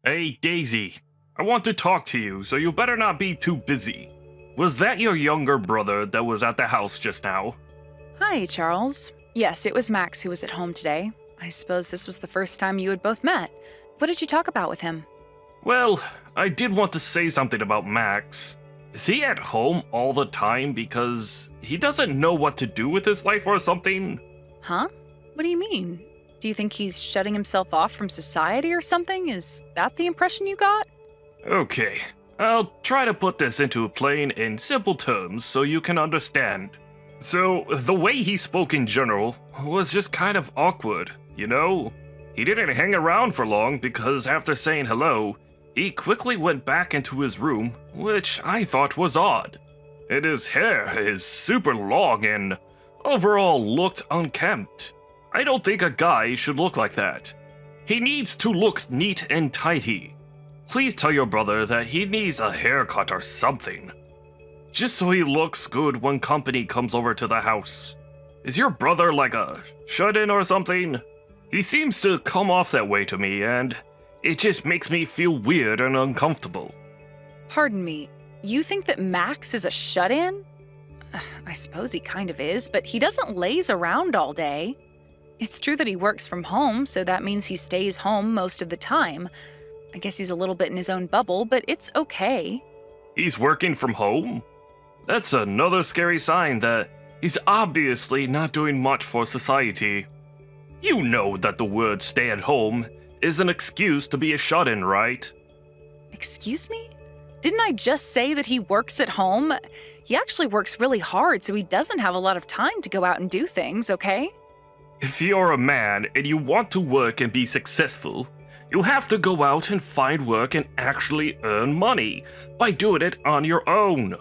Hey, Daisy. I want to talk to you, so you better not be too busy. Was that your younger brother that was at the house just now? Hi, Charles. Yes, it was Max who was at home today. I suppose this was the first time you had both met. What did you talk about with him? Well, I did want to say something about Max. Is he at home all the time because he doesn't know what to do with his life or something? Huh? What do you mean? Do you think he's shutting himself off from society or something? Is that the impression you got? Okay, I'll try to put this into plain and simple terms so you can understand. So, the way he spoke in general was just kind of awkward, you know? He didn't hang around for long because after saying hello, he quickly went back into his room, which I thought was odd. And his hair is super long and overall looked unkempt. I don't think a guy should look like that. He needs to look neat and tidy. Please tell your brother that he needs a haircut or something. Just so he looks good when company comes over to the house. Is your brother like a shut-in or something? He seems to come off that way to me, and it just makes me feel weird and uncomfortable. Pardon me, you think that Max is a shut-in? I suppose he kind of is, but he doesn't laze around all day. It's true that he works from home, so that means he stays home most of the time. I guess he's a little bit in his own bubble, but it's okay. He's working from home? That's another scary sign that he's obviously not doing much for society. You know that the word stay at home is an excuse to be a shut-in, right? Excuse me? Didn't I just say that he works at home? He actually works really hard, so he doesn't have a lot of time to go out and do things, okay? If you're a man and you want to work and be successful, you have to go out and find work and actually earn money by doing it on your own.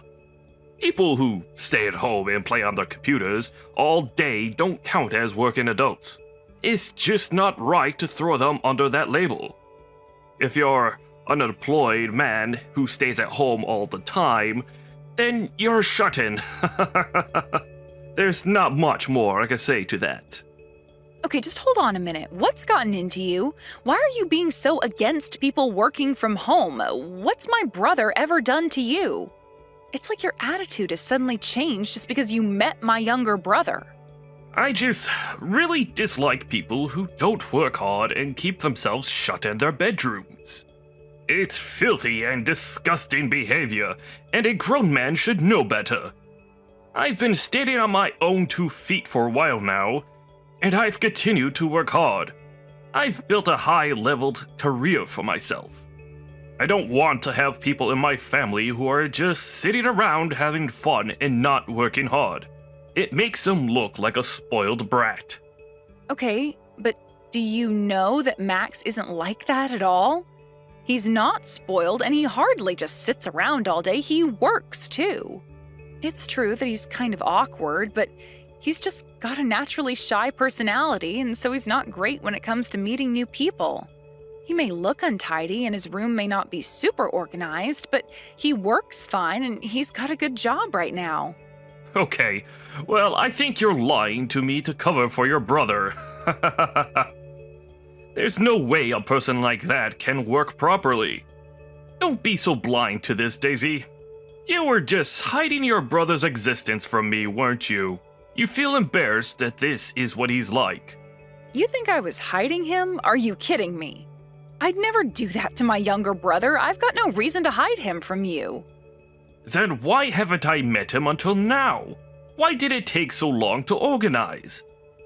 People who stay at home and play on their computers all day don't count as working adults. It's just not right to throw them under that label. If you're an unemployed man who stays at home all the time, then you're shut-in. There's not much more I can say to that. Okay, just hold on a minute. What's gotten into you? Why are you being so against people working from home? What's my brother ever done to you? It's like your attitude has suddenly changed just because you met my younger brother. I just really dislike people who don't work hard and keep themselves shut in their bedrooms. It's filthy and disgusting behavior, and a grown man should know better. I've been standing on my own 2 feet for a while now, and I've continued to work hard. I've built a high-leveled career for myself. I don't want to have people in my family who are just sitting around having fun and not working hard. It makes them look like a spoiled brat. Okay, but do you know that Max isn't like that at all? He's not spoiled, and he hardly just sits around all day. He works, too. It's true that he's kind of awkward, but he's just got a naturally shy personality, and so he's not great when it comes to meeting new people. He may look untidy and his room may not be super organized, but he works fine and he's got a good job right now. Okay, well, I think you're lying to me to cover for your brother. There's no way a person like that can work properly. Don't be so blind to this, Daisy. You were just hiding your brother's existence from me, weren't you? You feel embarrassed that this is what he's like. You think I was hiding him? Are you kidding me? I'd never do that to my younger brother. I've got no reason to hide him from you. Then why haven't I met him until now? Why did it take so long to organize?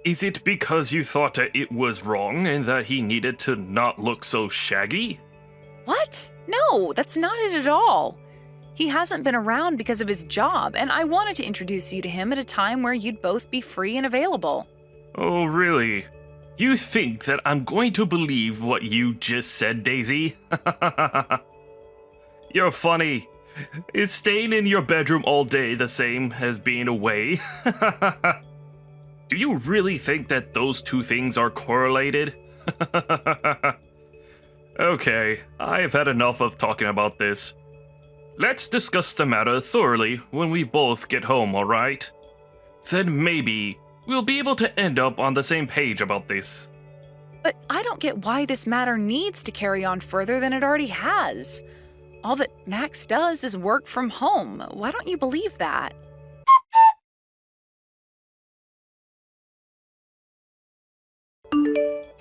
Is it because you thought that it was wrong and that he needed to not look so shaggy? What? No, that's not it at all. He hasn't been around because of his job, and I wanted to introduce you to him at a time where you'd both be free and available. Oh, really? You think that I'm going to believe what you just said, Daisy? You're funny. Is staying in your bedroom all day the same as being away? Do you really think that those two things are correlated? Okay, I've had enough of talking about this. Let's discuss the matter thoroughly when we both get home, alright? Then maybe we'll be able to end up on the same page about this. But I don't get why this matter needs to carry on further than it already has. All that Max does is work from home. Why don't you believe that?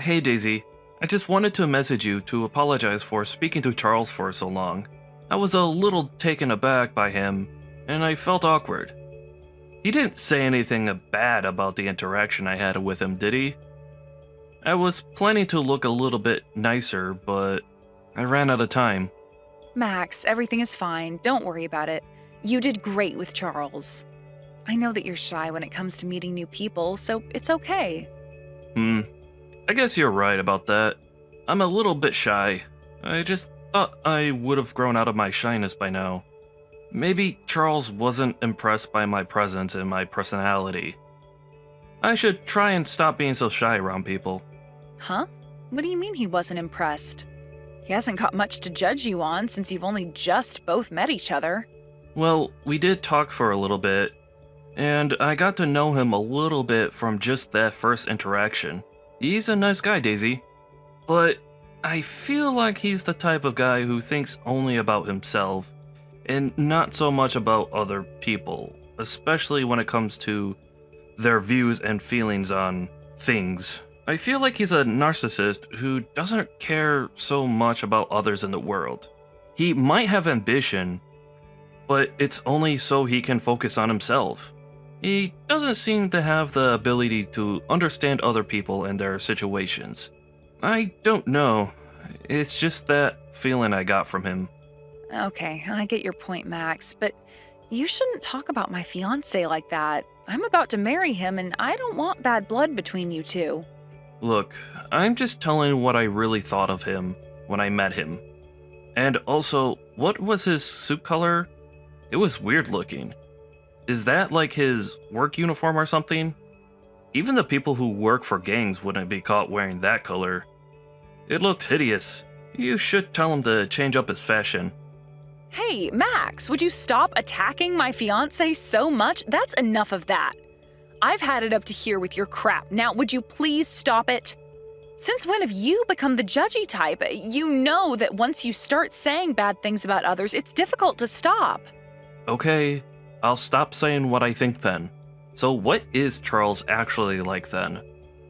Hey Daisy, I just wanted to message you to apologize for speaking to Charles for so long. I was a little taken aback by him, and I felt awkward. He didn't say anything bad about the interaction I had with him, did he? I was planning to look a little bit nicer, but I ran out of time. Max, everything is fine. Don't worry about it. You did great with Charles. I know that you're shy when it comes to meeting new people, so it's okay. I guess you're right about that. I'm a little bit shy. I just thought I would have grown out of my shyness by now. Maybe Charles wasn't impressed by my presence and my personality. I should try and stop being so shy around people. Huh? What do you mean he wasn't impressed? He hasn't got much to judge you on since you've only just both met each other. Well, we did talk for a little bit, and I got to know him a little bit from just that first interaction. He's a nice guy, Daisy. But I feel like he's the type of guy who thinks only about himself, and not so much about other people, especially when it comes to their views and feelings on things. I feel like he's a narcissist who doesn't care so much about others in the world. He might have ambition, but it's only so he can focus on himself. He doesn't seem to have the ability to understand other people and their situations. I don't know. It's just that feeling I got from him. Okay, I get your point, Max, but you shouldn't talk about my fiancé like that. I'm about to marry him, and I don't want bad blood between you two. Look, I'm just telling what I really thought of him when I met him. And also, what was his suit color? It was weird looking. Is that like his work uniform or something? Even the people who work for gangs wouldn't be caught wearing that color. It looked hideous. You should tell him to change up his fashion. Hey, Max, would you stop attacking my fiancé so much? That's enough of that. I've had it up to here with your crap. Now, would you please stop it? Since when have you become the judgy type? You know that once you start saying bad things about others, it's difficult to stop. Okay, I'll stop saying what I think then. So what is Charles actually like then?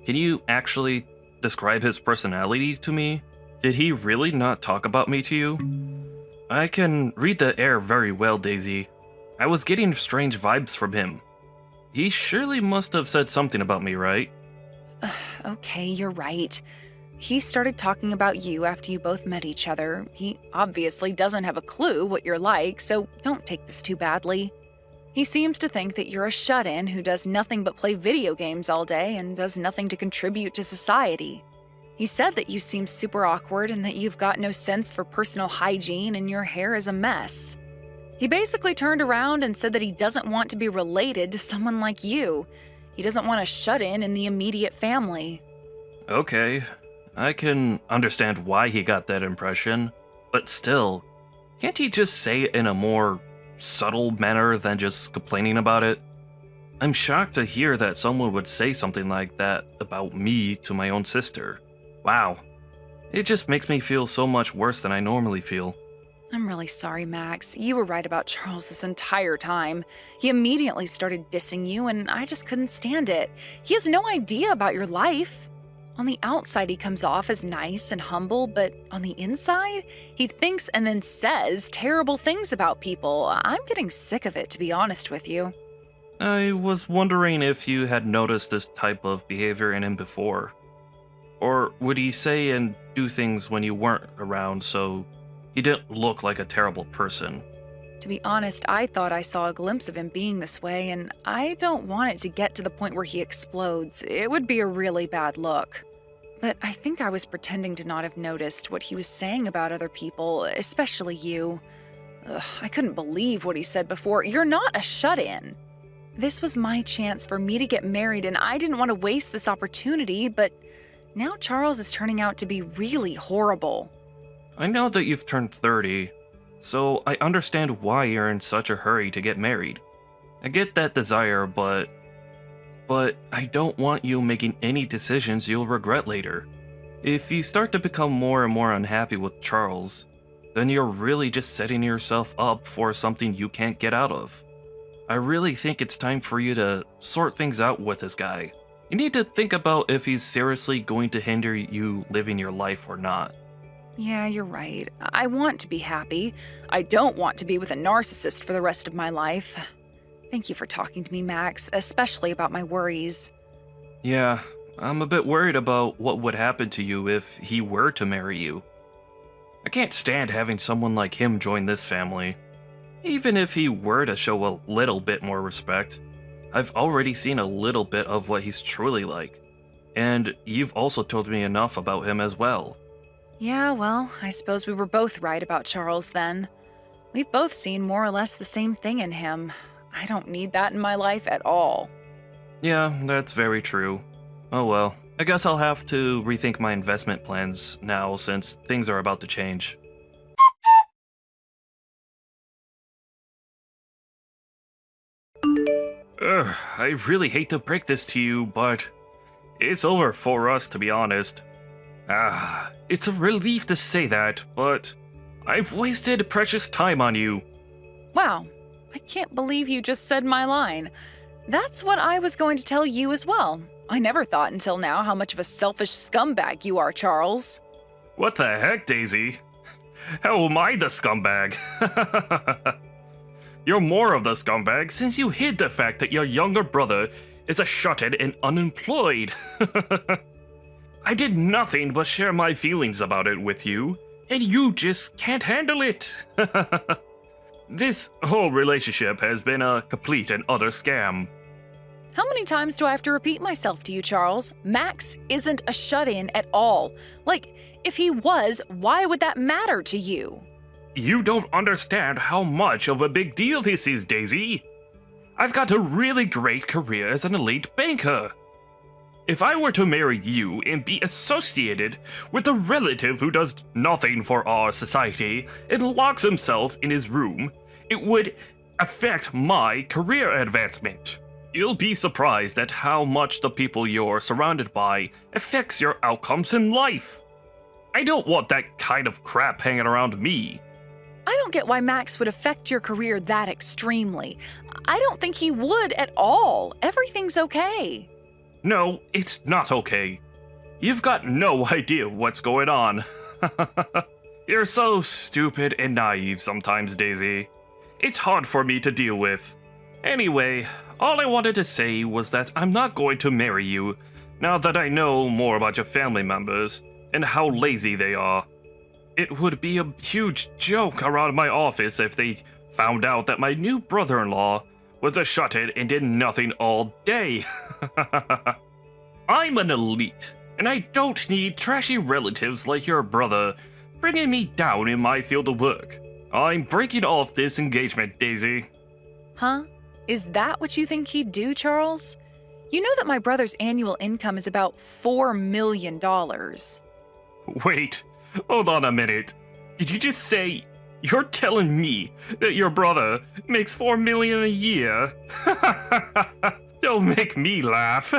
Can you actually describe his personality to me? Did he really not talk about me to you? I can read the air very well, Daisy. I was getting strange vibes from him. He surely must have said something about me, right? Okay, you're right. He started talking about you after you both met each other. He obviously doesn't have a clue what you're like, so don't take this too badly. He seems to think that you're a shut-in who does nothing but play video games all day and does nothing to contribute to society. He said that you seem super awkward and that you've got no sense for personal hygiene and your hair is a mess. He basically turned around and said that he doesn't want to be related to someone like you. He doesn't want a shut-in in the immediate family. Okay, I can understand why he got that impression, but still, can't he just say it in a more subtle manner than just complaining about it? I'm shocked to hear that someone would say something like that about me to my own sister. Wow, it just makes me feel so much worse than I normally feel. I'm really sorry, Max. You were right about Charles this entire time. He immediately started dissing you, and I just couldn't stand it. He has no idea about your life. On the outside, he comes off as nice and humble, but on the inside, he thinks and then says terrible things about people. I'm getting sick of it, to be honest with you. I was wondering if you had noticed this type of behavior in him before. Or would he say and do things when you weren't around so he didn't look like a terrible person? To be honest, I thought I saw a glimpse of him being this way, and I don't want it to get to the point where he explodes. It would be a really bad look. But I think I was pretending to not have noticed what he was saying about other people, especially you. I couldn't believe what he said before. You're not a shut-in. This was my chance for me to get married, and I didn't want to waste this opportunity, but now Charles is turning out to be really horrible. I know that you've turned 30, so I understand why you're in such a hurry to get married. I get that desire, but I don't want you making any decisions you'll regret later. If you start to become more and more unhappy with Charles, then you're really just setting yourself up for something you can't get out of. I really think it's time for you to sort things out with this guy. You need to think about if he's seriously going to hinder you living your life or not. Yeah, you're right. I want to be happy. I don't want to be with a narcissist for the rest of my life. Thank you for talking to me, Max, especially about my worries. Yeah, I'm a bit worried about what would happen to you if he were to marry you. I can't stand having someone like him join this family. Even if he were to show a little bit more respect, I've already seen a little bit of what he's truly like. And you've also told me enough about him as well. Yeah, well, I suppose we were both right about Charles then. We've both seen more or less the same thing in him. I don't need that in my life at all. Yeah, that's very true. Oh well, I guess I'll have to rethink my investment plans now since things are about to change. I really hate to break this to you, but it's over for us, to be honest. It's a relief to say that, but I've wasted precious time on you. Wow, I can't believe you just said my line. That's what I was going to tell you as well. I never thought until now how much of a selfish scumbag you are, Charles. What the heck, Daisy? How am I the scumbag? You're more of the scumbag since you hid the fact that your younger brother is a shut-in and unemployed. I did nothing but share my feelings about it with you, and you just can't handle it. This whole relationship has been a complete and utter scam. How many times do I have to repeat myself to you, Charles? Max isn't a shut-in at all. Like, if he was, why would that matter to you? You don't understand how much of a big deal this is, Daisy. I've got a really great career as an elite banker. If I were to marry you and be associated with a relative who does nothing for our society and locks himself in his room, it would affect my career advancement. You'll be surprised at how much the people you're surrounded by affects your outcomes in life. I don't want that kind of crap hanging around me. I don't get why Max would affect your career that extremely. I don't think he would at all. Everything's okay. No, it's not okay. You've got no idea what's going on. You're so stupid and naive sometimes, Daisy. It's hard for me to deal with. Anyway, all I wanted to say was that I'm not going to marry you now that I know more about your family members and how lazy they are. It would be a huge joke around my office if they found out that my new brother-in-law was a shut-in and did nothing all day. I'm an elite, and I don't need trashy relatives like your brother bringing me down in my field of work. I'm breaking off this engagement, Daisy. Huh? Is that what you think he'd do, Charles? You know that my brother's annual income is about $4 million. Wait, hold on a minute. Did you just say you're telling me that your brother makes $4 million a year? Don't make me laugh.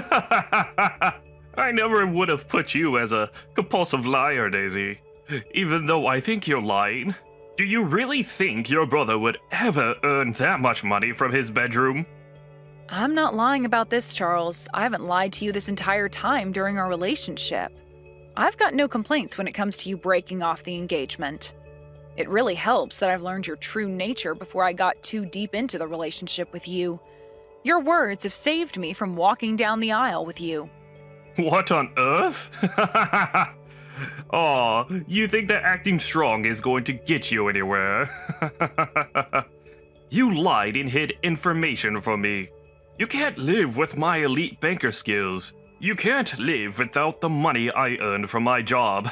I never would have put you as a compulsive liar, Daisy. Even though I think you're lying. Do you really think your brother would ever earn that much money from his bedroom? I'm not lying about this, Charles. I haven't lied to you this entire time during our relationship. I've got no complaints when it comes to you breaking off the engagement. It really helps that I've learned your true nature before I got too deep into the relationship with you. Your words have saved me from walking down the aisle with you. What on earth? Aw, you think that acting strong is going to get you anywhere? You lied and hid information from me. You can't live with my elite banker skills. You can't live without the money I earned from my job.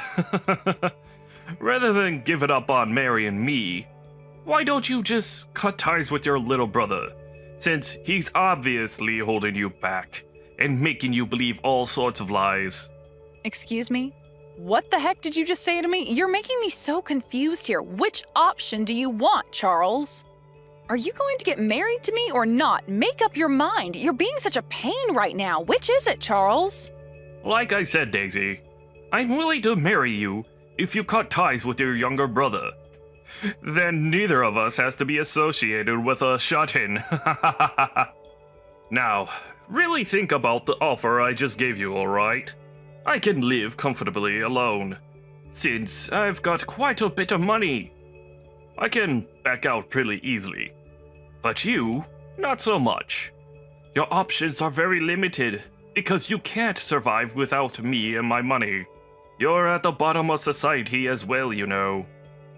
Rather than give it up on marrying me, why don't you just cut ties with your little brother, since he's obviously holding you back and making you believe all sorts of lies. Excuse me? What the heck did you just say to me? You're making me so confused here. Which option do you want, Charles? Are you going to get married to me or not? Make up your mind. You're being such a pain right now. Which is it, Charles? Like I said, Daisy, I'm willing to marry you if you cut ties with your younger brother. Then neither of us has to be associated with a shut-in. Now, really think about the offer I just gave you, alright? I can live comfortably alone, since I've got quite a bit of money. I can back out pretty easily. But you, not so much. Your options are very limited, because you can't survive without me and my money. You're at the bottom of society as well, you know.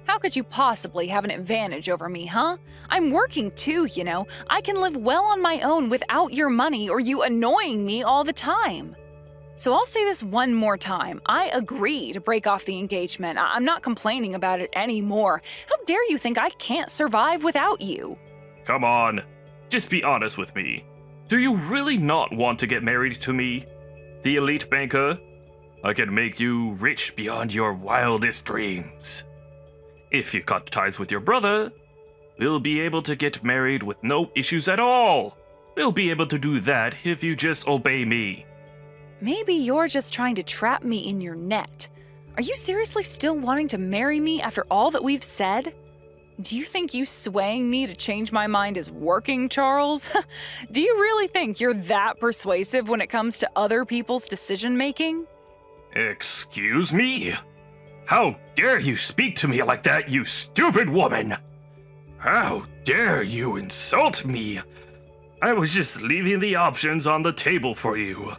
How could you possibly have an advantage over me, huh? I'm working too, you know. I can live well on my own without your money or you annoying me all the time. So I'll say this one more time. I agree to break off the engagement. I'm not complaining about it anymore. How dare you think I can't survive without you? Come on, just be honest with me. Do you really not want to get married to me, the elite banker? I can make you rich beyond your wildest dreams. If you cut ties with your brother, we'll be able to get married with no issues at all. We'll be able to do that if you just obey me. Maybe you're just trying to trap me in your net. Are you seriously still wanting to marry me after all that we've said? Do you think you swaying me to change my mind is working, Charles? Do you really think you're that persuasive when it comes to other people's decision-making? Excuse me? How dare you speak to me like that, you stupid woman? How dare you insult me? I was just leaving the options on the table for you.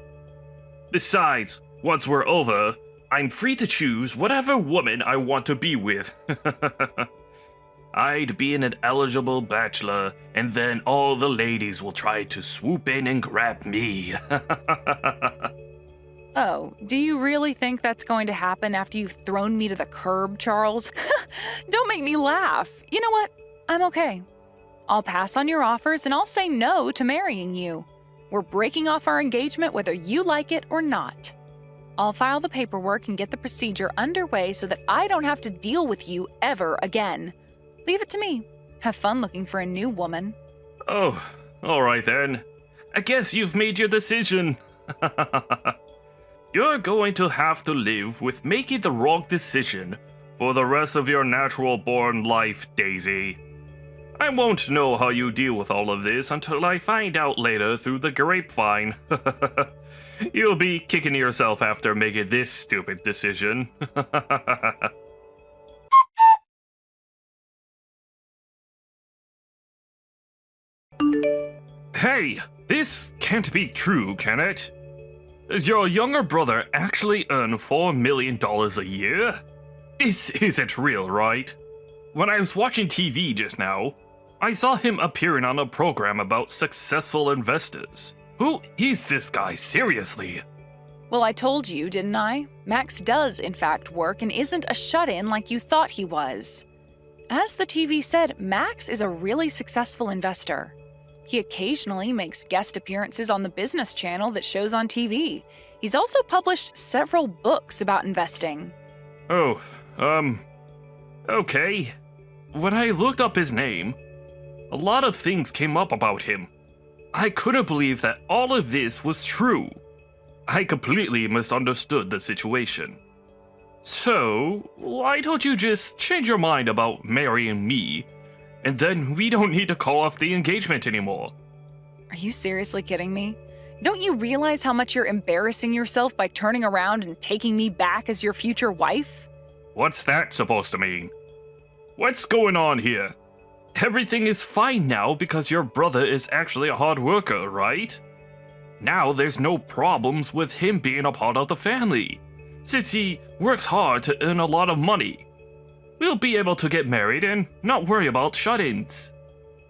Besides, once we're over, I'm free to choose whatever woman I want to be with. I'd be an eligible bachelor, and then all the ladies will try to swoop in and grab me. Oh, do you really think that's going to happen after you've thrown me to the curb, Charles? Don't make me laugh. You know what? I'm okay. I'll pass on your offers and I'll say no to marrying you. We're breaking off our engagement whether you like it or not. I'll file the paperwork and get the procedure underway so that I don't have to deal with you ever again. Leave it to me. Have fun looking for a new woman. Oh, alright then. I guess you've made your decision. You're going to have to live with making the wrong decision for the rest of your natural-born life, Daisy. I won't know how you deal with all of this until I find out later through the grapevine. You'll be kicking yourself after making this stupid decision. Hey, this can't be true, can it? Does your younger brother actually earn $4 million a year? This isn't real, right? When I was watching TV just now, I saw him appearing on a program about successful investors. Who is this guy, seriously? Well, I told you, didn't I? Max does, in fact, work and isn't a shut-in like you thought he was. As the TV said, Max is a really successful investor. He occasionally makes guest appearances on the business channel that shows on TV. He's also published several books about investing. Oh, okay. When I looked up his name, a lot of things came up about him. I couldn't believe that all of this was true. I completely misunderstood the situation. So, why don't you just change your mind about marrying me? And then we don't need to call off the engagement anymore. Are you seriously kidding me? Don't you realize how much you're embarrassing yourself by turning around and taking me back as your future wife? What's that supposed to mean? What's going on here? Everything is fine now because your brother is actually a hard worker, right? Now there's no problems with him being a part of the family, since he works hard to earn a lot of money. We'll be able to get married and not worry about shut-ins.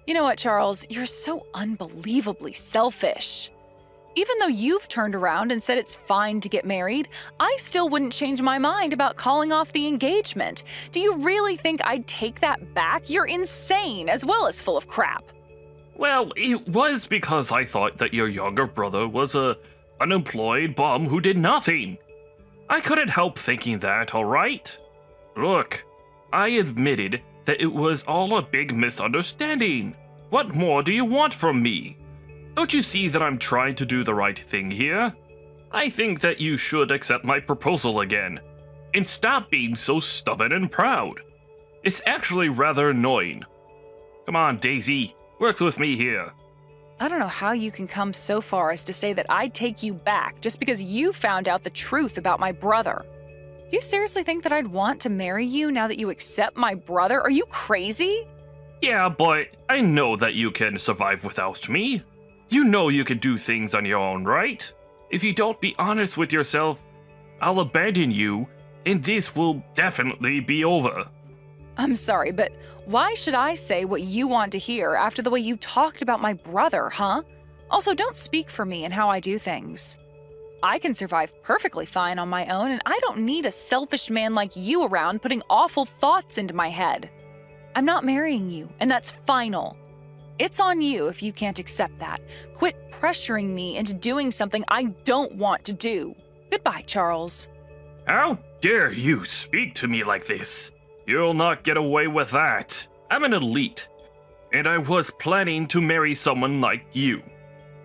You know what, Charles? You're so unbelievably selfish. Even though you've turned around and said it's fine to get married, I still wouldn't change my mind about calling off the engagement. Do you really think I'd take that back? You're insane, as well as full of crap. Well, it was because I thought that your younger brother was a unemployed bum who did nothing. I couldn't help thinking that, alright? Look, I admitted that it was all a big misunderstanding. What more do you want from me? Don't you see that I'm trying to do the right thing here? I think that you should accept my proposal again, and stop being so stubborn and proud. It's actually rather annoying. Come on, Daisy, work with me here. I don't know how you can come so far as to say that I'd take you back just because you found out the truth about my brother. Do you seriously think that I'd want to marry you now that you accept my brother? Are you crazy? Yeah, but I know that you can survive without me. You know you can do things on your own, right? If you don't be honest with yourself, I'll abandon you, and this will definitely be over. I'm sorry, but why should I say what you want to hear after the way you talked about my brother, huh? Also, don't speak for me and how I do things. I can survive perfectly fine on my own, and I don't need a selfish man like you around putting awful thoughts into my head. I'm not marrying you, and that's final. It's on you if you can't accept that. Quit pressuring me into doing something I don't want to do. Goodbye, Charles. How dare you speak to me like this? You'll not get away with that. I'm an elite, and I was planning to marry someone like you,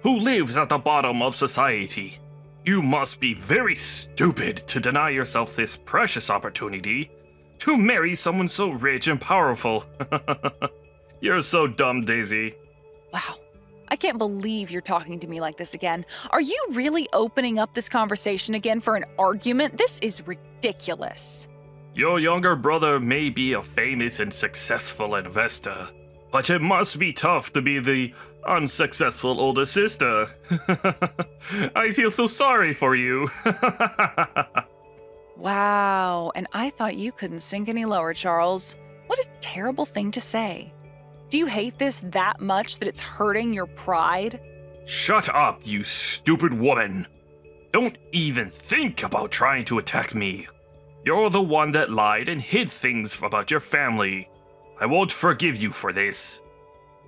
who lives at the bottom of society. You must be very stupid to deny yourself this precious opportunity to marry someone so rich and powerful. You're so dumb, Daisy. Wow. I can't believe you're talking to me like this again. Are you really opening up this conversation again for an argument? This is ridiculous. Your younger brother may be a famous and successful investor, but it must be tough to be the unsuccessful older sister. I feel so sorry for you. Wow, and I thought you couldn't sink any lower, Charles. What a terrible thing to say. Do you hate this that much that it's hurting your pride? Shut up, you stupid woman. Don't even think about trying to attack me. You're the one that lied and hid things about your family. I won't forgive you for this.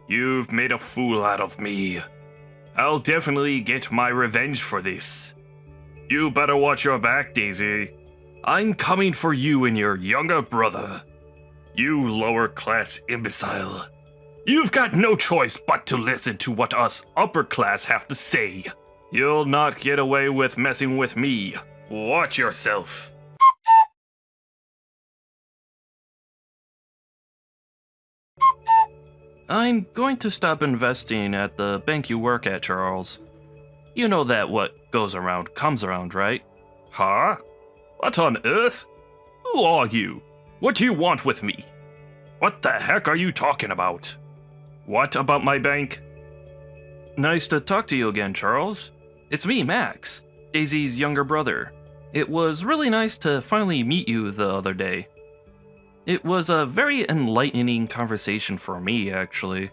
You've made a fool out of me. I'll definitely get my revenge for this. You better watch your back, Daisy. I'm coming for you and your younger brother. You lower-class imbecile. You've got no choice but to listen to what us upper-class have to say. You'll not get away with messing with me. Watch yourself. I'm going to stop investing at the bank you work at, Charles. You know that what goes around comes around, right? Huh? What on earth? Who are you? What do you want with me? What the heck are you talking about? What about my bank? Nice to talk to you again, Charles. It's me, Max, Daisy's younger brother. It was really nice to finally meet you the other day. It was a very enlightening conversation for me, actually.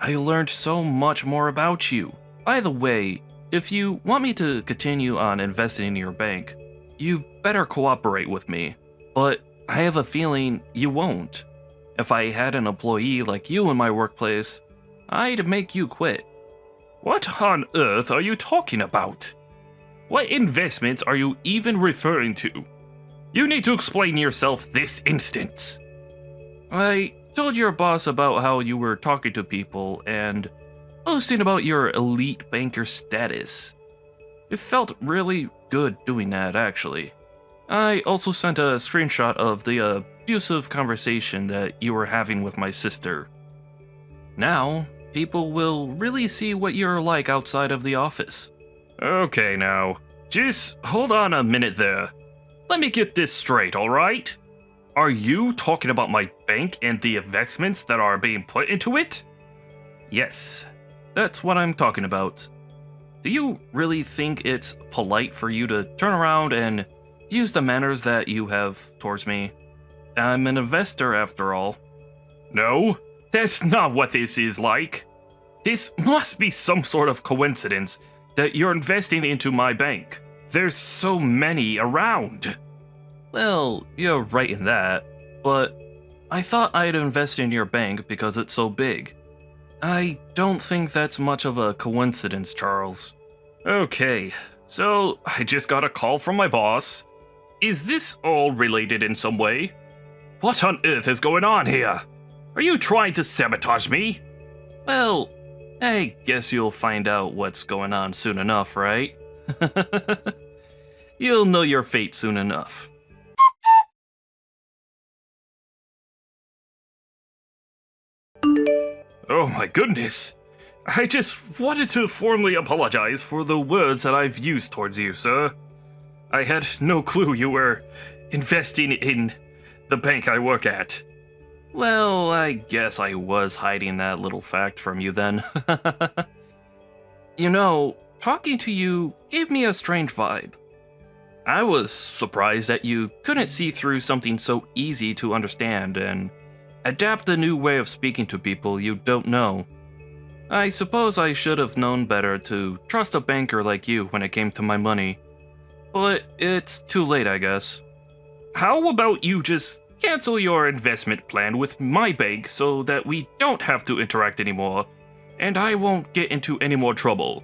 I learned so much more about you. By the way, if you want me to continue on investing in your bank, you better cooperate with me. But I have a feeling you won't. If I had an employee like you in my workplace, I'd make you quit. What on earth are you talking about? What investments are you even referring to? You need to explain yourself this instant. I told your boss about how you were talking to people and boasting about your elite banker status. It felt really good doing that, actually. I also sent a screenshot of the abusive conversation that you were having with my sister. Now, people will really see what you're like outside of the office. Okay now, just hold on a minute there. Let me get this straight, alright? Are you talking about my bank and the investments that are being put into it? Yes, that's what I'm talking about. Do you really think it's polite for you to turn around and use the manners that you have towards me? I'm an investor after all. No, that's not what this is like. This must be some sort of coincidence that you're investing into my bank. There's so many around. Well, you're right in that, but I thought I'd invest in your bank because it's so big. I don't think that's much of a coincidence, Charles. Okay, so I just got a call from my boss. Is this all related in some way? What on earth is going on here? Are you trying to sabotage me? Well, I guess you'll find out what's going on soon enough, right? You'll know your fate soon enough. Oh my goodness. I just wanted to formally apologize for the words that I've used towards you, sir. I had no clue you were investing in the bank I work at. Well, I guess I was hiding that little fact from you then. You know, talking to you gave me a strange vibe. I was surprised that you couldn't see through something so easy to understand and adapt a new way of speaking to people you don't know. I suppose I should have known better to trust a banker like you when it came to my money. But it's too late, I guess. How about you just cancel your investment plan with my bank so that we don't have to interact anymore, and I won't get into any more trouble.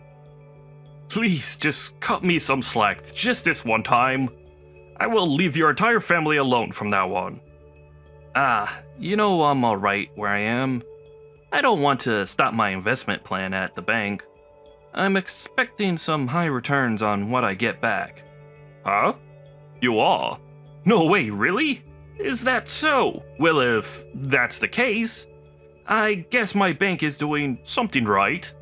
Please, just cut me some slack just this one time. I will leave your entire family alone from now on. You know I'm alright where I am. I don't want to stop my investment plan at the bank. I'm expecting some high returns on what I get back. Huh? You are? No way, really? Is that so? Well, if that's the case, I guess my bank is doing something right.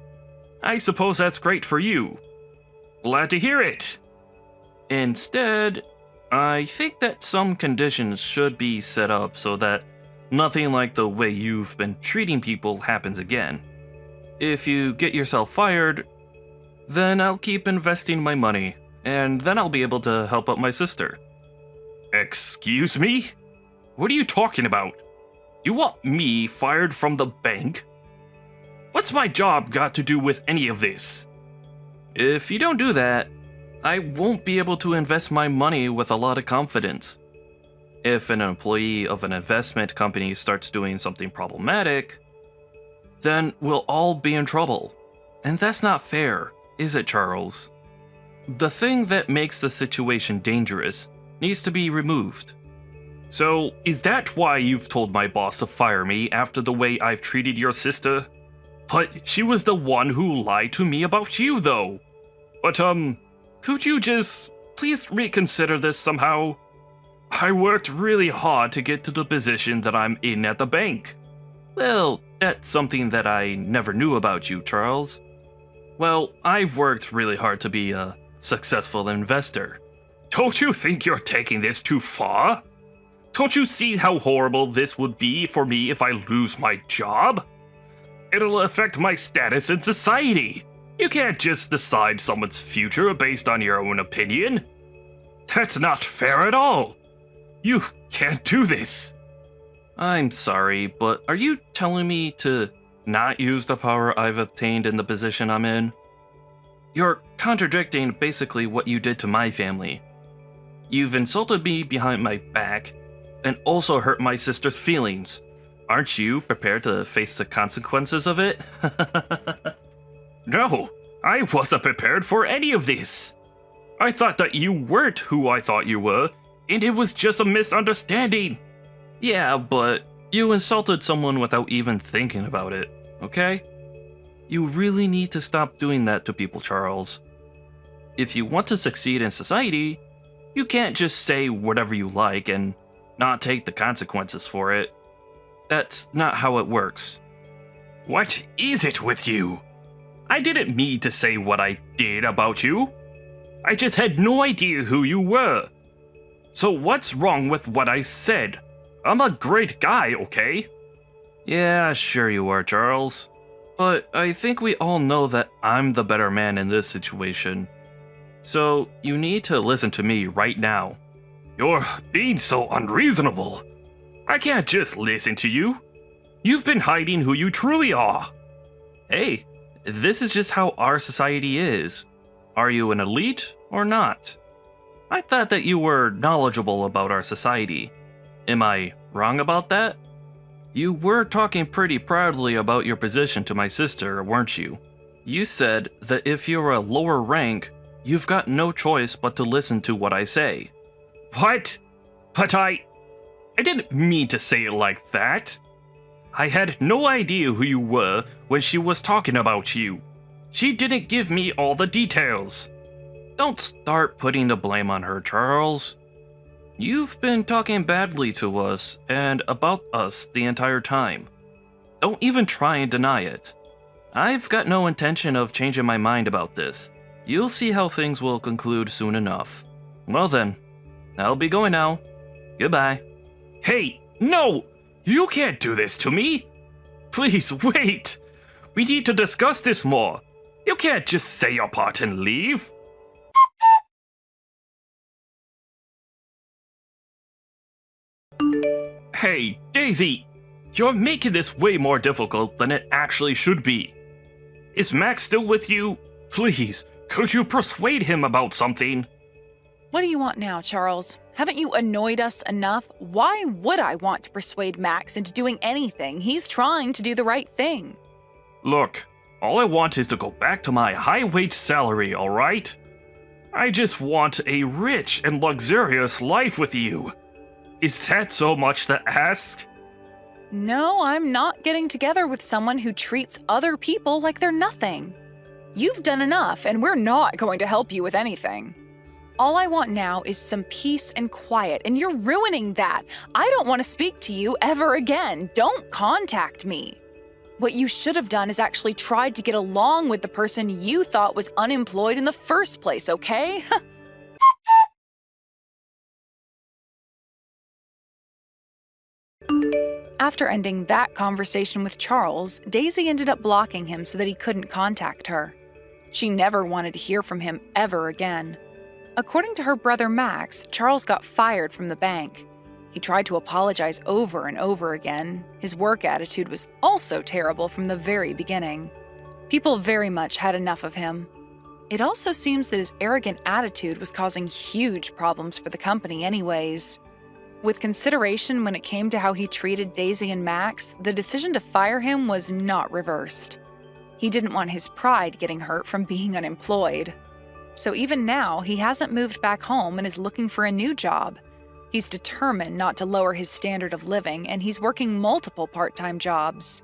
I suppose that's great for you. Glad to hear it. Instead, I think that some conditions should be set up so that nothing like the way you've been treating people happens again. If you get yourself fired, then I'll keep investing my money, and then I'll be able to help out my sister. Excuse me? What are you talking about? You want me fired from the bank? What's my job got to do with any of this? If you don't do that, I won't be able to invest my money with a lot of confidence. If an employee of an investment company starts doing something problematic, then we'll all be in trouble. And that's not fair, is it, Charles? The thing that makes the situation dangerous needs to be removed. So, is that why you've told my boss to fire me after the way I've treated your sister? But she was the one who lied to me about you, though. But, could you just please reconsider this somehow? I worked really hard to get to the position that I'm in at the bank. Well, that's something that I never knew about you, Charles. Well, I've worked really hard to be a successful investor. Don't you think you're taking this too far? Don't you see how horrible this would be for me if I lose my job? It'll affect my status in society. You can't just decide someone's future based on your own opinion. That's not fair at all. You can't do this. I'm sorry, but are you telling me to not use the power I've obtained in the position I'm in? You're contradicting basically what you did to my family. You've insulted me behind my back and also hurt my sister's feelings. Aren't you prepared to face the consequences of it? No, I wasn't prepared for any of this. I thought that you weren't who I thought you were, and it was just a misunderstanding. Yeah, but you insulted someone without even thinking about it, okay? You really need to stop doing that to people, Charles. If you want to succeed in society, you can't just say whatever you like and not take the consequences for it. That's not how it works. What is it with you? I didn't mean to say what I did about you. I just had no idea who you were. So what's wrong with what I said? I'm a great guy, okay? Yeah, sure you are, Charles. But I think we all know that I'm the better man in this situation. So you need to listen to me right now. You're being so unreasonable. I can't just listen to you. You've been hiding who you truly are. Hey, this is just how our society is. Are you an elite or not? I thought that you were knowledgeable about our society. Am I wrong about that? You were talking pretty proudly about your position to my sister, weren't you? You said that if you're a lower rank, you've got no choice but to listen to what I say. What? But I didn't mean to say it like that. I had no idea who you were when she was talking about you. She didn't give me all the details. Don't start putting the blame on her, Charles. You've been talking badly to us and about us the entire time. Don't even try and deny it. I've got no intention of changing my mind about this. You'll see how things will conclude soon enough. Well then, I'll be going now. Goodbye. Hey, no! You can't do this to me! Please, wait! We need to discuss this more. You can't just say your part and leave. Hey, Daisy! You're making this way more difficult than it actually should be. Is Max still with you? Please, could you persuade him about something? What do you want now, Charles? Haven't you annoyed us enough? Why would I want to persuade Max into doing anything? He's trying to do the right thing. Look, all I want is to go back to my high-wage salary, alright? I just want a rich and luxurious life with you. Is that so much to ask? No, I'm not getting together with someone who treats other people like they're nothing. You've done enough, and we're not going to help you with anything. All I want now is some peace and quiet, and you're ruining that. I don't want to speak to you ever again. Don't contact me. What you should have done is actually tried to get along with the person you thought was unemployed in the first place, okay? After ending that conversation with Charles, Daisy ended up blocking him so that he couldn't contact her. She never wanted to hear from him ever again. According to her brother Max, Charles got fired from the bank. He tried to apologize over and over again. His work attitude was also terrible from the very beginning. People very much had enough of him. It also seems that his arrogant attitude was causing huge problems for the company anyways. With consideration when it came to how he treated Daisy and Max, the decision to fire him was not reversed. He didn't want his pride getting hurt from being unemployed. So even now, he hasn't moved back home and is looking for a new job. He's determined not to lower his standard of living, and he's working multiple part-time jobs.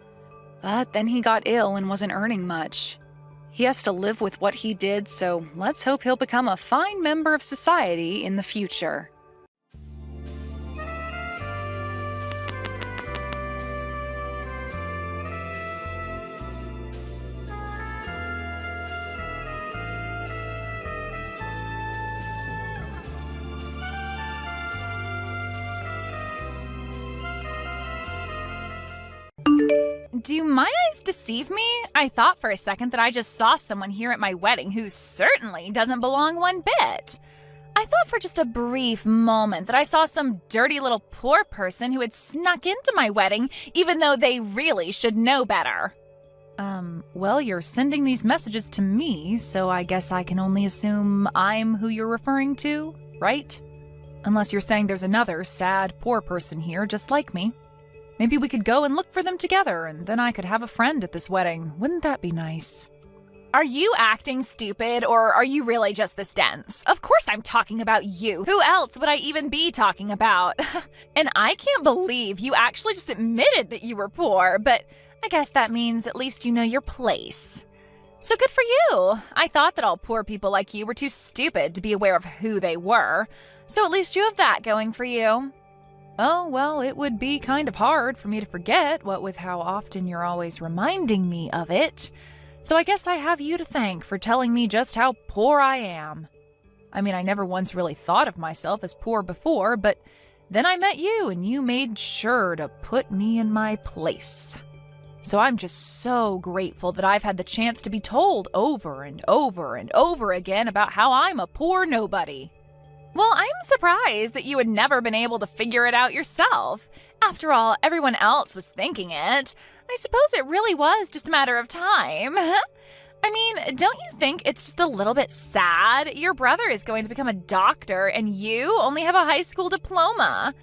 But then he got ill and wasn't earning much. He has to live with what he did, so let's hope he'll become a fine member of society in the future. Do my eyes deceive me? I thought for a second that I just saw someone here at my wedding who certainly doesn't belong one bit. I thought for just a brief moment that I saw some dirty little poor person who had snuck into my wedding, even though they really should know better. Well, you're sending these messages to me, so I guess I can only assume I'm who you're referring to, right? Unless you're saying there's another sad, poor person here just like me. Maybe we could go and look for them together, and then I could have a friend at this wedding. Wouldn't that be nice? Are you acting stupid, or are you really just this dense? Of course I'm talking about you. Who else would I even be talking about? And I can't believe you actually just admitted that you were poor, but I guess that means at least you know your place. So good for you. I thought that all poor people like you were too stupid to be aware of who they were. So at least you have that going for you. Oh, well, it would be kind of hard for me to forget, what with how often you're always reminding me of it. So I guess I have you to thank for telling me just how poor I am. I mean, I never once really thought of myself as poor before, but then I met you and you made sure to put me in my place. So I'm just so grateful that I've had the chance to be told over and over and over again about how I'm a poor nobody. Well, I'm surprised that you had never been able to figure it out yourself. After all, everyone else was thinking it. I suppose it really was just a matter of time. I mean, don't you think it's just a little bit sad? Your brother is going to become a doctor and you only have a high school diploma.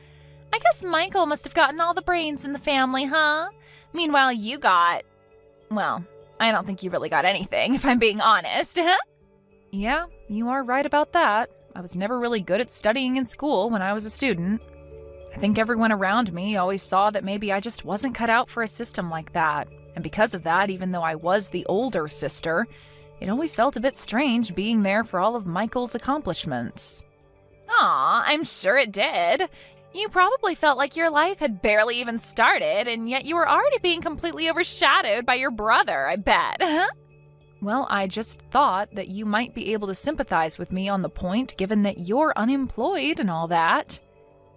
I guess Michael must have gotten all the brains in the family, huh? Meanwhile, you got... Well, I don't think you really got anything, if I'm being honest. Yeah, you are right about that. I was never really good at studying in school when I was a student. I think everyone around me always saw that maybe I just wasn't cut out for a system like that. And because of that, even though I was the older sister, It always felt a bit strange being there for all of Michael's accomplishments. Aw, I'm sure it did. You probably felt like your life had barely even started, and yet you were already being completely overshadowed by your brother, I bet. Well, I just thought that you might be able to sympathize with me on the point, given that you're unemployed and all that.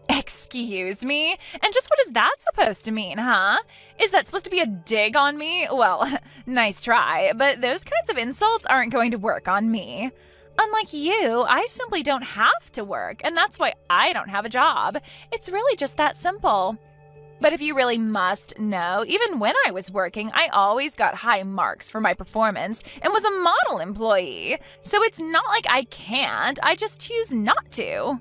Excuse me? And just what is that supposed to mean, huh? Is that supposed to be a dig on me? Well, nice try, but those kinds of insults aren't going to work on me. Unlike you, I simply don't have to work, and that's why I don't have a job. It's really just that simple. But if you really must know, even when I was working, I always got high marks for my performance and was a model employee. So it's not like I can't, I just choose not to.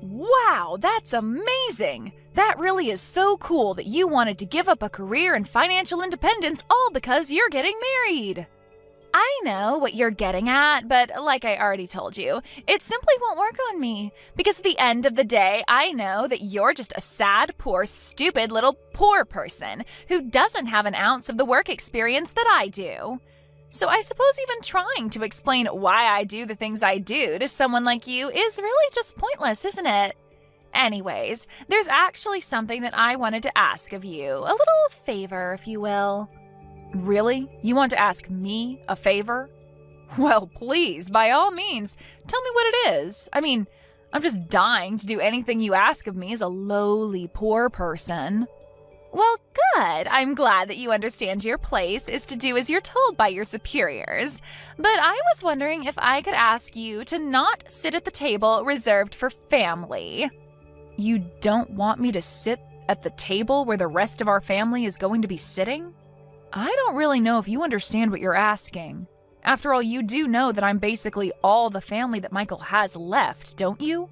Wow, that's amazing! That really is so cool that you wanted to give up a career and financial independence all because you're getting married. I know what you're getting at, but like I already told you, it simply won't work on me. Because at the end of the day, I know that you're just a sad, poor, stupid little poor person who doesn't have an ounce of the work experience that I do. So I suppose even trying to explain why I do the things I do to someone like you is really just pointless, isn't it? Anyways, there's actually something that I wanted to ask of you, a little favor, if you will. Really? You want to ask me a favor? Well, please, by all means, tell me what it is. I mean, I'm just dying to do anything you ask of me as a lowly poor person. Well, good. I'm glad that you understand your place is to do as you're told by your superiors. But I was wondering if I could ask you to not sit at the table reserved for family. You don't want me to sit at the table where the rest of our family is going to be sitting? I don't really know if you understand what you're asking. After all, you do know that I'm basically all the family that Michael has left, don't you?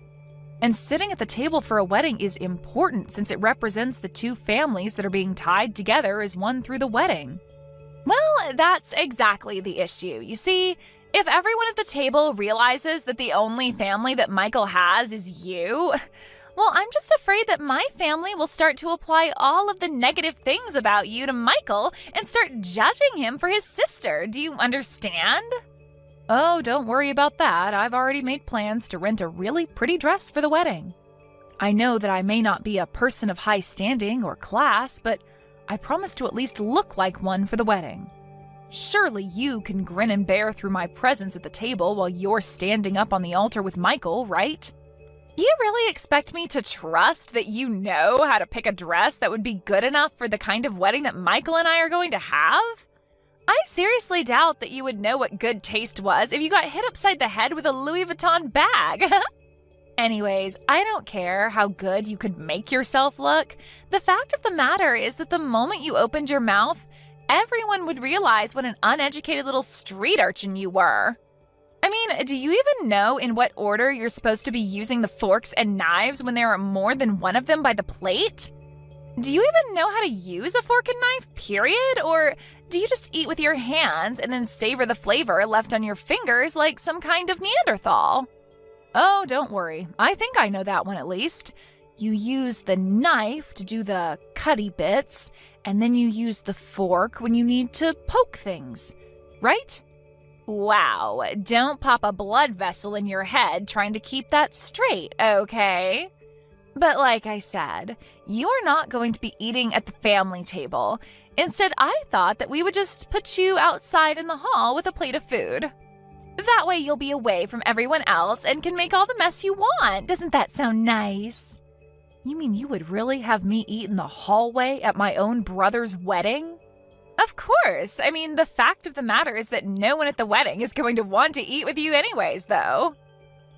And sitting at the table for a wedding is important since it represents the two families that are being tied together as one through the wedding. Well, that's exactly the issue. You see, if everyone at the table realizes that the only family that Michael has is you, well, I'm just afraid that my family will start to apply all of the negative things about you to Michael and start judging him for his sister. Do you understand? Oh, don't worry about that. I've already made plans to rent a really pretty dress for the wedding. I know that I may not be a person of high standing or class, but I promise to at least look like one for the wedding. Surely you can grin and bear through my presence at the table while you're standing up on the altar with Michael, right? You really expect me to trust that you know how to pick a dress that would be good enough for the kind of wedding that Michael and I are going to have? I seriously doubt that you would know what good taste was if you got hit upside the head with a Louis Vuitton bag. Anyways, I don't care how good you could make yourself look. The fact of the matter is that the moment you opened your mouth, everyone would realize what an uneducated little street urchin you were. I mean, do you even know in what order you're supposed to be using the forks and knives when there are more than one of them by the plate? Do you even know how to use a fork and knife, period? Or do you just eat with your hands and then savor the flavor left on your fingers like some kind of Neanderthal? Oh, don't worry. I think I know that one at least. You use the knife to do the cutty bits, and then you use the fork when you need to poke things, right? Wow, don't pop a blood vessel in your head trying to keep that straight, okay? But like I said, you're not going to be eating at the family table. Instead, I thought that we would just put you outside in the hall with a plate of food. That way you'll be away from everyone else and can make all the mess you want. Doesn't that sound nice? You mean you would really have me eat in the hallway at my own brother's wedding? Of course. I mean, the fact of the matter is that no one at the wedding is going to want to eat with you anyways, though.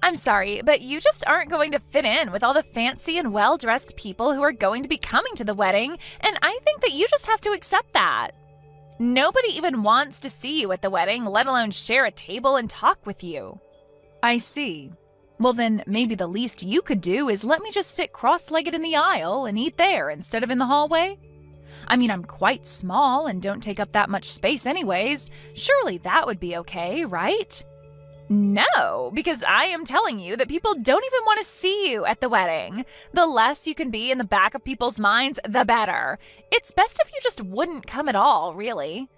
I'm sorry, but you just aren't going to fit in with all the fancy and well-dressed people who are going to be coming to the wedding, and I think that you just have to accept that. Nobody even wants to see you at the wedding, let alone share a table and talk with you. I see. Well then, maybe the least you could do is let me just sit cross-legged in the aisle and eat there instead of in the hallway. I mean, I'm quite small and don't take up that much space anyways. Surely that would be okay, right? No, because I am telling you that people don't even want to see you at the wedding. The less you can be in the back of people's minds, the better. It's best if you just wouldn't come at all, really.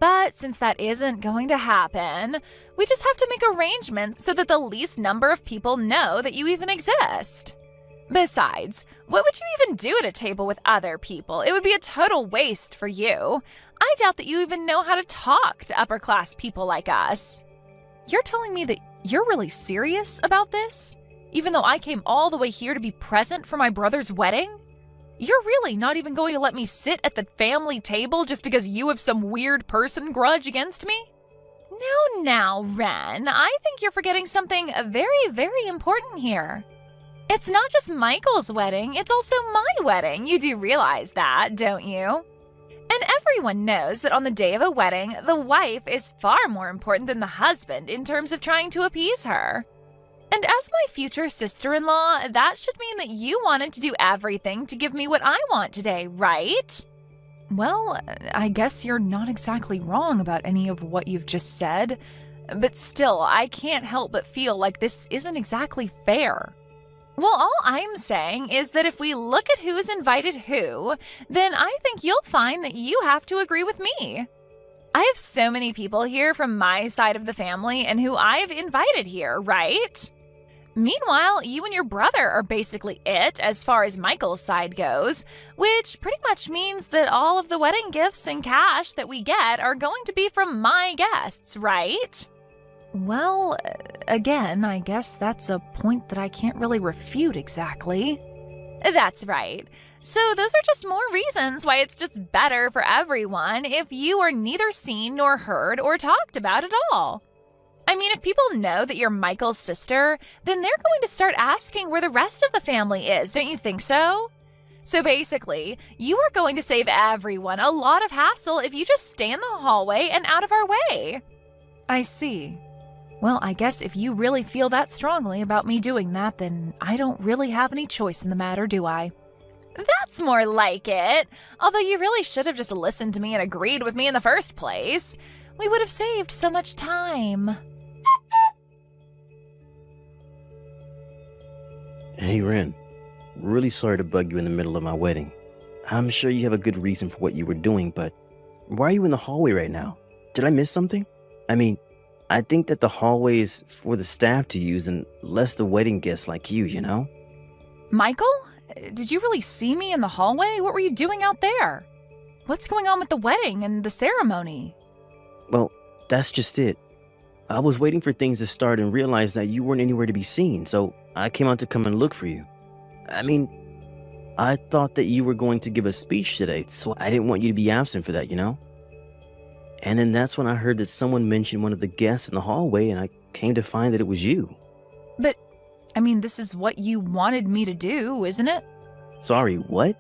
But since that isn't going to happen, we just have to make arrangements so that the least number of people know that you even exist. Besides, what would you even do at a table with other people? It would be a total waste for you. I doubt that you even know how to talk to upper-class people like us. You're telling me that you're really serious about this? Even though I came all the way here to be present for my brother's wedding? You're really not even going to let me sit at the family table just because you have some weird person grudge against me? Now, Ren, I think you're forgetting something very, very important here. It's not just Michael's wedding, it's also my wedding. You do realize that, don't you? And everyone knows that on the day of a wedding, the wife is far more important than the husband in terms of trying to appease her. And as my future sister-in-law, that should mean that you wanted to do everything to give me what I want today, right? Well, I guess you're not exactly wrong about any of what you've just said, but still, I can't help but feel like this isn't exactly fair. Well, all I'm saying is that if we look at who's invited who, then I think you'll find that you have to agree with me. I have so many people here from my side of the family and who I've invited here, right? Meanwhile, you and your brother are basically it as far as Michael's side goes, which pretty much means that all of the wedding gifts and cash that we get are going to be from my guests, right? Well, again, I guess that's a point that I can't really refute exactly. That's right. So those are just more reasons why it's just better for everyone if you are neither seen nor heard or talked about at all. I mean, if people know that you're Michael's sister, then they're going to start asking where the rest of the family is, don't you think so? So basically, you are going to save everyone a lot of hassle if you just stay in the hallway and out of our way. I see. Well, I guess if you really feel that strongly about me doing that, then I don't really have any choice in the matter, do I? That's more like it. Although you really should have just listened to me and agreed with me in the first place. We would have saved so much time. Hey, Ren. Really sorry to bug you in the middle of my wedding. I'm sure you have a good reason for what you were doing, but why are you in the hallway right now? Did I miss something? I mean, I think that the hallway is for the staff to use and less the wedding guests like you, you know? Michael? Did you really see me in the hallway? What were you doing out there? What's going on with the wedding and the ceremony? Well, that's just it. I was waiting for things to start and realized that you weren't anywhere to be seen, so I came out to come and look for you. I mean, I thought that you were going to give a speech today, so I didn't want you to be absent for that, you know? And then that's when I heard that someone mentioned one of the guests in the hallway, and I came to find that it was you. But, I mean, this is what you wanted me to do, isn't it? Sorry, what?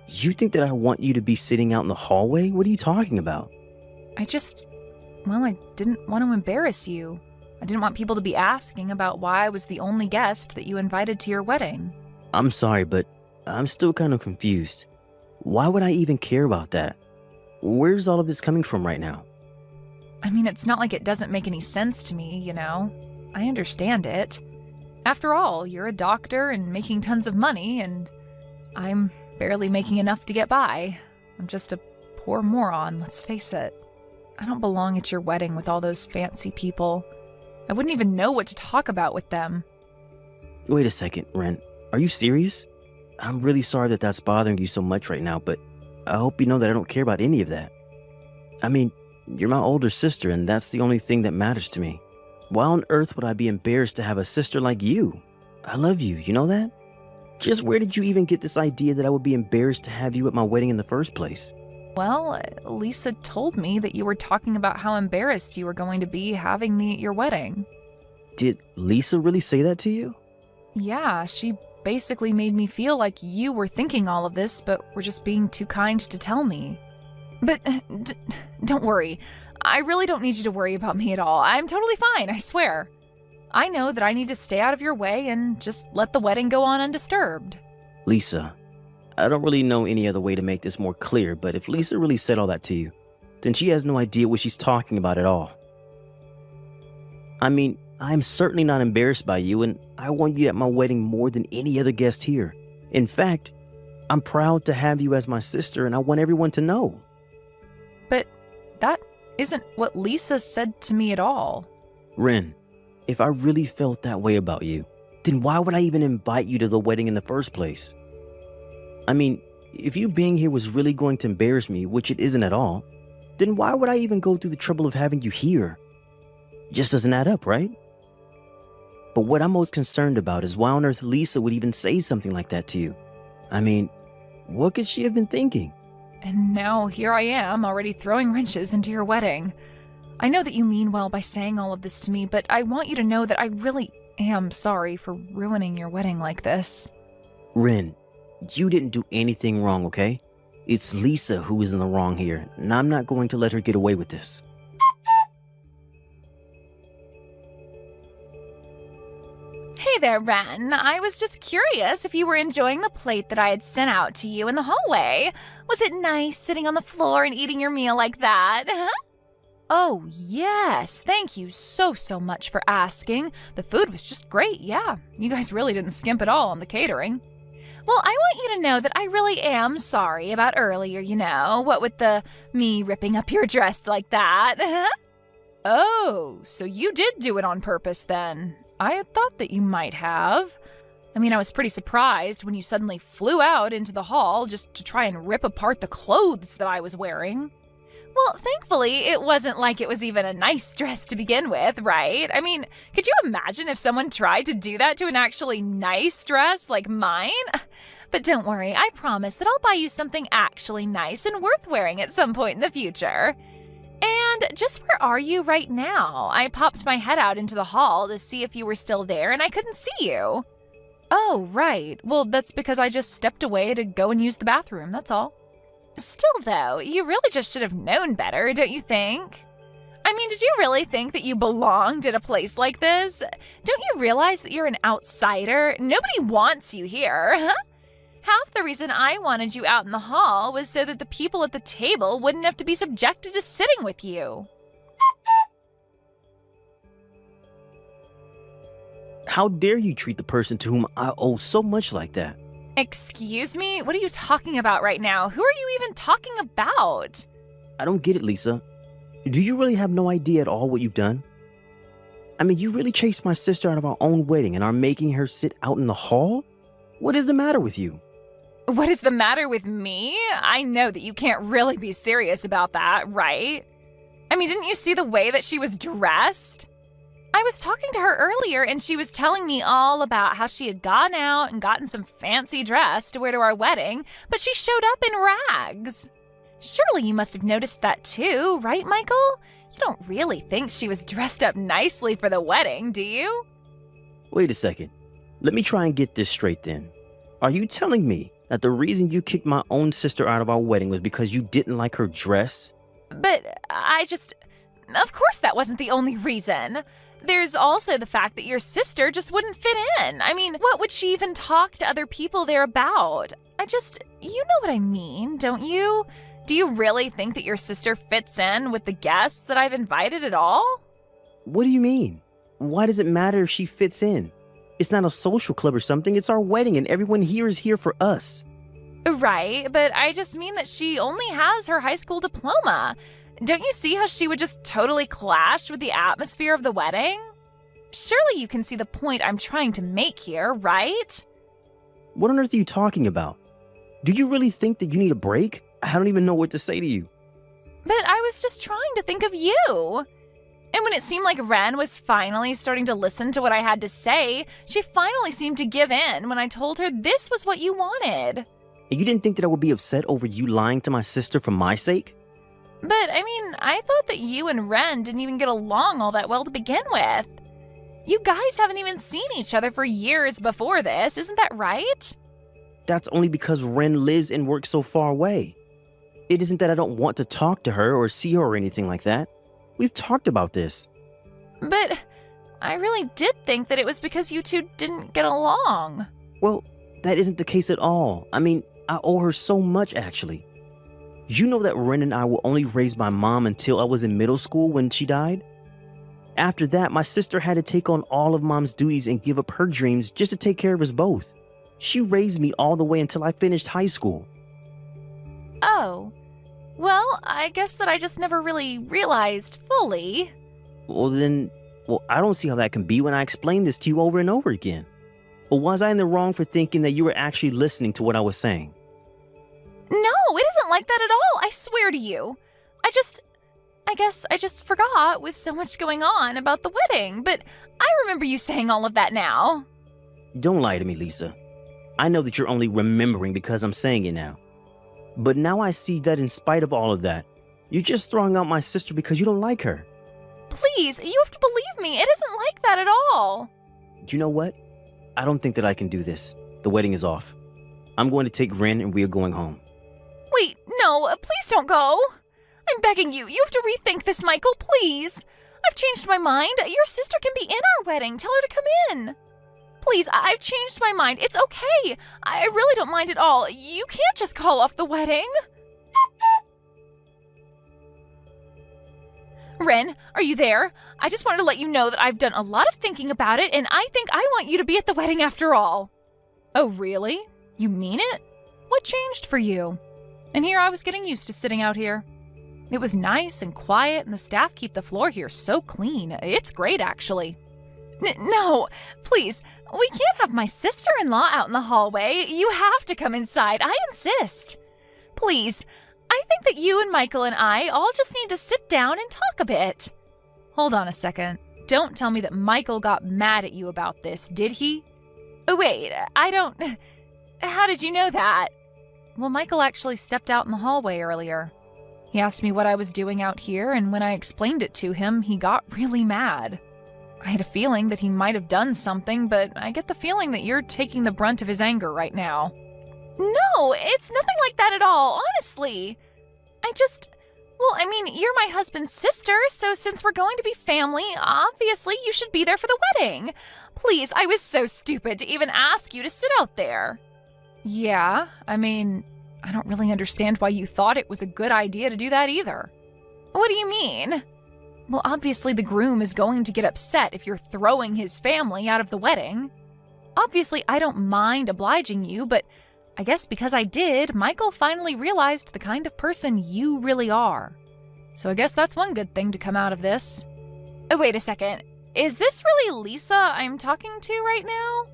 You think that I want you to be sitting out in the hallway? What are you talking about? I didn't want to embarrass you. I didn't want people to be asking about why I was the only guest that you invited to your wedding. I'm sorry, but I'm still kind of confused. Why would I even care about that? Where's all of this coming from right now? I mean, it's not like it doesn't make any sense to me, you know? I understand it. After all, you're a doctor and making tons of money, and I'm barely making enough to get by. I'm just a poor moron, let's face it. I don't belong at your wedding with all those fancy people. I wouldn't even know what to talk about with them. Wait a second, Ren. Are you serious? I'm really sorry that that's bothering you so much right now, but I hope you know that I don't care about any of that. I mean, you're my older sister, and that's the only thing that matters to me. Why on earth would I be embarrassed to have a sister like you? I love you, you know that? Just where did you even get this idea that I would be embarrassed to have you at my wedding in the first place? Well, Lisa told me that you were talking about how embarrassed you were going to be having me at your wedding. Did Lisa really say that to you? Yeah, she basically made me feel like you were thinking all of this, but were just being too kind to tell me. But don't worry. I really don't need you to worry about me at all. I'm totally fine, I swear. I know that I need to stay out of your way and just let the wedding go on undisturbed. Lisa, I don't really know any other way to make this more clear, but if Lisa really said all that to you, then she has no idea what she's talking about at all. I mean, I'm certainly not embarrassed by you, and I want you at my wedding more than any other guest here. In fact, I'm proud to have you as my sister, and I want everyone to know. But that isn't what Lisa said to me at all. Ren, if I really felt that way about you, then why would I even invite you to the wedding in the first place? I mean, if you being here was really going to embarrass me, which it isn't at all, then why would I even go through the trouble of having you here? Just doesn't add up, right? But what I'm most concerned about is why on earth Lisa would even say something like that to you. I mean, what could she have been thinking? And now here I am, already throwing wrenches into your wedding. I know that you mean well by saying all of this to me, but I want you to know that I really am sorry for ruining your wedding like this. Ren, you didn't do anything wrong, okay? It's Lisa who is in the wrong here, and I'm not going to let her get away with this. Hey there, Ren. I was just curious if you were enjoying the plate that I had sent out to you in the hallway. Was it nice sitting on the floor and eating your meal like that? Oh, yes. Thank you so much for asking. The food was just great, yeah. You guys really didn't skimp at all on the catering. Well, I want you to know that I really am sorry about earlier, what with me ripping up your dress like that. Oh, so you did do it on purpose then. I had thought that you might have. I mean, I was pretty surprised when you suddenly flew out into the hall just to try and rip apart the clothes that I was wearing. Well, thankfully, it wasn't like it was even a nice dress to begin with, right? I mean, could you imagine if someone tried to do that to an actually nice dress like mine? But don't worry, I promise that I'll buy you something actually nice and worth wearing at some point in the future. And just where are you right now? I popped my head out into the hall to see if you were still there, and I couldn't see you. Oh, right. Well, that's because I just stepped away to go and use the bathroom, that's all. Still, though, you really just should have known better, don't you think? I mean, did you really think that you belonged at a place like this? Don't you realize that you're an outsider? Nobody wants you here, huh? Half the reason I wanted you out in the hall was so that the people at the table wouldn't have to be subjected to sitting with you. How dare you treat the person to whom I owe so much like that? Excuse me? What are you talking about right now? Who are you even talking about? I don't get it, Lisa. Do you really have no idea at all what you've done? I mean, you really chased my sister out of our own wedding and are making her sit out in the hall? What is the matter with you? What is the matter with me? I know that you can't really be serious about that, right? I mean, didn't you see the way that she was dressed? I was talking to her earlier and she was telling me all about how she had gone out and gotten some fancy dress to wear to our wedding, but she showed up in rags. Surely you must have noticed that too, right, Michael? You don't really think she was dressed up nicely for the wedding, do you? Wait a second. Let me try and get this straight then. Are you telling me that the reason you kicked my own sister out of our wedding was because you didn't like her dress? But of course that wasn't the only reason. There's also the fact that your sister just wouldn't fit in. I mean, what would she even talk to other people there about? You know what I mean, don't you? Do you really think that your sister fits in with the guests that I've invited at all? What do you mean? Why does it matter if she fits in? It's not a social club or something, it's our wedding and everyone here is here for us. Right, but I just mean that she only has her high school diploma. Don't you see how she would just totally clash with the atmosphere of the wedding? Surely you can see the point I'm trying to make here, right? What on earth are you talking about? Do you really think that you need a break? I don't even know what to say to you. But I was just trying to think of you. And when it seemed like Ren was finally starting to listen to what I had to say, she finally seemed to give in when I told her this was what you wanted. And you didn't think that I would be upset over you lying to my sister for my sake? But, I mean, I thought that you and Ren didn't even get along all that well to begin with. You guys haven't even seen each other for years before this, isn't that right? That's only because Ren lives and works so far away. It isn't that I don't want to talk to her or see her or anything like that. We've talked about this. But I really did think that it was because you two didn't get along. Well, that isn't the case at all. I mean, I owe her so much, actually. You know that Ren and I were only raised by Mom until I was in middle school when she died? After that, my sister had to take on all of Mom's duties and give up her dreams just to take care of us both. She raised me all the way until I finished high school. Oh, Well, I guess that I just never really realized fully. Well, I don't see how that can be when I explained this to you over and over again. Or was I in the wrong for thinking that you were actually listening to what I was saying? No, it isn't like that at all, I swear to you. I guess I just forgot with so much going on about the wedding, but I remember you saying all of that now. Don't lie to me, Lisa. I know that you're only remembering because I'm saying it now. But now I see that in spite of all of that, you're just throwing out my sister because you don't like her. Please, you have to believe me, it isn't like that at all. Do you know what? I don't think that I can do this. The wedding is off. I'm going to take Ren and we are going home. Wait, no, please don't go. I'm begging you, you have to rethink this, Michael, please. I've changed my mind. Your sister can be in our wedding. Tell her to come in. Please, I've changed my mind. It's okay. I really don't mind at all. You can't just call off the wedding. Ren, are you there? I just wanted to let you know that I've done a lot of thinking about it, and I think I want you to be at the wedding after all. Oh, really? You mean it? What changed for you? And here I was getting used to sitting out here. It was nice and quiet, and the staff keep the floor here so clean. It's great, actually. No, please, we can't have my sister-in-law out in the hallway. You have to come inside. I insist. Please, I think that you and Michael and I all just need to sit down and talk a bit. Hold on a second. Don't tell me that Michael got mad at you about this, did he? Oh, wait, I don't... How did you know that? Well, Michael actually stepped out in the hallway earlier. He asked me what I was doing out here, and when I explained it to him, he got really mad. I had a feeling that he might have done something, but I get the feeling that you're taking the brunt of his anger right now. No, it's nothing like that at all, honestly. You're my husband's sister, so since we're going to be family, obviously you should be there for the wedding. Please, I was so stupid to even ask you to sit out there. Yeah, I don't really understand why you thought it was a good idea to do that either. What do you mean? Well, obviously the groom is going to get upset if you're throwing his family out of the wedding. Obviously, I don't mind obliging you, but I guess because I did, Michael finally realized the kind of person you really are. So I guess that's one good thing to come out of this. Oh, wait a second. Is this really Lisa I'm talking to right now?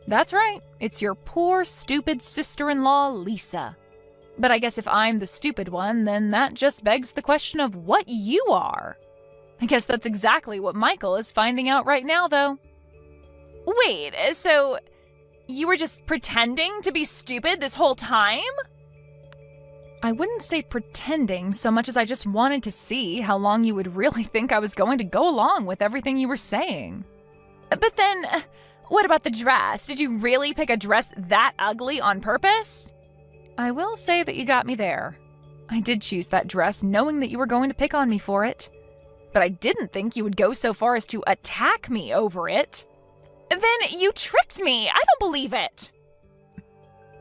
That's right. It's your poor, stupid sister-in-law, Lisa. But I guess if I'm the stupid one, then that just begs the question of what you are. I guess that's exactly what Michael is finding out right now, though. Wait, so you were just pretending to be stupid this whole time? I wouldn't say pretending so much as I just wanted to see how long you would really think I was going to go along with everything you were saying. But then, what about the dress? Did you really pick a dress that ugly on purpose? I will say that you got me there. I did choose that dress knowing that you were going to pick on me for it. But I didn't think you would go so far as to attack me over it. Then you tricked me! I don't believe it!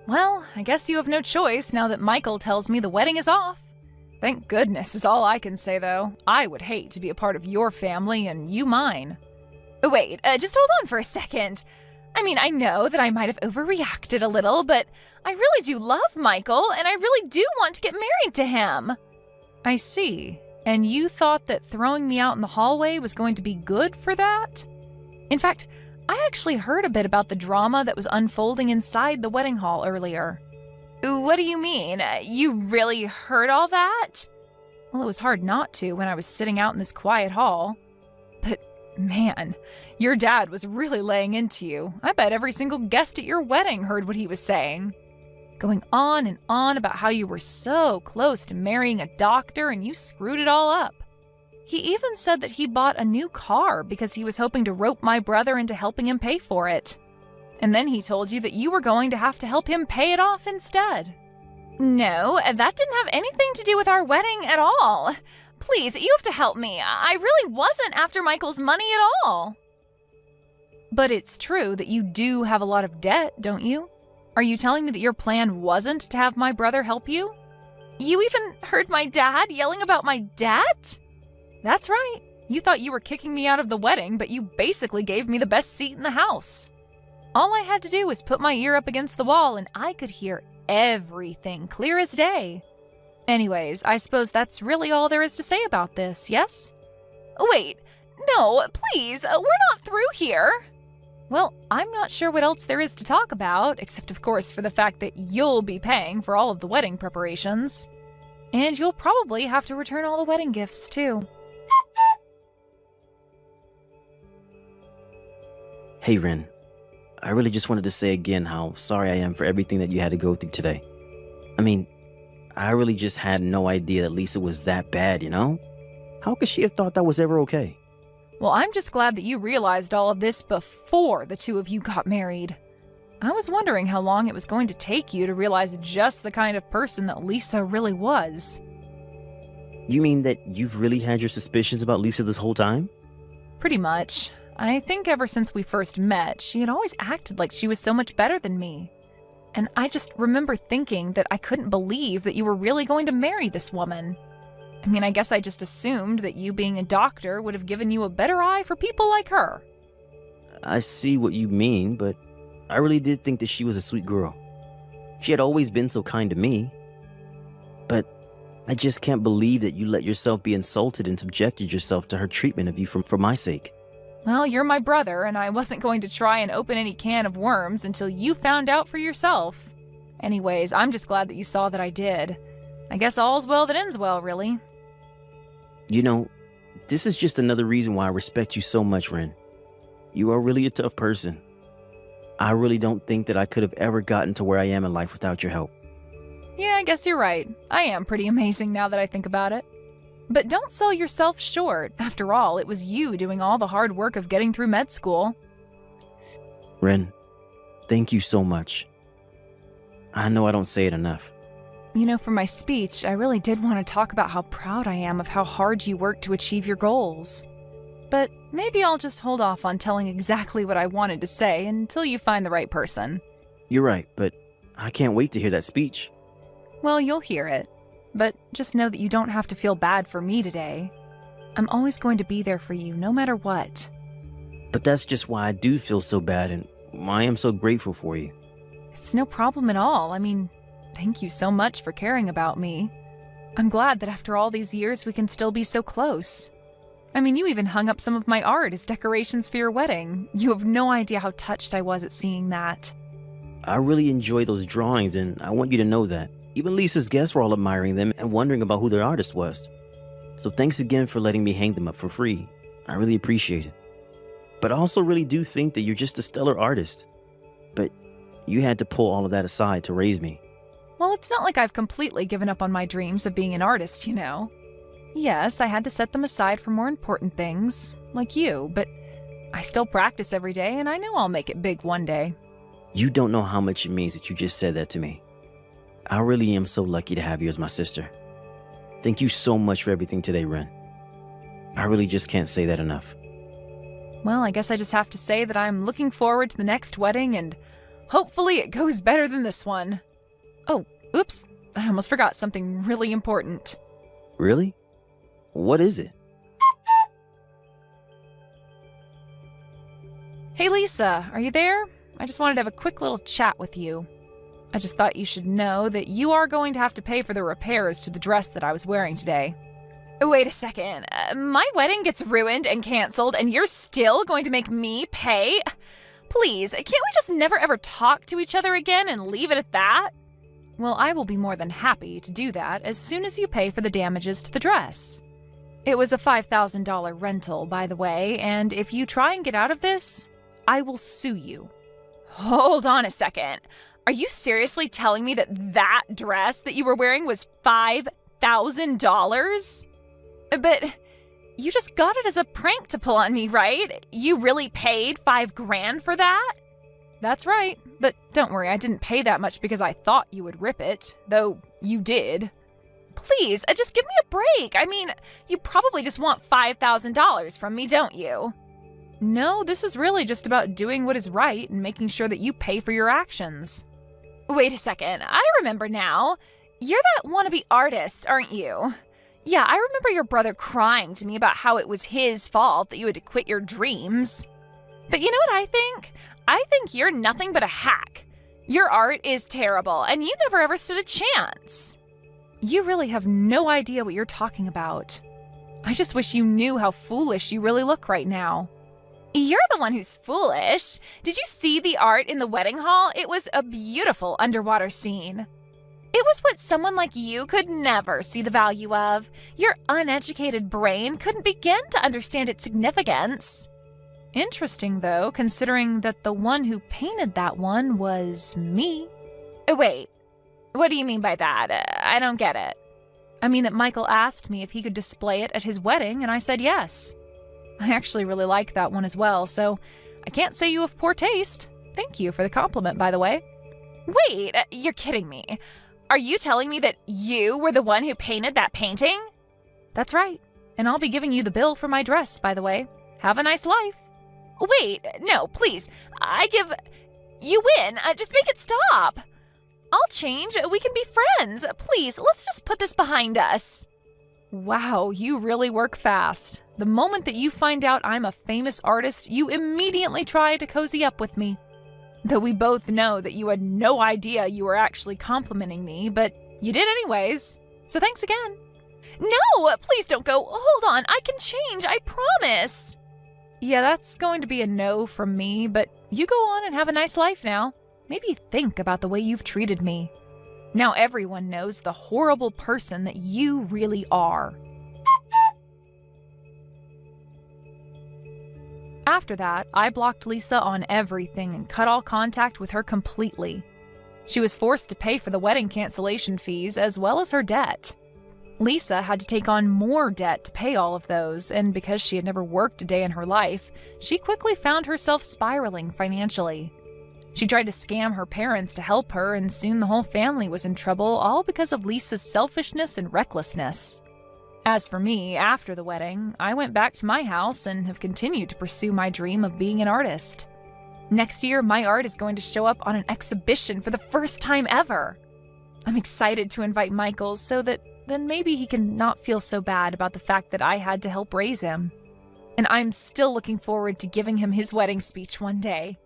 Well, I guess you have no choice now that Michael tells me the wedding is off. Thank goodness is all I can say, though. I would hate to be a part of your family and you mine. Wait, just hold on for a second. I know that I might have overreacted a little, but I really do love Michael, and I really do want to get married to him. I see. And you thought that throwing me out in the hallway was going to be good for that? In fact, I actually heard a bit about the drama that was unfolding inside the wedding hall earlier. What do you mean? You really heard all that? Well, it was hard not to when I was sitting out in this quiet hall. But man, your dad was really laying into you. I bet every single guest at your wedding heard what he was saying. Going on and on about how you were so close to marrying a doctor and you screwed it all up. He even said that he bought a new car because he was hoping to rope my brother into helping him pay for it. And then he told you that you were going to have to help him pay it off instead. No, that didn't have anything to do with our wedding at all. Please, you have to help me. I really wasn't after Michael's money at all. But it's true that you do have a lot of debt, don't you? Are you telling me that your plan wasn't to have my brother help you? You even heard my dad yelling about my debt? That's right. You thought you were kicking me out of the wedding, but you basically gave me the best seat in the house. All I had to do was put my ear up against the wall and I could hear everything clear as day. Anyways, I suppose that's really all there is to say about this, yes? Wait, no, please, we're not through here. Well, I'm not sure what else there is to talk about, except of course for the fact that you'll be paying for all of the wedding preparations. And you'll probably have to return all the wedding gifts, too. Hey, Ren. I really just wanted to say again how sorry I am for everything that you had to go through today. I mean, I really just had no idea that Lisa was that bad, you know? How could she have thought that was ever okay? Well, I'm just glad that you realized all of this before the two of you got married. I was wondering how long it was going to take you to realize just the kind of person that Lisa really was. You mean that you've really had your suspicions about Lisa this whole time? Pretty much. I think ever since we first met, she had always acted like she was so much better than me. And I just remember thinking that I couldn't believe that you were really going to marry this woman. I mean, I guess I just assumed that you being a doctor would have given you a better eye for people like her. I see what you mean, but I really did think that she was a sweet girl. She had always been so kind to me. But I just can't believe that you let yourself be insulted and subjected yourself to her treatment of you for my sake. Well, you're my brother, and I wasn't going to try and open any can of worms until you found out for yourself. Anyways, I'm just glad that you saw that I did. I guess all's well that ends well, really. You know, this is just another reason why I respect you so much, Ren. You are really a tough person. I really don't think that I could have ever gotten to where I am in life without your help. Yeah, I guess you're right. I am pretty amazing now that I think about it. But don't sell yourself short. After all, it was you doing all the hard work of getting through med school. Ren, thank you so much. I know I don't say it enough. You know, for my speech, I really did want to talk about how proud I am of how hard you worked to achieve your goals. But maybe I'll just hold off on telling exactly what I wanted to say until you find the right person. You're right, but I can't wait to hear that speech. Well, you'll hear it. But just know that you don't have to feel bad for me today. I'm always going to be there for you, no matter what. But that's just why I do feel so bad and why I'm so grateful for you. It's no problem at all. I mean, thank you so much for caring about me. I'm glad that after all these years we can still be so close. I mean, you even hung up some of my art as decorations for your wedding. You have no idea how touched I was at seeing that. I really enjoy those drawings and I want you to know that. Even Lisa's guests were all admiring them and wondering about who their artist was. So thanks again for letting me hang them up for free. I really appreciate it. But I also really do think that you're just a stellar artist. But you had to pull all of that aside to raise me. Well, it's not like I've completely given up on my dreams of being an artist, you know. Yes, I had to set them aside for more important things, like you, but I still practice every day and I know I'll make it big one day. You don't know how much it means that you just said that to me. I really am so lucky to have you as my sister. Thank you so much for everything today, Ren. I really just can't say that enough. Well, I guess I just have to say that I'm looking forward to the next wedding and hopefully it goes better than this one. Oh, oops, I almost forgot something really important. Really? What is it? Hey Lisa, are you there? I just wanted to have a quick little chat with you. I just thought you should know that you are going to have to pay for the repairs to the dress that I was wearing today. Wait a second. My wedding gets ruined and canceled and you're still going to make me pay? Please, can't we just never ever talk to each other again and leave it at that? Well, I will be more than happy to do that as soon as you pay for the damages to the dress. It was a $5,000 rental, by the way, and if you try and get out of this, I will sue you. Hold on a second. Are you seriously telling me that dress that you were wearing was $5,000? But you just got it as a prank to pull on me, right? You really paid $5,000 for that? That's right, but don't worry, I didn't pay that much because I thought you would rip it, though you did. Please, just give me a break. I mean, you probably just want $5,000 from me, don't you? No, this is really just about doing what is right and making sure that you pay for your actions. Wait a second, I remember now. You're that wannabe artist, aren't you? Yeah, I remember your brother crying to me about how it was his fault that you had to quit your dreams. But you know what I think? I think you're nothing but a hack. Your art is terrible, and you never ever stood a chance. You really have no idea what you're talking about. I just wish you knew how foolish you really look right now. You're the one who's foolish. Did you see the art in the wedding hall? It was a beautiful underwater scene. It was what someone like you could never see the value of. Your uneducated brain couldn't begin to understand its significance. Interesting, though, considering that the one who painted that one was me. Wait, what do you mean by that? I don't get it. I mean that Michael asked me if he could display it at his wedding, and I said yes. I actually really like that one as well, so I can't say you have poor taste. Thank you for the compliment, by the way. Wait, you're kidding me. Are you telling me that you were the one who painted that painting? That's right, and I'll be giving you the bill for my dress, by the way. Have a nice life. Wait, no, please. You win. Just make it stop. I'll change. We can be friends. Please, let's just put this behind us. Wow, you really work fast. The moment that you find out I'm a famous artist, you immediately try to cozy up with me. Though we both know that you had no idea you were actually complimenting me, but you did anyways. So thanks again. No, please don't go. Hold on, I can change, I promise. Yeah, that's going to be a no from me, but you go on and have a nice life now. Maybe think about the way you've treated me. Now everyone knows the horrible person that you really are. After that, I blocked Lisa on everything and cut all contact with her completely. She was forced to pay for the wedding cancellation fees as well as her debt. Lisa had to take on more debt to pay all of those, and because she had never worked a day in her life, she quickly found herself spiraling financially. She tried to scam her parents to help her, and soon the whole family was in trouble, all because of Lisa's selfishness and recklessness. As for me, after the wedding, I went back to my house and have continued to pursue my dream of being an artist. Next year, my art is going to show up on an exhibition for the first time ever. I'm excited to invite Michael so that then maybe he can not feel so bad about the fact that I had to help raise him. And I'm still looking forward to giving him his wedding speech one day.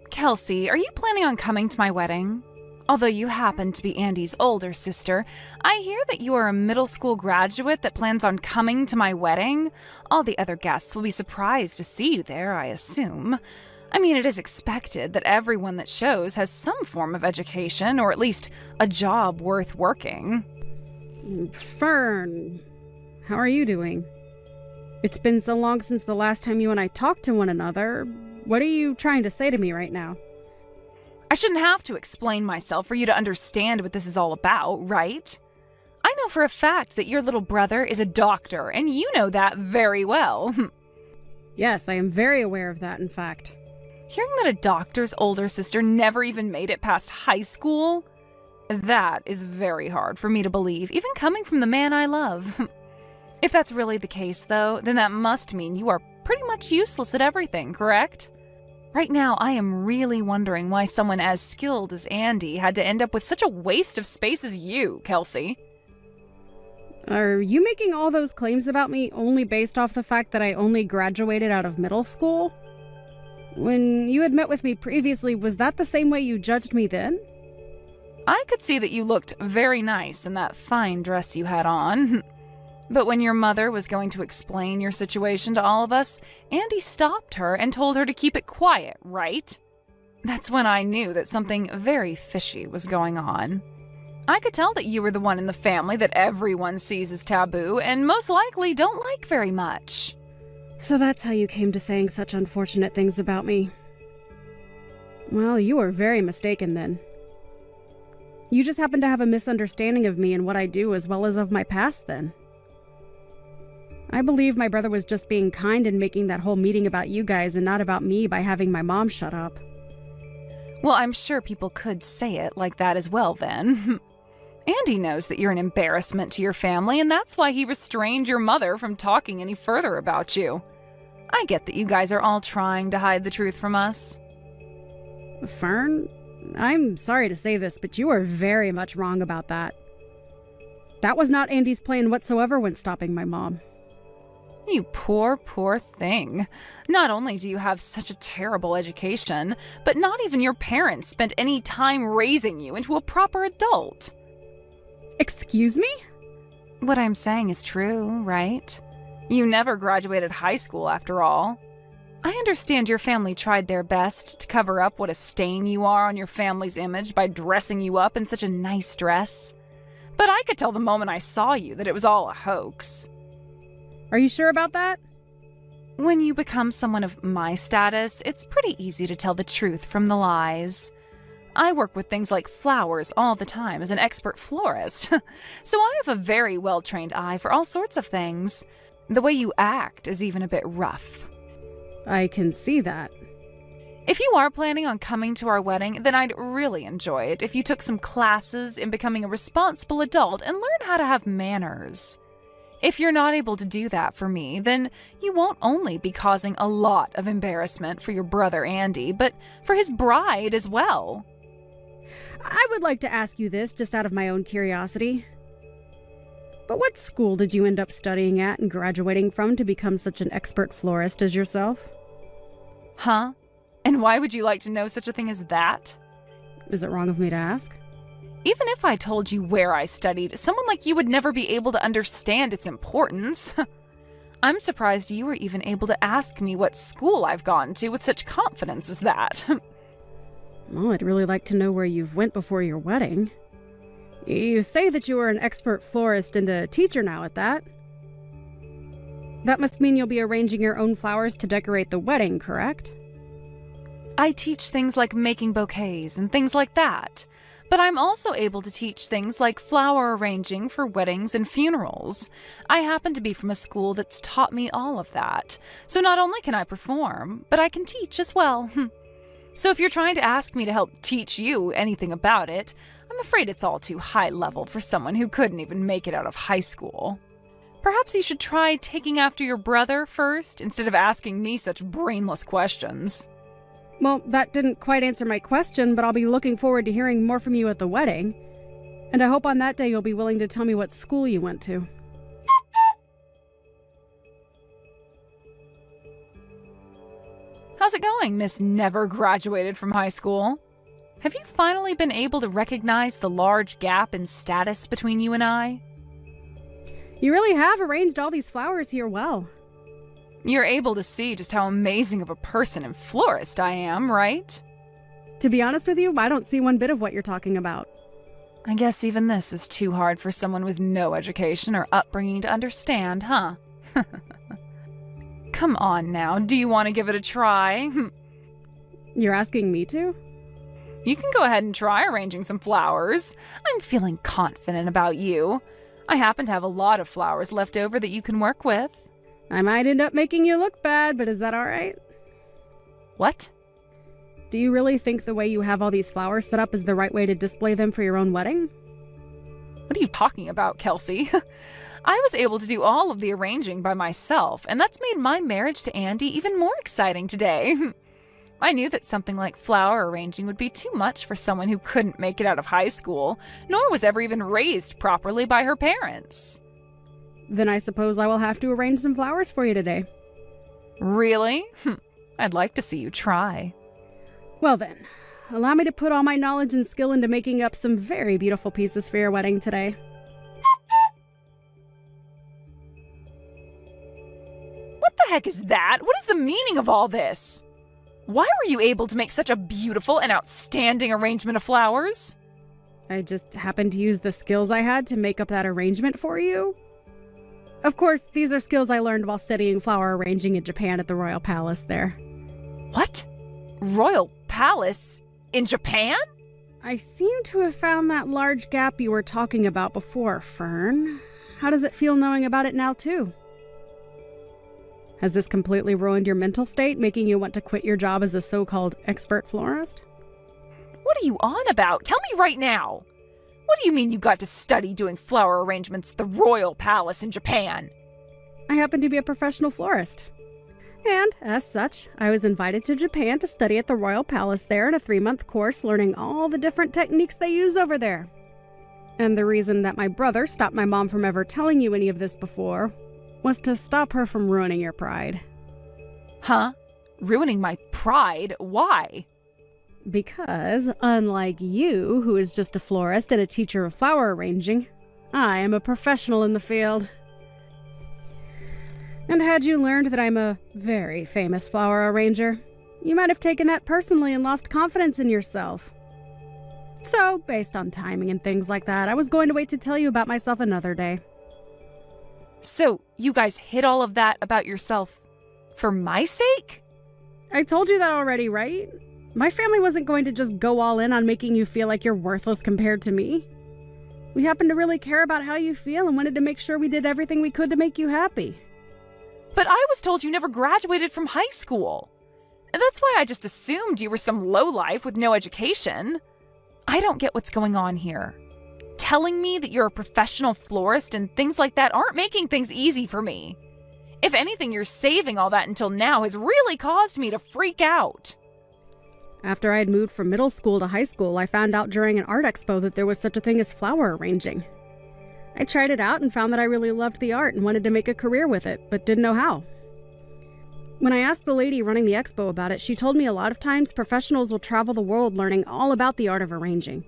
Kelsey, are you planning on coming to my wedding? Although you happen to be Andy's older sister, I hear that you are a middle school graduate that plans on coming to my wedding. All the other guests will be surprised to see you there, I assume. I mean, it is expected that everyone that shows has some form of education, or at least a job worth working. Fern, how are you doing? It's been so long since the last time you and I talked to one another. What are you trying to say to me right now? I shouldn't have to explain myself for you to understand what this is all about, right? I know for a fact that your little brother is a doctor, and you know that very well. Yes, I am very aware of that, in fact. Hearing that a doctor's older sister never even made it past high school? That is very hard for me to believe, even coming from the man I love. If that's really the case, though, then that must mean you are pretty much useless at everything, correct? Right now, I am really wondering why someone as skilled as Andy had to end up with such a waste of space as you, Kelsey. Are you making all those claims about me only based off the fact that I only graduated out of middle school? When you had met with me previously, was that the same way you judged me then? I could see that you looked very nice in that fine dress you had on. But when your mother was going to explain your situation to all of us, Andy stopped her and told her to keep it quiet, right? That's when I knew that something very fishy was going on. I could tell that you were the one in the family that everyone sees as taboo and most likely don't like very much. So that's how you came to saying such unfortunate things about me. Well, you were very mistaken then. You just happen to have a misunderstanding of me and what I do as well as of my past then. I believe my brother was just being kind and making that whole meeting about you guys and not about me by having my mom shut up. Well, I'm sure people could say it like that as well then. Andy knows that you're an embarrassment to your family, and that's why he restrained your mother from talking any further about you. I get that you guys are all trying to hide the truth from us. Fern, I'm sorry to say this, but you are very much wrong about that. That was not Andy's plan whatsoever when stopping my mom. You poor, poor thing. Not only do you have such a terrible education, but not even your parents spent any time raising you into a proper adult. Excuse me? What I'm saying is true, right? You never graduated high school after all. I understand your family tried their best to cover up what a stain you are on your family's image by dressing you up in such a nice dress. But I could tell the moment I saw you that it was all a hoax. Are you sure about that? When you become someone of my status, it's pretty easy to tell the truth from the lies. I work with things like flowers all the time as an expert florist, so I have a very well-trained eye for all sorts of things. The way you act is even a bit rough. I can see that. If you are planning on coming to our wedding, then I'd really enjoy it if you took some classes in becoming a responsible adult and learn how to have manners. If you're not able to do that for me, then you won't only be causing a lot of embarrassment for your brother Andy, but for his bride as well. I would like to ask you this just out of my own curiosity. But what school did you end up studying at and graduating from to become such an expert florist as yourself? Huh? And why would you like to know such a thing as that? Is it wrong of me to ask? Even if I told you where I studied, someone like you would never be able to understand its importance. I'm surprised you were even able to ask me what school I've gone to with such confidence as that. Well, I'd really like to know where you've went before your wedding. You say that you were an expert florist and a teacher now at that. That must mean you'll be arranging your own flowers to decorate the wedding, correct? I teach things like making bouquets and things like that. But I'm also able to teach things like flower arranging for weddings and funerals. I happen to be from a school that's taught me all of that. So not only can I perform, but I can teach as well. So if you're trying to ask me to help teach you anything about it, I'm afraid it's all too high level for someone who couldn't even make it out of high school. Perhaps you should try taking after your brother first, instead of asking me such brainless questions. Well, that didn't quite answer my question, but I'll be looking forward to hearing more from you at the wedding. And I hope on that day you'll be willing to tell me what school you went to. How's it going, Miss Never Graduated from High School? Have you finally been able to recognize the large gap in status between you and I? You really have arranged all these flowers here well. You're able to see just how amazing of a person and florist I am, right? To be honest with you, I don't see one bit of what you're talking about. I guess even this is too hard for someone with no education or upbringing to understand, huh? Come on now, do you want to give it a try? You're asking me to? You can go ahead and try arranging some flowers. I'm feeling confident about you. I happen to have a lot of flowers left over that you can work with. I might end up making you look bad, but is that all right? What? Do you really think the way you have all these flowers set up is the right way to display them for your own wedding? What are you talking about, Kelsey? I was able to do all of the arranging by myself, and that's made my marriage to Andy even more exciting today. I knew that something like flower arranging would be too much for someone who couldn't make it out of high school, nor was ever even raised properly by her parents. Then I suppose I will have to arrange some flowers for you today. Really? I'd like to see you try. Well then, allow me to put all my knowledge and skill into making up some very beautiful pieces for your wedding today. What the heck is that? What is the meaning of all this? Why were you able to make such a beautiful and outstanding arrangement of flowers? I just happened to use the skills I had to make up that arrangement for you. Of course, these are skills I learned while studying flower arranging in Japan at the Royal Palace there. What? Royal Palace? In Japan? I seem to have found that large gap you were talking about before, Fern. How does it feel knowing about it now, too? Has this completely ruined your mental state, making you want to quit your job as a so-called expert florist? What are you on about? Tell me right now. What do you mean you got to study doing flower arrangements at the Royal Palace in Japan? I happen to be a professional florist. And, as such, I was invited to Japan to study at the Royal Palace there in a 3-month course learning all the different techniques they use over there. And the reason that my brother stopped my mom from ever telling you any of this before was to stop her from ruining your pride. Huh? Ruining my pride? Why? Because, unlike you, who is just a florist and a teacher of flower arranging, I am a professional in the field. And had you learned that I'm a very famous flower arranger, you might have taken that personally and lost confidence in yourself. So, based on timing and things like that, I was going to wait to tell you about myself another day. So, you guys hid all of that about yourself for my sake? I told you that already, right? My family wasn't going to just go all in on making you feel like you're worthless compared to me. We happened to really care about how you feel and wanted to make sure we did everything we could to make you happy. But I was told you never graduated from high school. That's why I just assumed you were some lowlife with no education. I don't get what's going on here. Telling me that you're a professional florist and things like that aren't making things easy for me. If anything, you're saving all that until now has really caused me to freak out. After I had moved from middle school to high school, I found out during an art expo that there was such a thing as flower arranging. I tried it out and found that I really loved the art and wanted to make a career with it, but didn't know how. When I asked the lady running the expo about it, she told me a lot of times professionals will travel the world learning all about the art of arranging.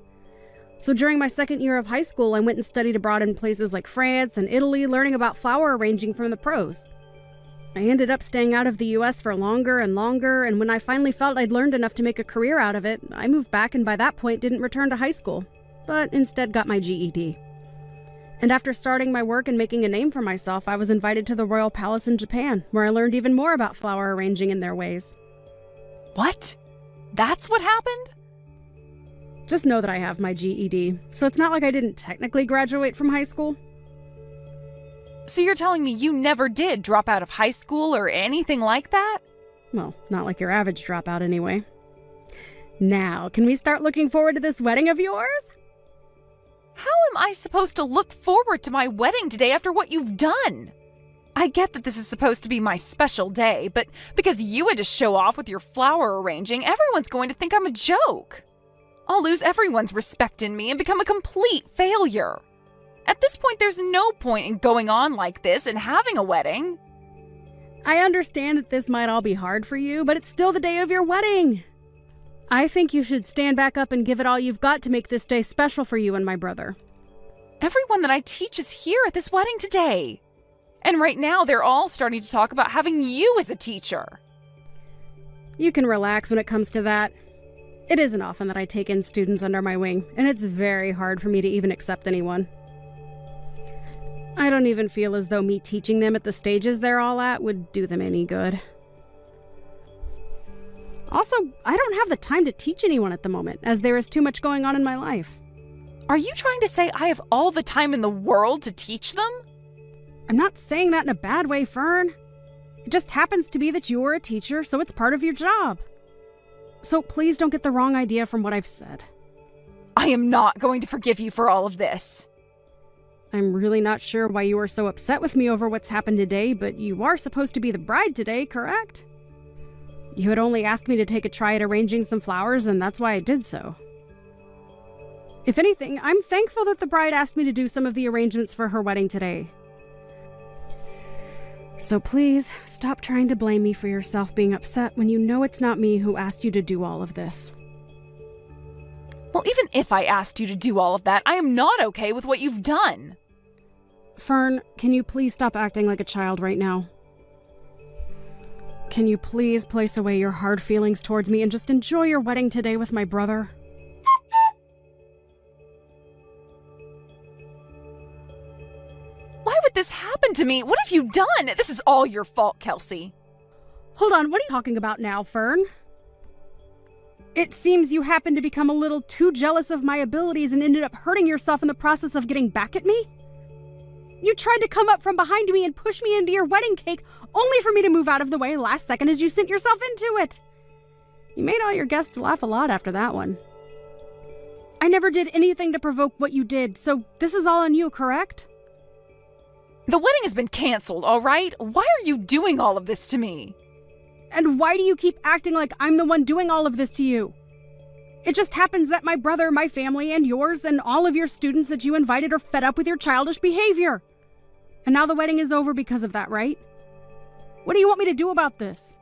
So during my second year of high school, I went and studied abroad in places like France and Italy, learning about flower arranging from the pros. I ended up staying out of the US for longer and longer, and when I finally felt I'd learned enough to make a career out of it, I moved back and by that point didn't return to high school, but instead got my GED. And after starting my work and making a name for myself, I was invited to the Royal Palace in Japan, where I learned even more about flower arranging and their ways. What? That's what happened? Just know that I have my GED, so it's not like I didn't technically graduate from high school. So you're telling me you never did drop out of high school or anything like that? Well, not like your average dropout anyway. Now, can we start looking forward to this wedding of yours? How am I supposed to look forward to my wedding today after what you've done? I get that this is supposed to be my special day, but because you had to show off with your flower arranging, everyone's going to think I'm a joke. I'll lose everyone's respect in me and become a complete failure. At this point, there's no point in going on like this and having a wedding. I understand that this might all be hard for you, but it's still the day of your wedding. I think you should stand back up and give it all you've got to make this day special for you and my brother. Everyone that I teach is here at this wedding today. And right now, they're all starting to talk about having you as a teacher. You can relax when it comes to that. It isn't often that I take in students under my wing, and it's very hard for me to even accept anyone. I don't even feel as though me teaching them at the stages they're all at would do them any good. Also, I don't have the time to teach anyone at the moment, as there is too much going on in my life. Are you trying to say I have all the time in the world to teach them? I'm not saying that in a bad way, Fern. It just happens to be that you are a teacher, so it's part of your job. So please don't get the wrong idea from what I've said. I am not going to forgive you for all of this. I'm really not sure why you are so upset with me over what's happened today, but you are supposed to be the bride today, correct? You had only asked me to take a try at arranging some flowers, and that's why I did so. If anything, I'm thankful that the bride asked me to do some of the arrangements for her wedding today. So please, stop trying to blame me for yourself being upset when you know it's not me who asked you to do all of this. Well, even if I asked you to do all of that, I am not okay with what you've done. Fern, can you please stop acting like a child right now? Can you please place away your hard feelings towards me and just enjoy your wedding today with my brother? Why would this happen to me? What have you done? This is all your fault, Kelsey. Hold on, what are you talking about now, Fern? It seems you happened to become a little too jealous of my abilities and ended up hurting yourself in the process of getting back at me? You tried to come up from behind me and push me into your wedding cake, only for me to move out of the way last second as you sent yourself into it. You made all your guests laugh a lot after that one. I never did anything to provoke what you did, so this is all on you, correct? The wedding has been canceled, all right? Why are you doing all of this to me? And why do you keep acting like I'm the one doing all of this to you? It just happens that my brother, my family, and yours, and all of your students that you invited are fed up with your childish behavior. And now the wedding is over because of that, right? What do you want me to do about this?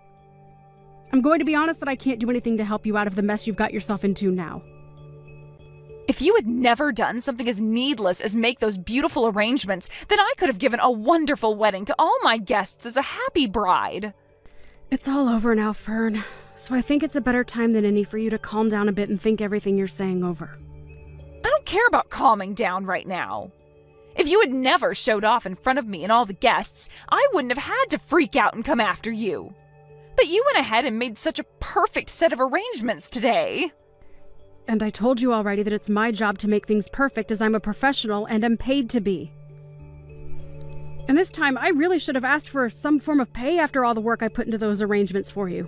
I'm going to be honest that I can't do anything to help you out of the mess you've got yourself into now. If you had never done something as needless as make those beautiful arrangements, then I could have given a wonderful wedding to all my guests as a happy bride. It's all over now, Fern. So I think it's a better time than any for you to calm down a bit and think everything you're saying over. I don't care about calming down right now. If you had never showed off in front of me and all the guests, I wouldn't have had to freak out and come after you. But you went ahead and made such a perfect set of arrangements today. And I told you already that it's my job to make things perfect as I'm a professional and am paid to be. And this time, I really should have asked for some form of pay after all the work I put into those arrangements for you.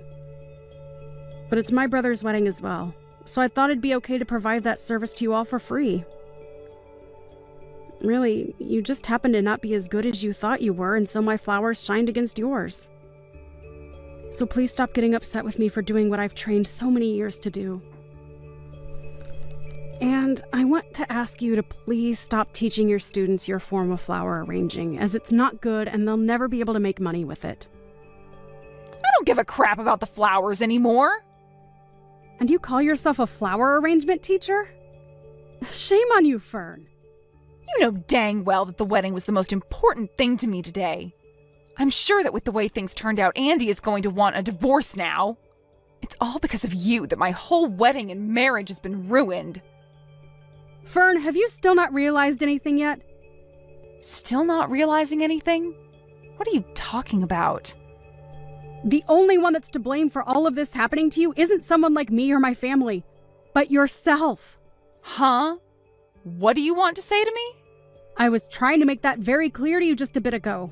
But it's my brother's wedding as well, so I thought it'd be okay to provide that service to you all for free. Really, you just happened to not be as good as you thought you were, and so my flowers shined against yours. So please stop getting upset with me for doing what I've trained so many years to do. And I want to ask you to please stop teaching your students your form of flower arranging, as it's not good and they'll never be able to make money with it. I don't give a crap about the flowers anymore. And you call yourself a flower arrangement teacher? Shame on you, Fern. You know dang well that the wedding was the most important thing to me today. I'm sure that with the way things turned out, Andy is going to want a divorce now. It's all because of you that my whole wedding and marriage has been ruined. Fern, have you still not realized anything yet? Still not realizing anything? What are you talking about? The only one that's to blame for all of this happening to you isn't someone like me or my family, but yourself. Huh? What do you want to say to me? I was trying to make that very clear to you just a bit ago.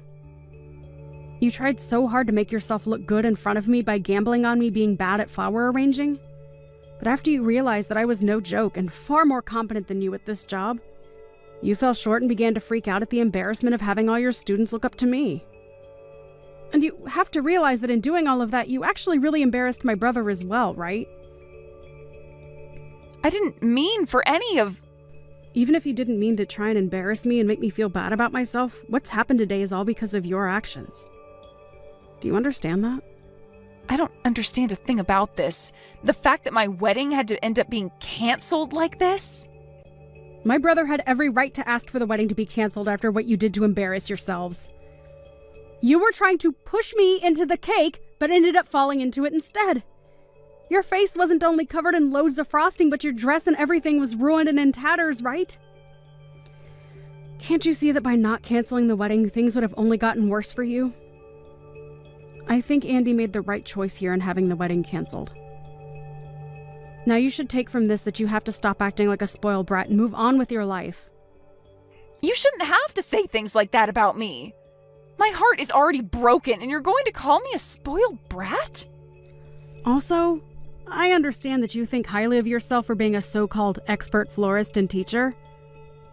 You tried so hard to make yourself look good in front of me by gambling on me being bad at flower arranging. But after you realized that I was no joke and far more competent than you at this job, you fell short and began to freak out at the embarrassment of having all your students look up to me. And you have to realize that in doing all of that, you actually really embarrassed my brother as well, right? I didn't mean for any of... Even if you didn't mean to try and embarrass me and make me feel bad about myself, what's happened today is all because of your actions. Do you understand that? I don't understand a thing about this. The fact that my wedding had to end up being canceled like this? My brother had every right to ask for the wedding to be canceled after what you did to embarrass yourselves. You were trying to push me into the cake, but ended up falling into it instead. Your face wasn't only covered in loads of frosting, but your dress and everything was ruined and in tatters, right? Can't you see that by not canceling the wedding, things would have only gotten worse for you? I think Andy made the right choice here in having the wedding canceled. Now you should take from this that you have to stop acting like a spoiled brat and move on with your life. You shouldn't have to say things like that about me. My heart is already broken, and you're going to call me a spoiled brat? Also, I understand that you think highly of yourself for being a so-called expert florist and teacher,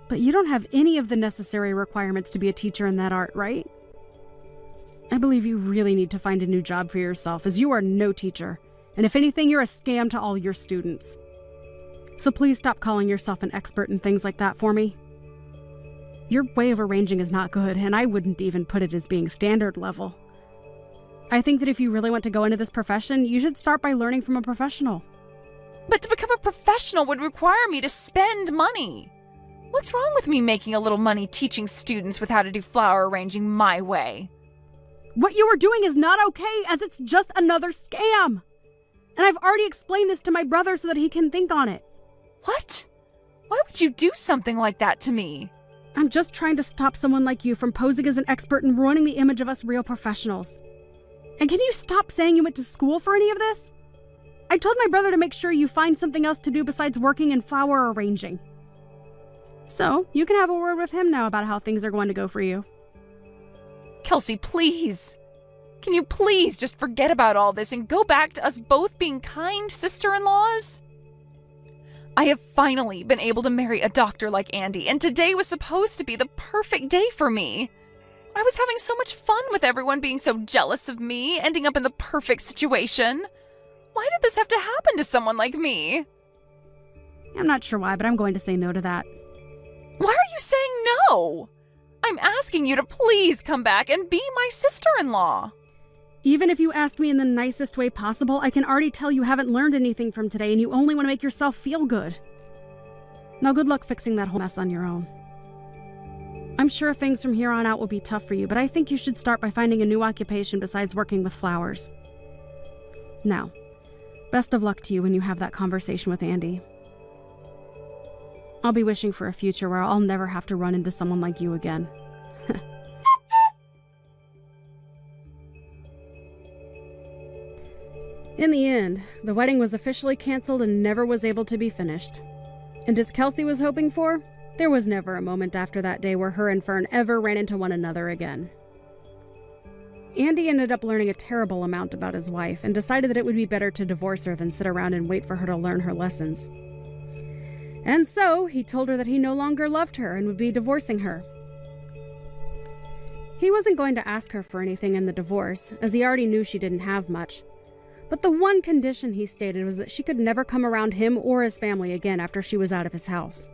but you don't have any of the necessary requirements to be a teacher in that art, right? I believe you really need to find a new job for yourself, as you are no teacher, and if anything, you're a scam to all your students. So please stop calling yourself an expert in things like that for me. Your way of arranging is not good, and I wouldn't even put it as being standard level. I think that if you really want to go into this profession, you should start by learning from a professional. But to become a professional would require me to spend money. What's wrong with me making a little money teaching students with how to do flower arranging my way? What you are doing is not okay, as it's just another scam. And I've already explained this to my brother so that he can think on it. What? Why would you do something like that to me? I'm just trying to stop someone like you from posing as an expert and ruining the image of us real professionals. And can you stop saying you went to school for any of this? I told my brother to make sure you find something else to do besides working in flower arranging. So, you can have a word with him now about how things are going to go for you. Kelsey, please. Can you please just forget about all this and go back to us both being kind sister-in-laws? I have finally been able to marry a doctor like Andy, and today was supposed to be the perfect day for me. I was having so much fun with everyone being so jealous of me, ending up in the perfect situation. Why did this have to happen to someone like me? I'm not sure why, but I'm going to say no to that. Why are you saying no? I'm asking you to please come back and be my sister-in-law. Even if you ask me in the nicest way possible, I can already tell you haven't learned anything from today and you only want to make yourself feel good. Now good luck fixing that whole mess on your own. I'm sure things from here on out will be tough for you, but I think you should start by finding a new occupation besides working with flowers. Now, best of luck to you when you have that conversation with Andy. I'll be wishing for a future where I'll never have to run into someone like you again. In the end, the wedding was officially canceled and never was able to be finished. And as Kelsey was hoping for, there was never a moment after that day where her and Fern ever ran into one another again. Andy ended up learning a terrible amount about his wife and decided that it would be better to divorce her than sit around and wait for her to learn her lessons. And so, he told her that he no longer loved her and would be divorcing her. He wasn't going to ask her for anything in the divorce, as he already knew she didn't have much. But the one condition he stated was that she could never come around him or his family again after she was out of his house.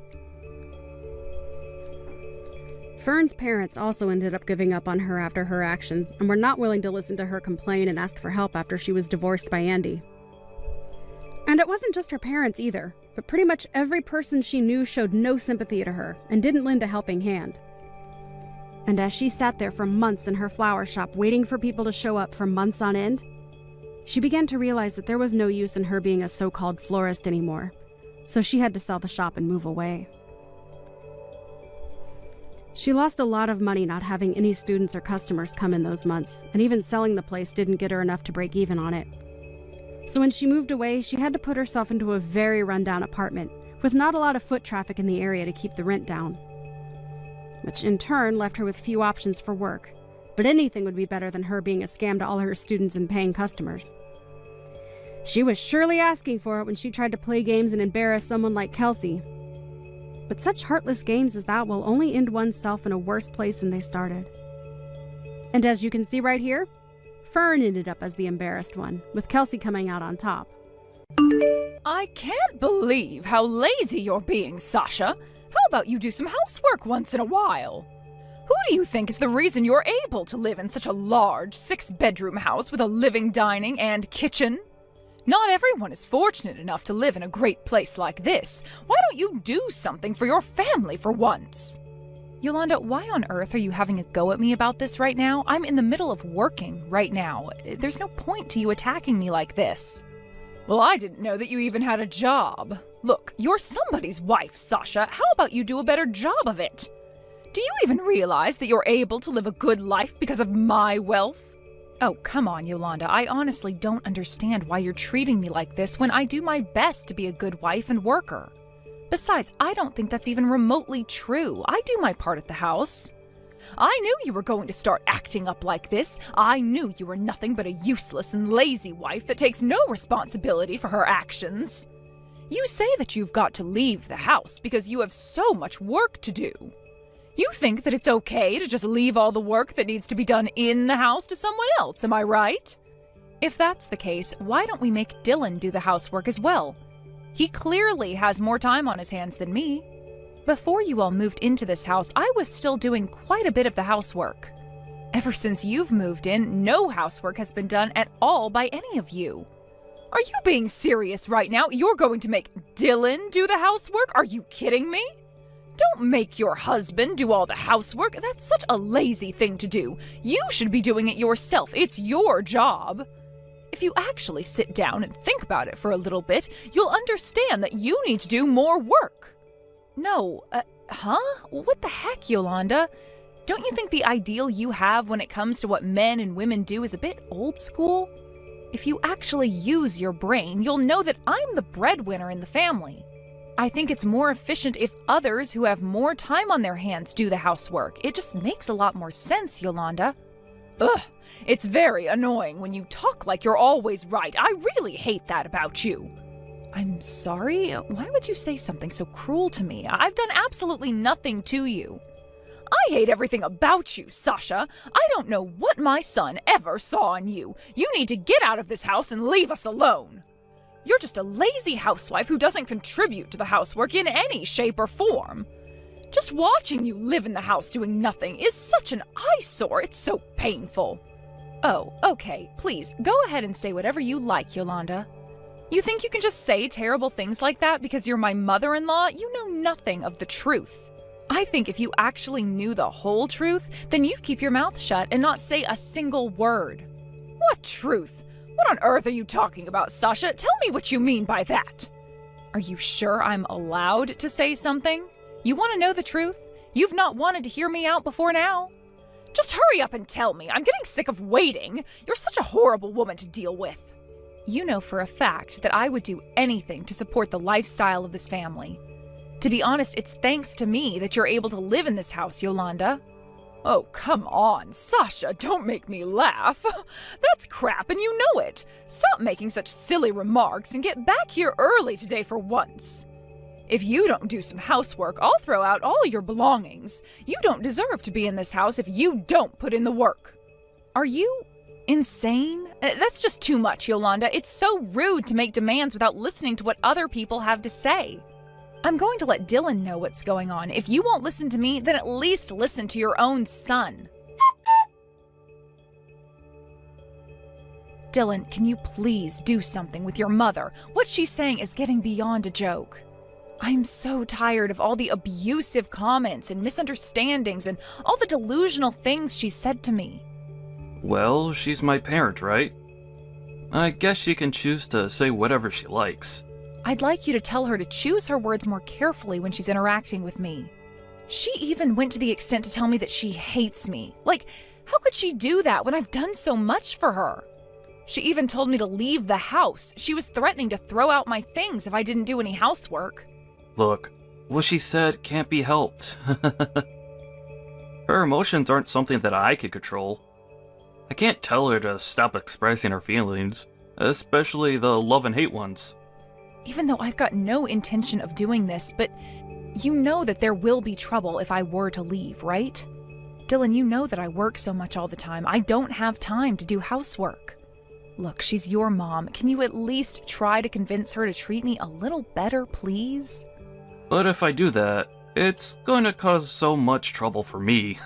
Fern's parents also ended up giving up on her after her actions and were not willing to listen to her complain and ask for help after she was divorced by Andy. And it wasn't just her parents either, but pretty much every person she knew showed no sympathy to her and didn't lend a helping hand. And as she sat there for months in her flower shop waiting for people to show up for months on end, she began to realize that there was no use in her being a so-called florist anymore, so she had to sell the shop and move away. She lost a lot of money not having any students or customers come in those months, and even selling the place didn't get her enough to break even on it. So when she moved away, she had to put herself into a very rundown apartment, with not a lot of foot traffic in the area to keep the rent down. Which in turn left her with few options for work, but anything would be better than her being a scam to all her students and paying customers. She was surely asking for it when she tried to play games and embarrass someone like Kelsey. But such heartless games as that will only end oneself in a worse place than they started. And as you can see right here, Fern ended up as the embarrassed one, with Kelsey coming out on top. I can't believe how lazy you're being, Sasha. How about you do some housework once in a while? Who do you think is the reason you're able to live in such a large 6-bedroom house with a living, dining, and kitchen? Not everyone is fortunate enough to live in a great place like this. Why don't you do something for your family for once? Yolanda, why on earth are you having a go at me about this right now? I'm in the middle of working right now. There's no point to you attacking me like this. Well, I didn't know that you even had a job. Look, you're somebody's wife, Sasha. How about you do a better job of it? Do you even realize that you're able to live a good life because of my wealth? Oh, come on, Yolanda. I honestly don't understand why you're treating me like this when I do my best to be a good wife and worker. Besides, I don't think that's even remotely true. I do my part at the house. I knew you were going to start acting up like this. I knew you were nothing but a useless and lazy wife that takes no responsibility for her actions. You say that you've got to leave the house because you have so much work to do. You think that it's okay to just leave all the work that needs to be done in the house to someone else, am I right? If that's the case, why don't we make Dylan do the housework as well? He clearly has more time on his hands than me. Before you all moved into this house, I was still doing quite a bit of the housework. Ever since you've moved in, no housework has been done at all by any of you. Are you being serious right now? You're going to make Dylan do the housework? Are you kidding me? Don't make your husband do all the housework. That's such a lazy thing to do. You should be doing it yourself. It's your job. If you actually sit down and think about it for a little bit, you'll understand that you need to do more work. No, What the heck, Yolanda? Don't you think the ideal you have when it comes to what men and women do is a bit old school? If you actually use your brain, you'll know that I'm the breadwinner in the family. I think it's more efficient if others who have more time on their hands do the housework. It just makes a lot more sense, Yolanda. Ugh, it's very annoying when you talk like you're always right. I really hate that about you. I'm sorry? Why would you say something so cruel to me? I've done absolutely nothing to you. I hate everything about you, Sasha. I don't know what my son ever saw in you. You need to get out of this house and leave us alone. You're just a lazy housewife who doesn't contribute to the housework in any shape or form. Just watching you live in the house doing nothing is such an eyesore. It's so painful. Oh, okay. Please, go ahead and say whatever you like, Yolanda. You think you can just say terrible things like that because you're my mother-in-law? You know nothing of the truth. I think if you actually knew the whole truth, then you'd keep your mouth shut and not say a single word. What truth? What on earth are you talking about, Sasha? Tell me what you mean by that. Are you sure I'm allowed to say something? You want to know the truth? You've not wanted to hear me out before now. Just hurry up and tell me. I'm getting sick of waiting. You're such a horrible woman to deal with. You know for a fact that I would do anything to support the lifestyle of this family. To be honest, it's thanks to me that you're able to live in this house, Yolanda. Oh, come on, Sasha, don't make me laugh. That's crap and you know it. Stop making such silly remarks and get back here early today for once. If you don't do some housework, I'll throw out all your belongings. You don't deserve to be in this house if you don't put in the work. Are you insane? That's just too much, Yolanda. It's so rude to make demands without listening to what other people have to say. I'm going to let Dylan know what's going on. If you won't listen to me, then at least listen to your own son. Dylan, can you please do something with your mother? What she's saying is getting beyond a joke. I'm so tired of all the abusive comments and misunderstandings and all the delusional things she said to me. Well, she's my parent, right? I guess she can choose to say whatever she likes. I'd like you to tell her to choose her words more carefully when she's interacting with me. She even went to the extent to tell me that she hates me. Like, how could she do that when I've done so much for her? She even told me to leave the house. She was threatening to throw out my things if I didn't do any housework. Look, what she said can't be helped. Her emotions aren't something that I could control. I can't tell her to stop expressing her feelings, especially the love and hate ones. Even though I've got no intention of doing this, but you know that there will be trouble if I were to leave, right? Dylan, you know that I work so much all the time. I don't have time to do housework. Look, she's your mom. Can you at least try to convince her to treat me a little better, please? But if I do that, it's going to cause so much trouble for me.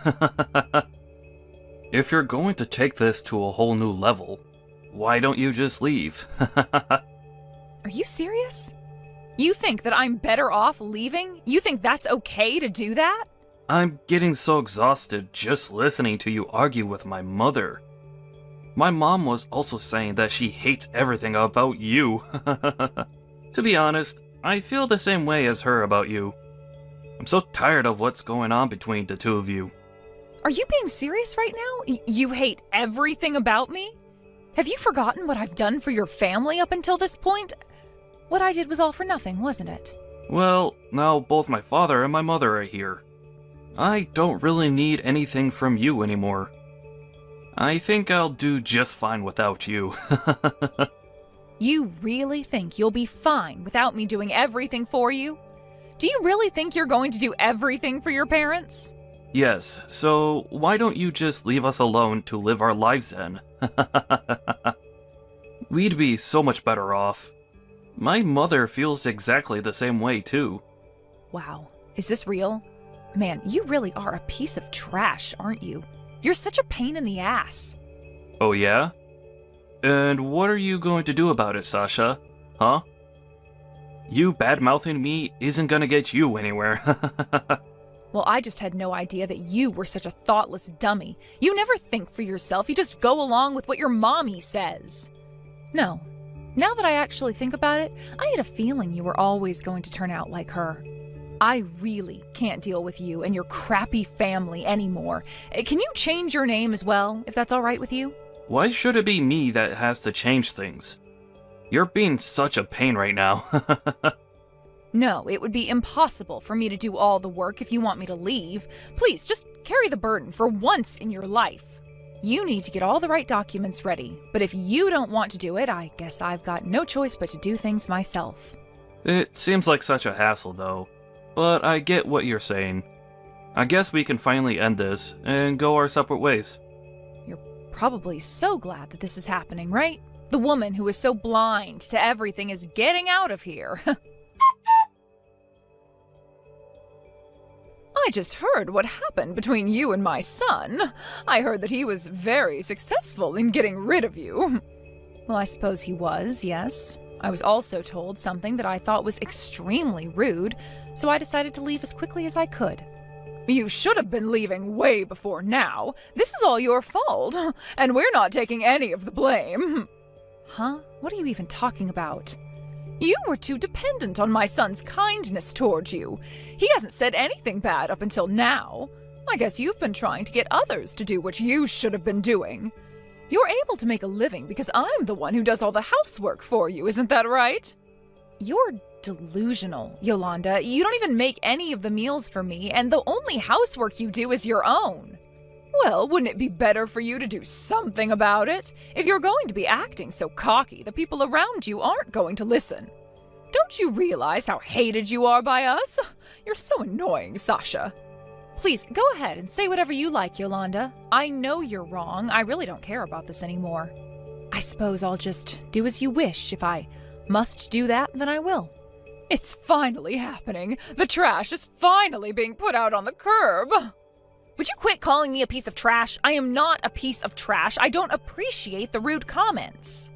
If you're going to take this to a whole new level, why don't you just leave? Are you serious? You think that I'm better off leaving? You think that's okay to do that? I'm getting so exhausted just listening to you argue with my mother. My mom was also saying that she hates everything about you. To be honest, I feel the same way as her about you. I'm so tired of what's going on between the two of you. Are you being serious right now? You hate everything about me? Have you forgotten what I've done for your family up until this point? What I did was all for nothing, wasn't it? Well, now both my father and my mother are here. I don't really need anything from you anymore. I think I'll do just fine without you. You really think you'll be fine without me doing everything for you? Do you really think you're going to do everything for your parents? Yes, so why don't you just leave us alone to live our lives then? We'd be so much better off. My mother feels exactly the same way too. Wow, is this real? Man, you really are a piece of trash, aren't you? You're such a pain in the ass. Oh yeah? And what are you going to do about it, Sasha? Huh? You bad-mouthing me isn't gonna get you anywhere. Well, I just had no idea that you were such a thoughtless dummy. You never think for yourself, you just go along with what your mommy says. No, now that I actually think about it, I had a feeling you were always going to turn out like her. I really can't deal with you and your crappy family anymore. Can you change your name as well, if that's all right with you? Why should it be me that has to change things? You're being such a pain right now. No, it would be impossible for me to do all the work if you want me to leave. Please, just carry the burden for once in your life. You need to get all the right documents ready, but if you don't want to do it, I guess I've got no choice but to do things myself. It seems like such a hassle though, but I get what you're saying. I guess we can finally end this and go our separate ways. You're probably so glad that this is happening, right? The woman who is so blind to everything is getting out of here. I just heard what happened between you and my son. I heard that he was very successful in getting rid of you. Well, I suppose he was, yes. I was also told something that I thought was extremely rude, so I decided to leave as quickly as I could. You should have been leaving way before now. This is all your fault, and we're not taking any of the blame. Huh? What are you even talking about? You were too dependent on my son's kindness towards you. He hasn't said anything bad up until now. I guess you've been trying to get others to do what you should have been doing. You're able to make a living because I'm the one who does all the housework for you, isn't that right? You're delusional, Yolanda. You don't even make any of the meals for me, and the only housework you do is your own. Well, wouldn't it be better for you to do something about it? If you're going to be acting so cocky, the people around you aren't going to listen. Don't you realize how hated you are by us? You're so annoying, Sasha. Please, go ahead and say whatever you like, Yolanda. I know you're wrong. I really don't care about this anymore. I suppose I'll just do as you wish. If I must do that, then I will. It's finally happening. The trash is finally being put out on the curb. Would you quit calling me a piece of trash? I am not a piece of trash. I don't appreciate the rude comments.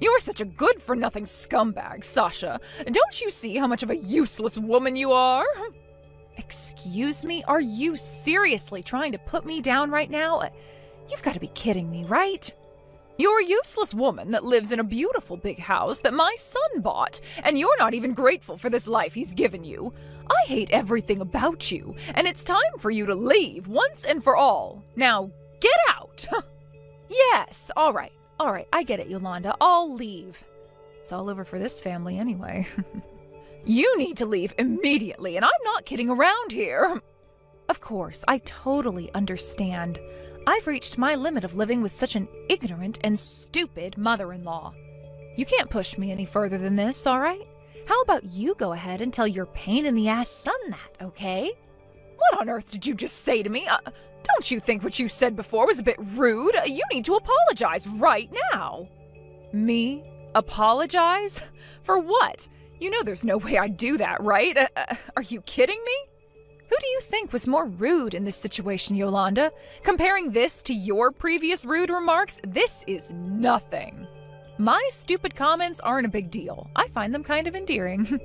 You're such a good-for-nothing scumbag, Sasha. Don't you see how much of a useless woman you are? Excuse me? Are you seriously trying to put me down right now? You've got to be kidding me, right? You're a useless woman that lives in a beautiful big house that my son bought, and you're not even grateful for this life he's given you. I hate everything about you, and it's time for you to leave once and for all. Now, get out! Yes, all right, I get it, Yolanda. I'll leave. It's all over for this family anyway. You need to leave immediately, and I'm not kidding around here. Of course, I totally understand. I've reached my limit of living with such an ignorant and stupid mother-in-law. You can't push me any further than this, all right? How about you go ahead and tell your pain-in-the-ass son that, okay? What on earth did you just say to me? Don't you think what you said before was a bit rude? You need to apologize right now. Me? Apologize? For what? You know there's no way I'd do that, right? Are you kidding me? Who do you think was more rude in this situation, Yolanda? Comparing this to your previous rude remarks, this is nothing. My stupid comments aren't a big deal. I find them kind of endearing.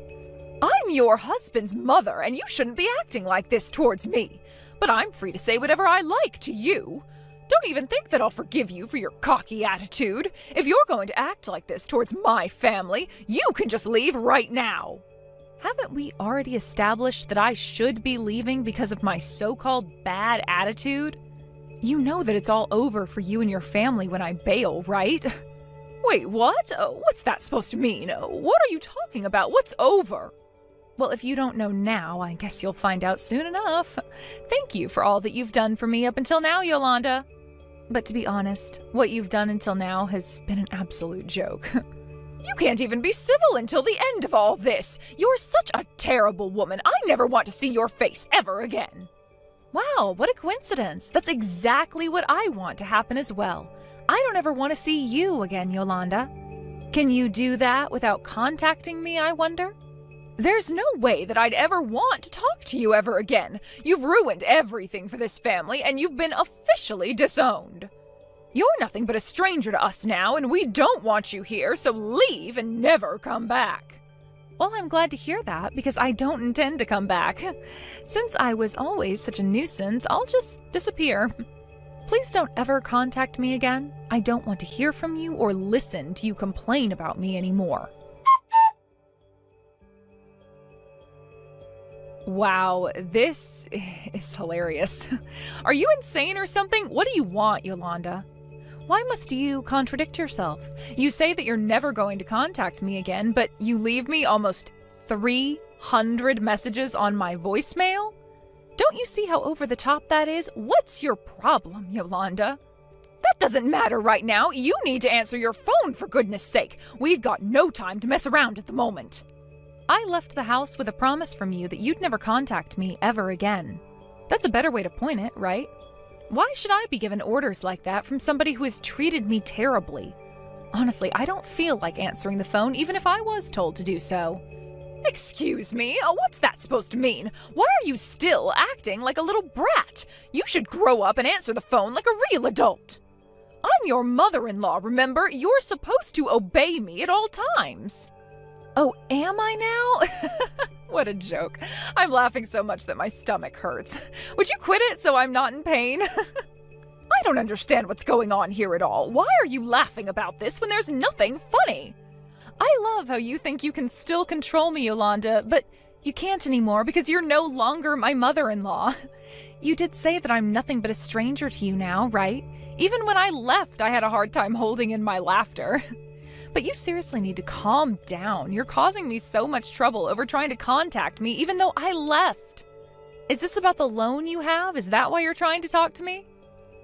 I'm your husband's mother, and you shouldn't be acting like this towards me. But I'm free to say whatever I like to you. Don't even think that I'll forgive you for your cocky attitude. If you're going to act like this towards my family, you can just leave right now. Haven't we already established that I should be leaving because of my so-called bad attitude? You know that it's all over for you and your family when I bail, right? Wait, what? What's that supposed to mean? What are you talking about? What's over? Well, if you don't know now, I guess you'll find out soon enough. Thank you for all that you've done for me up until now, Yolanda. But to be honest, what you've done until now has been an absolute joke. You can't even be civil until the end of all this. You're such a terrible woman. I never want to see your face ever again. Wow, what a coincidence. That's exactly what I want to happen as well. I don't ever want to see you again, Yolanda. Can you do that without contacting me, I wonder? There's no way that I'd ever want to talk to you ever again. You've ruined everything for this family, and you've been officially disowned. You're nothing but a stranger to us now, and we don't want you here, so leave and never come back. Well, I'm glad to hear that, because I don't intend to come back. Since I was always such a nuisance, I'll just disappear. Please don't ever contact me again. I don't want to hear from you or listen to you complain about me anymore. Wow, this is hilarious. Are you insane or something? What do you want, Yolanda? Why must you contradict yourself? You say that you're never going to contact me again, but you leave me almost 300 messages on my voicemail? Don't you see how over the top that is? What's your problem, Yolanda? That doesn't matter right now. You need to answer your phone, for goodness sake. We've got no time to mess around at the moment. I left the house with a promise from you that you'd never contact me ever again. That's a better way to point it, right? Why should I be given orders like that from somebody who has treated me terribly? Honestly, I don't feel like answering the phone even if I was told to do so. Excuse me? What's that supposed to mean? Why are you still acting like a little brat? You should grow up and answer the phone like a real adult. I'm your mother-in-law, remember? You're supposed to obey me at all times. Oh, am I now? What a joke. I'm laughing so much that my stomach hurts. Would you quit it so I'm not in pain? I don't understand what's going on here at all. Why are you laughing about this when there's nothing funny? I love how you think you can still control me, Yolanda, but you can't anymore because you're no longer my mother-in-law. You did say that I'm nothing but a stranger to you now, right? Even when I left, I had a hard time holding in my laughter. But you seriously need to calm down. You're causing me so much trouble over trying to contact me even though I left. Is this about the loan you have? Is that why you're trying to talk to me?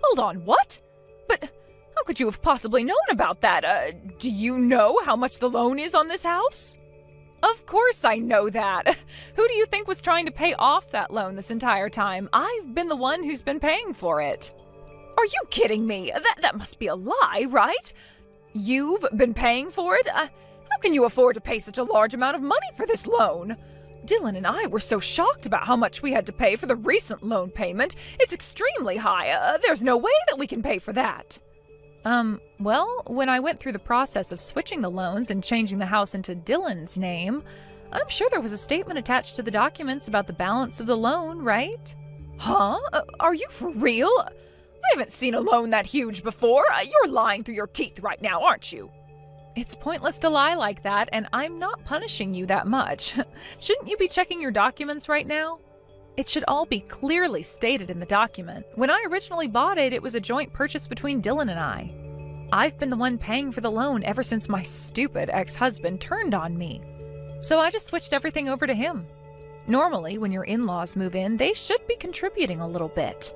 Hold on, what? But how could you have possibly known about that? Do you know how much the loan is on this house? Of course I know that. Who do you think was trying to pay off that loan this entire time? I've been the one who's been paying for it. Are you kidding me? That must be a lie, right? You've been paying for it? How can you afford to pay such a large amount of money for this loan? Dylan and I were so shocked about how much we had to pay for the recent loan payment. It's extremely high. There's no way that we can pay for that. Well, when I went through the process of switching the loans and changing the house into Dylan's name, I'm sure there was a statement attached to the documents about the balance of the loan, right? Huh? Are you for real? I haven't seen a loan that huge before. You're lying through your teeth right now, aren't you? It's pointless to lie like that, and I'm not punishing you that much. Shouldn't you be checking your documents right now? It should all be clearly stated in the document. When I originally bought it, it was a joint purchase between Dylan and I. I've been the one paying for the loan ever since my stupid ex-husband turned on me. So I just switched everything over to him. Normally, when your in-laws move in, they should be contributing a little bit.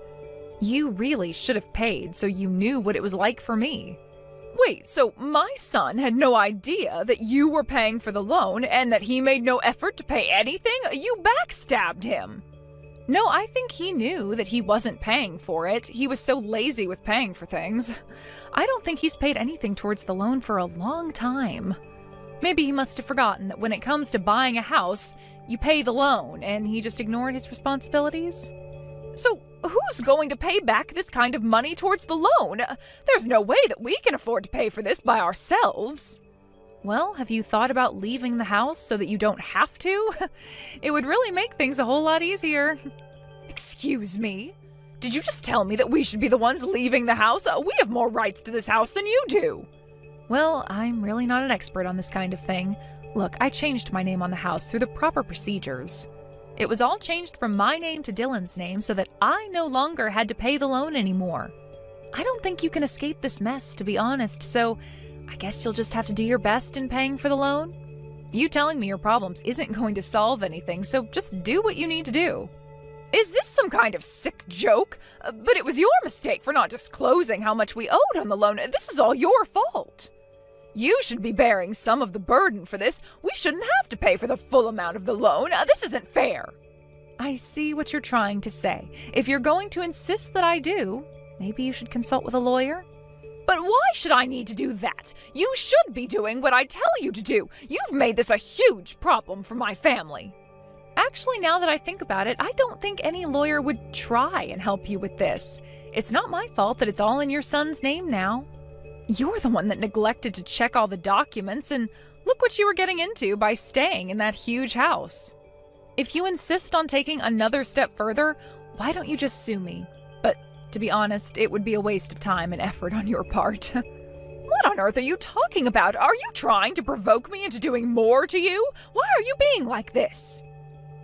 You really should have paid so you knew what it was like for me. Wait, so my son had no idea that you were paying for the loan and that he made no effort to pay anything? You backstabbed him. No, I think he knew that he wasn't paying for it. He was so lazy with paying for things. I don't think he's paid anything towards the loan for a long time. Maybe he must have forgotten that when it comes to buying a house, you pay the loan, and he just ignored his responsibilities. So who's going to pay back this kind of money towards the loan? There's no way that we can afford to pay for this by ourselves. Well, have you thought about leaving the house so that you don't have to? It would really make things a whole lot easier. Excuse me? Did you just tell me that we should be the ones leaving the house? We have more rights to this house than you do. Well, I'm really not an expert on this kind of thing. Look, I changed my name on the house through the proper procedures. It was all changed from my name to Dylan's name so that I no longer had to pay the loan anymore. I don't think you can escape this mess, to be honest, so I guess you'll just have to do your best in paying for the loan. You telling me your problems isn't going to solve anything, so just do what you need to do. Is this some kind of sick joke? But it was your mistake for not disclosing how much we owed on the loan. This is all your fault. You should be bearing some of the burden for this. We shouldn't have to pay for the full amount of the loan. This isn't fair. I see what you're trying to say. If you're going to insist that I do, maybe you should consult with a lawyer. But why should I need to do that? You should be doing what I tell you to do. You've made this a huge problem for my family. Actually, now that I think about it, I don't think any lawyer would try and help you with this. It's not my fault that it's all in your son's name now. You're the one that neglected to check all the documents, and look what you were getting into by staying in that huge house. If you insist on taking another step further, why don't you just sue me? But to be honest, it would be a waste of time and effort on your part. What on earth are you talking about? Are you trying to provoke me into doing more to you? Why are you being like this?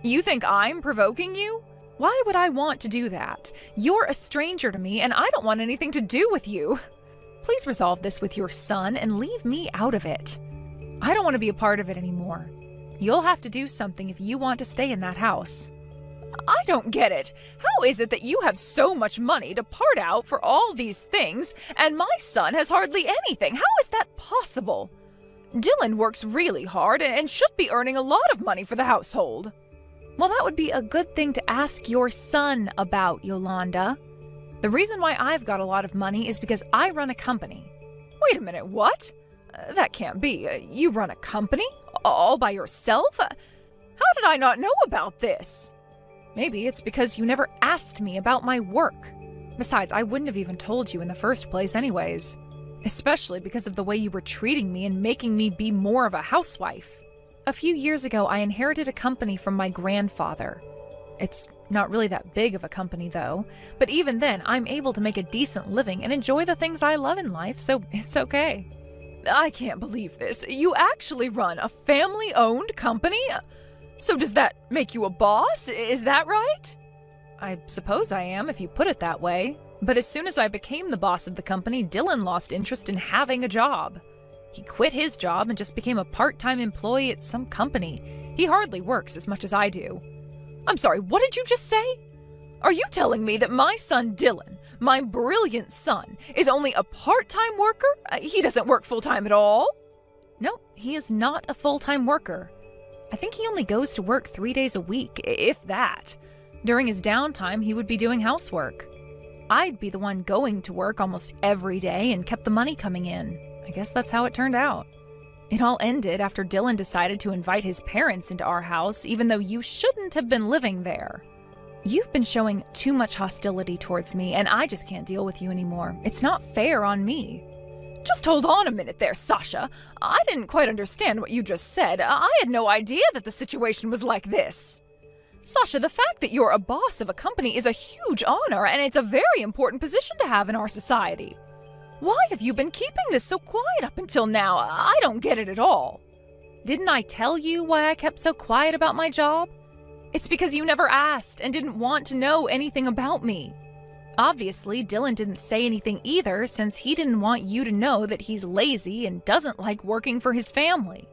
You think I'm provoking you? Why would I want to do that? You're a stranger to me, and I don't want anything to do with you. Please resolve this with your son and leave me out of it. I don't want to be a part of it anymore. You'll have to do something if you want to stay in that house. I don't get it. How is it that you have so much money to part out for all these things, and my son has hardly anything? How is that possible? Dylan works really hard and should be earning a lot of money for the household. Well, that would be a good thing to ask your son about, Yolanda. The reason why I've got a lot of money is because I run a company. Wait a minute, what? That can't be. You run a company? All by yourself? How did I not know about this? Maybe it's because you never asked me about my work. Besides, I wouldn't have even told you in the first place anyways. Especially because of the way you were treating me and making me be more of a housewife. A few years ago, I inherited a company from my grandfather. It's not really that big of a company though, but even then, I'm able to make a decent living and enjoy the things I love in life, so it's okay. I can't believe this. You actually run a family-owned company? So does that make you a boss? Is that right? I suppose I am, if you put it that way. But as soon as I became the boss of the company, Dylan lost interest in having a job. He quit his job and just became a part-time employee at some company. He hardly works as much as I do. I'm sorry, what did you just say? Are you telling me that my son Dylan, my brilliant son, is only a part-time worker? He doesn't work full-time at all? No, he is not a full-time worker. I think he only goes to work 3 days a week, if that. During his downtime, he would be doing housework. I'd be the one going to work almost every day and kept the money coming in. I guess that's how it turned out. It all ended after Dylan decided to invite his parents into our house, even though you shouldn't have been living there. You've been showing too much hostility towards me, and I just can't deal with you anymore. It's not fair on me. Just hold on a minute there, Sasha. I didn't quite understand what you just said. I had no idea that the situation was like this. Sasha, the fact that you're a boss of a company is a huge honor, and it's a very important position to have in our society. Why have you been keeping this so quiet up until now? I don't get it at all. Didn't I tell you why I kept so quiet about my job? It's because you never asked and didn't want to know anything about me. Obviously, Dylan didn't say anything either, since he didn't want you to know that he's lazy and doesn't like working for his family.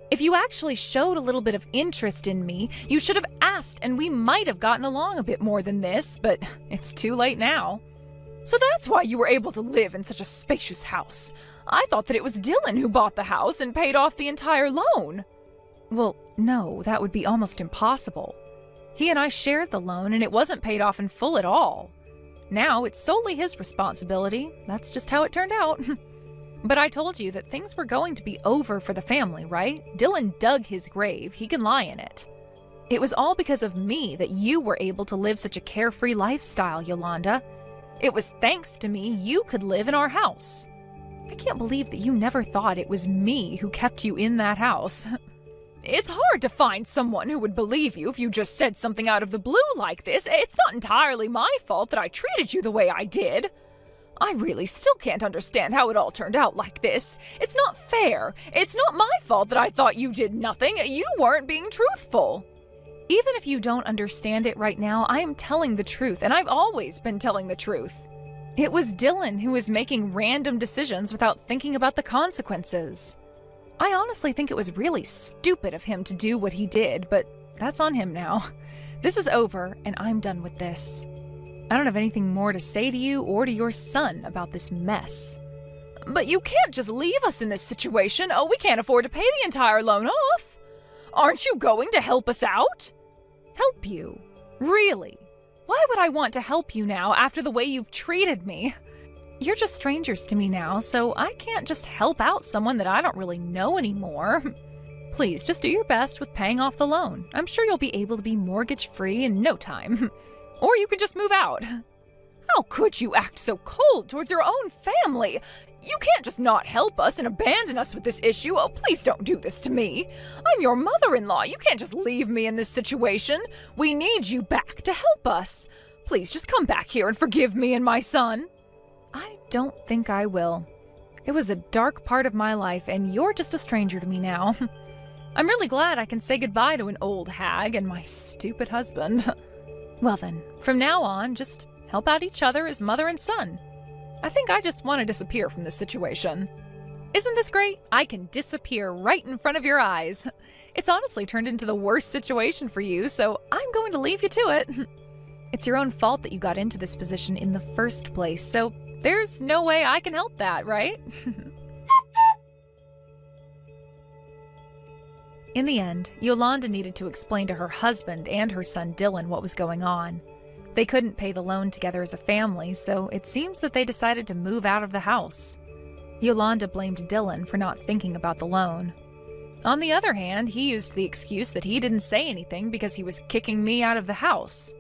If you actually showed a little bit of interest in me, you should have asked, and we might have gotten along a bit more than this, but it's too late now. So that's why you were able to live in such a spacious house. I thought that it was Dylan who bought the house and paid off the entire loan. Well, no, that would be almost impossible. He and I shared the loan, and it wasn't paid off in full at all. Now it's solely his responsibility. That's just how it turned out. But I told you that things were going to be over for the family, right? Dylan dug his grave. He can lie in it. It was all because of me that you were able to live such a carefree lifestyle, Yolanda. It was thanks to me you could live in our house. I can't believe that you never thought it was me who kept you in that house. It's hard to find someone who would believe you if you just said something out of the blue like this. It's not entirely my fault that I treated you the way I did. I really still can't understand how it all turned out like this. It's not fair. It's not my fault that I thought you did nothing. You weren't being truthful. Even if you don't understand it right now, I am telling the truth, and I've always been telling the truth. It was Dylan who was making random decisions without thinking about the consequences. I honestly think it was really stupid of him to do what he did, but that's on him now. This is over, and I'm done with this. I don't have anything more to say to you or to your son about this mess. But you can't just leave us in this situation. Oh, we can't afford to pay the entire loan off. Aren't you going to help us out? Help you? Really? Why would I want to help you now after the way you've treated me? You're just strangers to me now, so I can't just help out someone that I don't really know anymore. Please, just do your best with paying off the loan. I'm sure you'll be able to be mortgage-free in no time. Or you could just move out. How could you act so cold towards your own family? You can't just not help us and abandon us with this issue. Oh, please don't do this to me. I'm your mother-in-law. You can't just leave me in this situation. We need you back to help us. Please just come back here and forgive me and my son. I don't think I will. It was a dark part of my life, and you're just a stranger to me now. I'm really glad I can say goodbye to an old hag and my stupid husband. Well then, from now on, just help out each other as mother and son. I think I just want to disappear from this situation. Isn't this great? I can disappear right in front of your eyes. It's honestly turned into the worst situation for you, so I'm going to leave you to it. It's your own fault that you got into this position in the first place, so there's no way I can help that, right? In the end, Yolanda needed to explain to her husband and her son Dylan what was going on. They couldn't pay the loan together as a family, so it seems that they decided to move out of the house. Yolanda blamed Dylan for not thinking about the loan. On the other hand, he used the excuse that he didn't say anything because he was kicking me out of the house.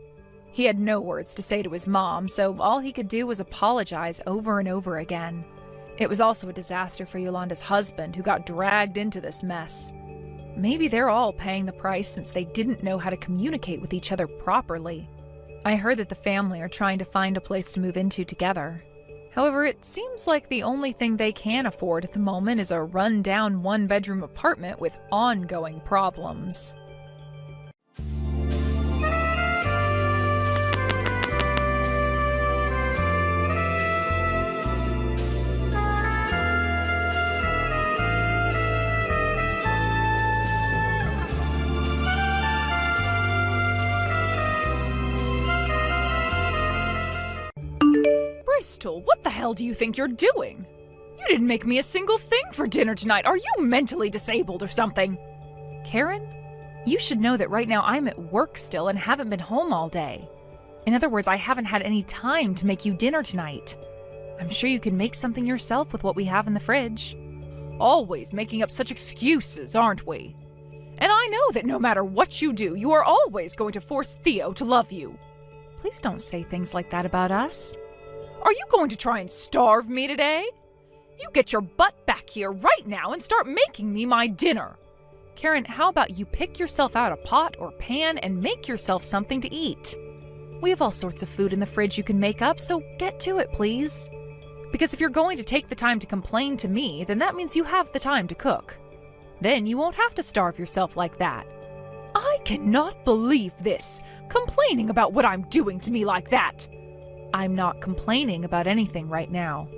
He had no words to say to his mom, so all he could do was apologize over and over again. It was also a disaster for Yolanda's husband, who got dragged into this mess. Maybe they're all paying the price since they didn't know how to communicate with each other properly. I heard that the family are trying to find a place to move into together. However, it seems like the only thing they can afford at the moment is a run-down one-bedroom apartment with ongoing problems. Bristol, what the hell do you think you're doing? You didn't make me a single thing for dinner tonight. Are you mentally disabled or something? Karen, you should know that right now I'm at work still and haven't been home all day. In other words, I haven't had any time to make you dinner tonight. I'm sure you can make something yourself with what we have in the fridge. Always making up such excuses, aren't we? And I know that no matter what you do, you are always going to force Theo to love you. Please don't say things like that about us. Are you going to try and starve me today? You get your butt back here right now and start making me my dinner. Karen, how about you pick yourself out a pot or pan and make yourself something to eat? We have all sorts of food in the fridge you can make up, so get to it, please. Because if you're going to take the time to complain to me, then that means you have the time to cook. Then you won't have to starve yourself like that. I cannot believe this, complaining about what I'm doing to me like that. I'm not complaining about anything right now.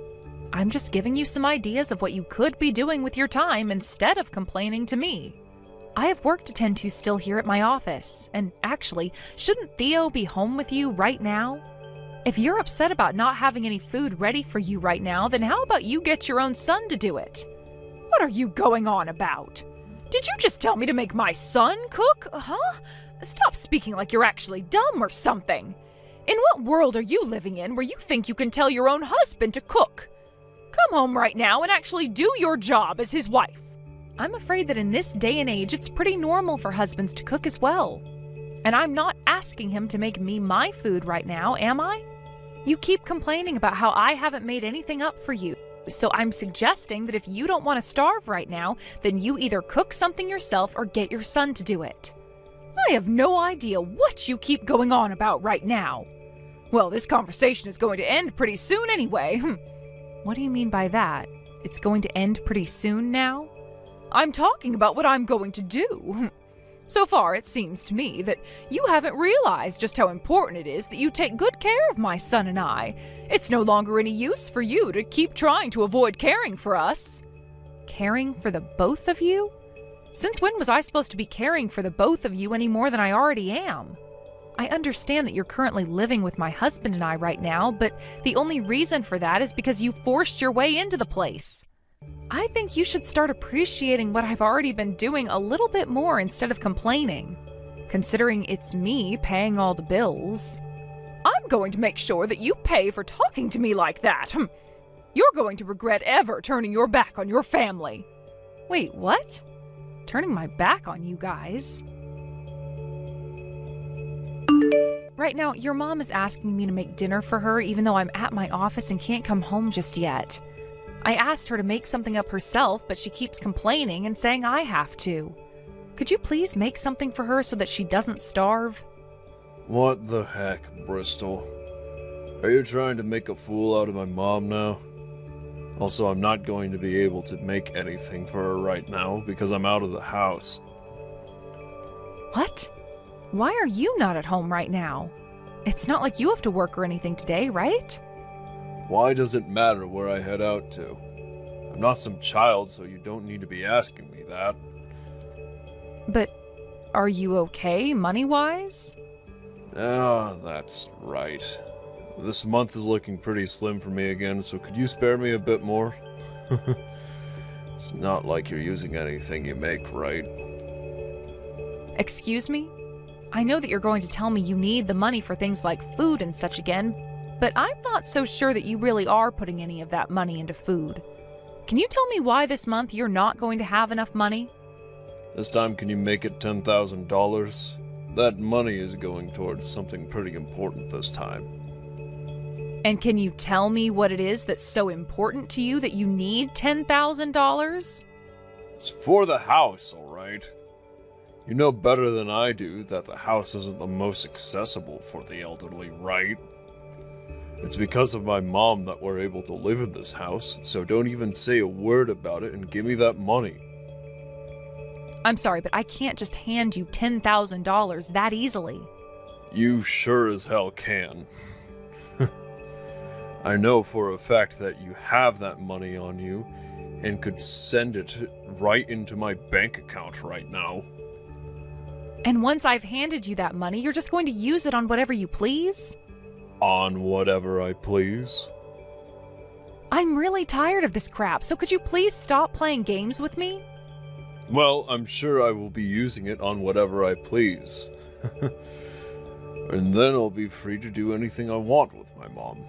I'm just giving you some ideas of what you could be doing with your time instead of complaining to me. I have work to tend to still here at my office, and actually, shouldn't Theo be home with you right now? If you're upset about not having any food ready for you right now, then how about you get your own son to do it? What are you going on about? Did you just tell me to make my son cook? Huh? Stop speaking like you're actually dumb or something. In what world are you living in where you think you can tell your own husband to cook? Come home right now and actually do your job as his wife. I'm afraid that in this day and age, it's pretty normal for husbands to cook as well. And I'm not asking him to make me my food right now, am I? You keep complaining about how I haven't made anything up for you. So I'm suggesting that if you don't want to starve right now, then you either cook something yourself or get your son to do it. I have no idea what you keep going on about right now. Well, this conversation is going to end pretty soon anyway. What do you mean by that? It's going to end pretty soon now? I'm talking about what I'm going to do. So far, it seems to me that you haven't realized just how important it is that you take good care of my son and I. It's no longer any use for you to keep trying to avoid caring for us. Caring for the both of you? Since when was I supposed to be caring for the both of you any more than I already am? I understand that you're currently living with my husband and I right now, but the only reason for that is because you forced your way into the place. I think you should start appreciating what I've already been doing a little bit more instead of complaining, considering it's me paying all the bills. I'm going to make sure that you pay for talking to me like that. You're going to regret ever turning your back on your family. Wait, what? Turning my back on you guys? Right now, your mom is asking me to make dinner for her even though I'm at my office and can't come home just yet. I asked her to make something up herself, but she keeps complaining and saying I have to. Could you please make something for her so that she doesn't starve? What the heck, Bristol? Are you trying to make a fool out of my mom now? Also, I'm not going to be able to make anything for her right now because I'm out of the house. What? Why are you not at home right now? It's not like you have to work or anything today, right? Why does it matter where I head out to? I'm not some child, so you don't need to be asking me that. But are you okay, money-wise? Ah, that's right. This month is looking pretty slim for me again, so could you spare me a bit more? It's not like you're using anything you make, right? Excuse me? I know that you're going to tell me you need the money for things like food and such again, but I'm not so sure that you really are putting any of that money into food. Can you tell me why this month you're not going to have enough money? This time, can you make it $10,000? that money is going towards something pretty important this time. And can you tell me what it is that's so important to you that you need $10,000? It's for the house, all right? You know better than I do that the house isn't the most accessible for the elderly, right? It's because of my mom that we're able to live in this house, so don't even say a word about it and give me that money. I'm sorry, but I can't just hand you $10,000 that easily. You sure as hell can. I know for a fact that you have that money on you and could send it right into my bank account right now. And once I've handed you that money, you're just going to use it on whatever you please? On whatever I please. I'm really tired of this crap, so could you please stop playing games with me? Well, I'm sure I will be using it on whatever I please. And then I'll be free to do anything I want with my mom.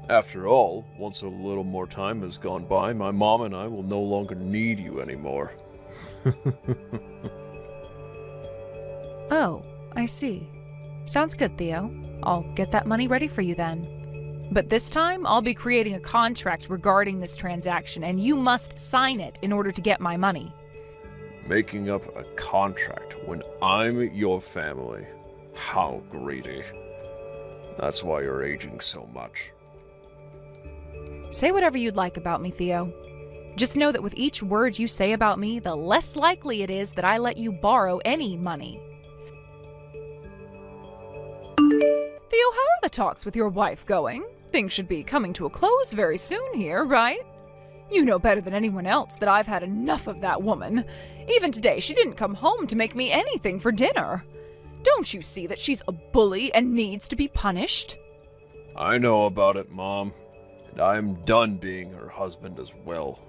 After all, once a little more time has gone by, my mom and I will no longer need you anymore. Oh, I see. Sounds good, Theo. I'll get that money ready for you then. But this time, I'll be creating a contract regarding this transaction, and you must sign it in order to get my money. Making up a contract when I'm your family. How greedy. That's why you're aging so much. Say whatever you'd like about me, Theo. Just know that with each word you say about me, the less likely it is that I let you borrow any money. Theo, how are the talks with your wife going? Things should be coming to a close very soon here, right? You know better than anyone else that I've had enough of that woman. Even today, she didn't come home to make me anything for dinner. Don't you see that she's a bully and needs to be punished? I know about it, Mom. And I'm done being her husband as well.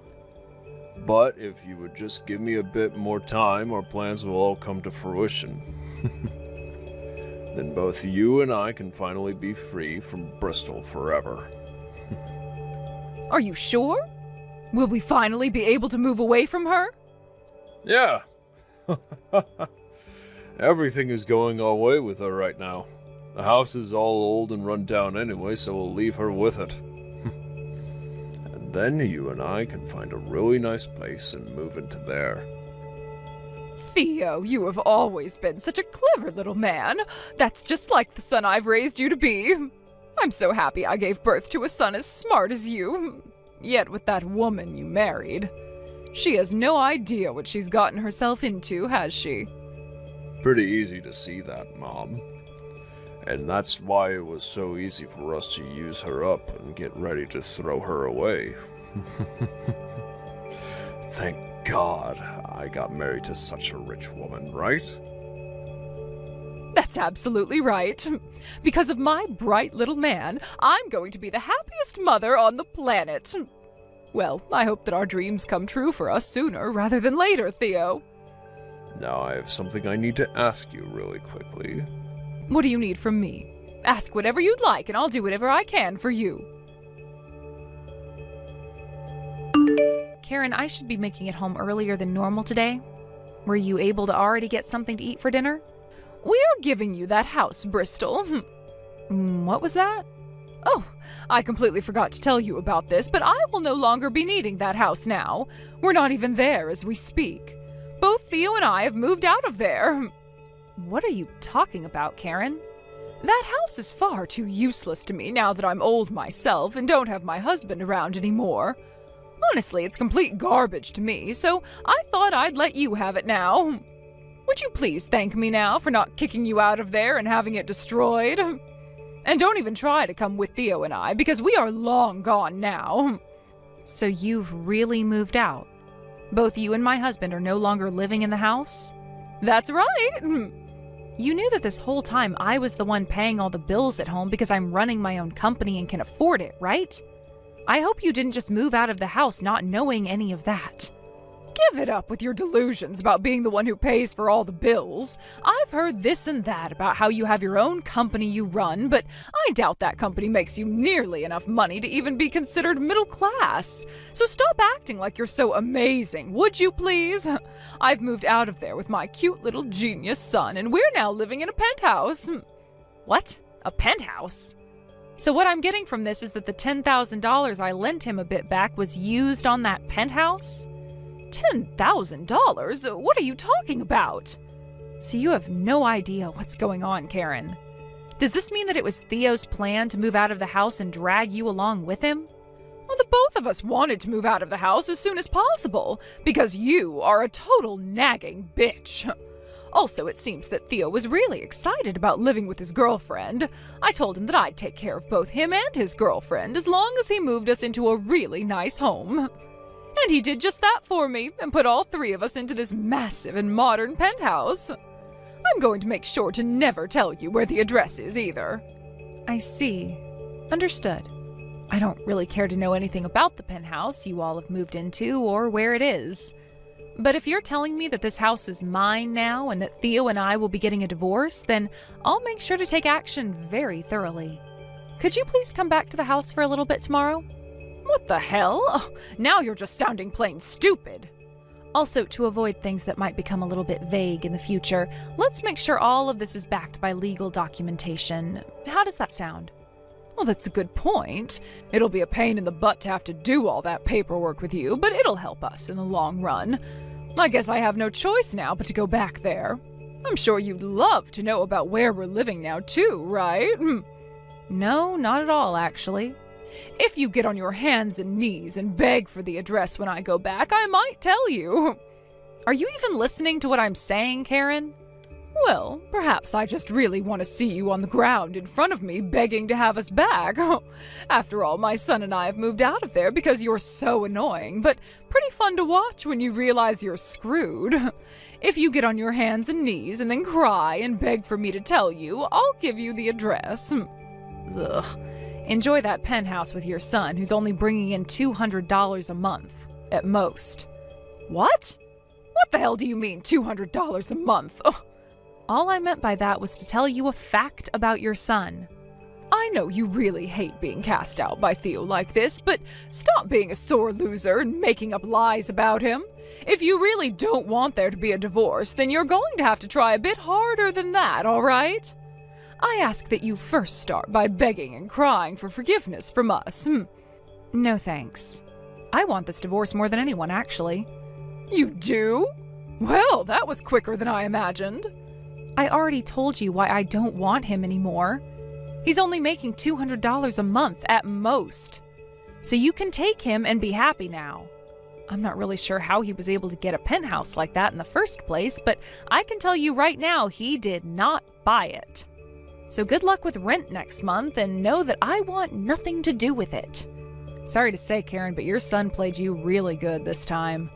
But if you would just give me a bit more time, our plans will all come to fruition. Then both you and I can finally be free from Bristol forever. Are you sure? Will we finally be able to move away from her? Yeah. Everything is going our way with her right now. The house is all old and run down anyway, so we'll leave her with it. And then you and I can find a really nice place and move into there. Theo, you have always been such a clever little man. That's just like the son I've raised you to be. I'm so happy I gave birth to a son as smart as you. Yet with that woman you married, she has no idea what she's gotten herself into, has she? Pretty easy to see that, Mom. And that's why it was so easy for us to use her up and get ready to throw her away. Thank God I got married to such a rich woman, right? That's absolutely right. Because of my bright little man, I'm going to be the happiest mother on the planet. Well, I hope that our dreams come true for us sooner rather than later, Theo. Now I have something I need to ask you really quickly. What do you need from me? Ask whatever you'd like, and I'll do whatever I can for you. Karen, I should be making it home earlier than normal today. Were you able to already get something to eat for dinner? We are giving you that house, Bristol. What was that? Oh, I completely forgot to tell you about this, but I will no longer be needing that house now. We're not even there as we speak. Both Theo and I have moved out of there. What are you talking about, Karen? That house is far too useless to me now that I'm old myself and don't have my husband around anymore. Honestly, it's complete garbage to me, so I thought I'd let you have it now. Would you please thank me now for not kicking you out of there and having it destroyed? And don't even try to come with Theo and I, because we are long gone now. So you've really moved out? Both you and my husband are no longer living in the house? That's right. You knew that this whole time I was the one paying all the bills at home because I'm running my own company and can afford it, right? I hope you didn't just move out of the house not knowing any of that. Give it up with your delusions about being the one who pays for all the bills. I've heard this and that about how you have your own company you run, but I doubt that company makes you nearly enough money to even be considered middle class. So stop acting like you're so amazing, would you please? I've moved out of there with my cute little genius son, and we're now living in a penthouse. What? A penthouse? So what I'm getting from this is that the $10,000 I lent him a bit back was used on that penthouse? $10,000? What are you talking about? So you have no idea what's going on, Karen. Does this mean that it was Theo's plan to move out of the house and drag you along with him? Well, the both of us wanted to move out of the house as soon as possible, because you are a total nagging bitch. Also, it seems that Theo was really excited about living with his girlfriend. I told him that I'd take care of both him and his girlfriend as long as he moved us into a really nice home. And he did just that for me and put all three of us into this massive and modern penthouse. I'm going to make sure to never tell you where the address is either. I see. Understood. I don't really care to know anything about the penthouse you all have moved into or where it is. But if you're telling me that this house is mine now and that Theo and I will be getting a divorce, then I'll make sure to take action very thoroughly. Could you please come back to the house for a little bit tomorrow? What the hell? Oh, now you're just sounding plain stupid. Also, to avoid things that might become a little bit vague in the future, let's make sure all of this is backed by legal documentation. How does that sound? Well, that's a good point. It'll be a pain in the butt to have to do all that paperwork with you, but it'll help us in the long run. I guess I have no choice now but to go back there. I'm sure you'd love to know about where we're living now, too, right? No, not at all, actually. If you get on your hands and knees and beg for the address when I go back, I might tell you. Are you even listening to what I'm saying, Karen? Well, perhaps I just really want to see you on the ground in front of me begging to have us back. After all, my son and I have moved out of there because you're so annoying, but pretty fun to watch when you realize you're screwed. If you get on your hands and knees and then cry and beg for me to tell you, I'll give you the address. Ugh. Enjoy that penthouse with your son, who's only bringing in $200 a month, at most. What? What the hell do you mean, $200 a month? Ugh. All I meant by that was to tell you a fact about your son. I know you really hate being cast out by Theo like this, but stop being a sore loser and making up lies about him. If you really don't want there to be a divorce, then you're going to have to try a bit harder than that, all right? I ask that you first start by begging and crying for forgiveness from us. No thanks. I want this divorce more than anyone, actually. You do? Well, that was quicker than I imagined. I already told you why I don't want him anymore. He's only making $200 a month at most. So you can take him and be happy now. I'm not really sure how he was able to get a penthouse like that in the first place, but I can tell you right now he did not buy it. So good luck with rent next month, and know that I want nothing to do with it. Sorry to say, Karen, but your son played you really good this time.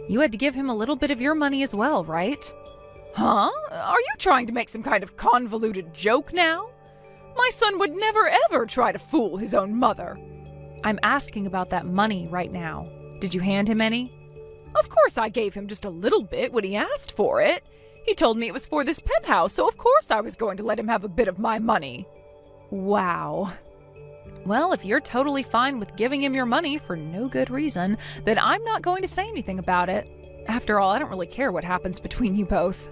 You had to give him a little bit of your money as well, right? Huh? Are you trying to make some kind of convoluted joke now? My son would never ever try to fool his own mother. I'm asking about that money right now. Did you hand him any? Of course I gave him just a little bit when he asked for it. He told me it was for this penthouse, so of course I was going to let him have a bit of my money. Wow. Well, if you're totally fine with giving him your money for no good reason, then I'm not going to say anything about it. After all, I don't really care what happens between you both.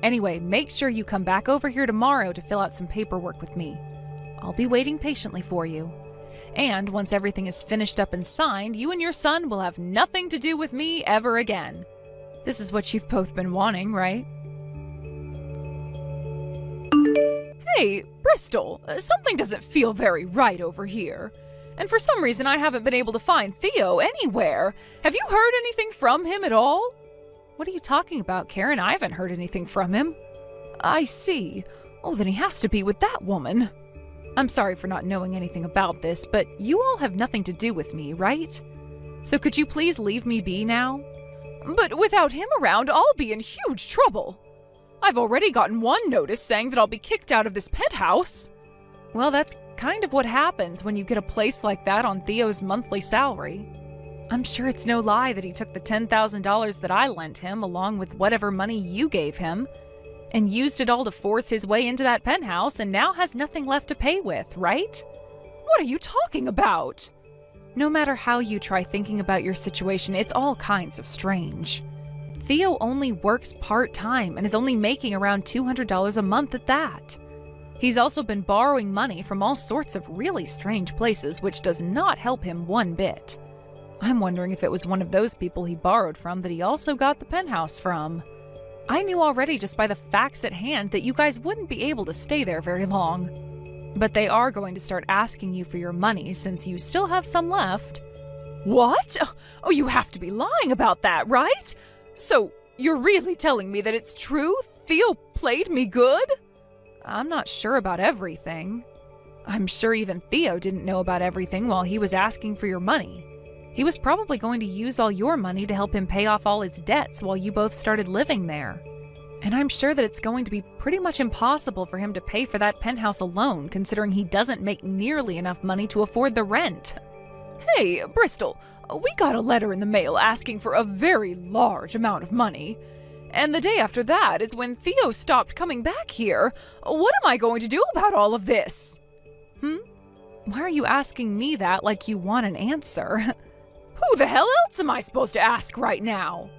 Anyway, make sure you come back over here tomorrow to fill out some paperwork with me. I'll be waiting patiently for you. And once everything is finished up and signed, you and your son will have nothing to do with me ever again. This is what you've both been wanting, right? Hey, Bristol, something doesn't feel very right over here. And for some reason I haven't been able to find Theo anywhere. Have you heard anything from him at all? What are you talking about, Karen? I haven't heard anything from him. I see. Oh, then he has to be with that woman. I'm sorry for not knowing anything about this, but you all have nothing to do with me, right? So could you please leave me be now? But without him around, I'll be in huge trouble. I've already gotten one notice saying that I'll be kicked out of this penthouse. Well, that's kind of what happens when you get a place like that on Theo's monthly salary. I'm sure it's no lie that he took the $10,000 that I lent him, along with whatever money you gave him, and used it all to force his way into that penthouse and now has nothing left to pay with, right? What are you talking about? No matter how you try thinking about your situation, it's all kinds of strange. Theo only works part-time and is only making around $200 a month at that. He's also been borrowing money from all sorts of really strange places, which does not help him one bit. I'm wondering if it was one of those people he borrowed from that he also got the penthouse from. I knew already just by the facts at hand that you guys wouldn't be able to stay there very long. But they are going to start asking you for your money since you still have some left. What? Oh, you have to be lying about that, right? So, you're really telling me that it's true? Theo played me good? I'm not sure about everything. I'm sure even Theo didn't know about everything while he was asking for your money. He was probably going to use all your money to help him pay off all his debts while you both started living there. And I'm sure that it's going to be pretty much impossible for him to pay for that penthouse alone, considering he doesn't make nearly enough money to afford the rent. Hey, Bristol, we got a letter in the mail asking for a very large amount of money. And the day after that is when Theo stopped coming back here. What am I going to do about all of this? Why are you asking me that like you want an answer? Who the hell else am I supposed to ask right now?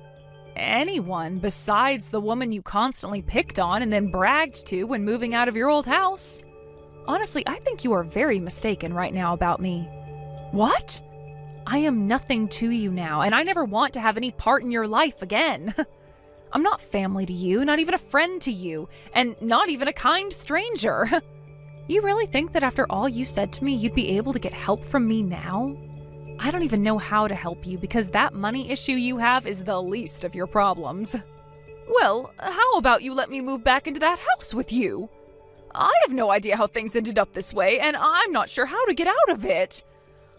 Anyone besides the woman you constantly picked on and then bragged to when moving out of your old house. Honestly, I think you are very mistaken right now about me. What? I am nothing to you now, and I never want to have any part in your life again. I'm not family to you, not even a friend to you, and not even a kind stranger. You really think that after all you said to me, you'd be able to get help from me now? I don't even know how to help you because that money issue you have is the least of your problems. Well, how about you let me move back into that house with you? I have no idea how things ended up this way, and I'm not sure how to get out of it.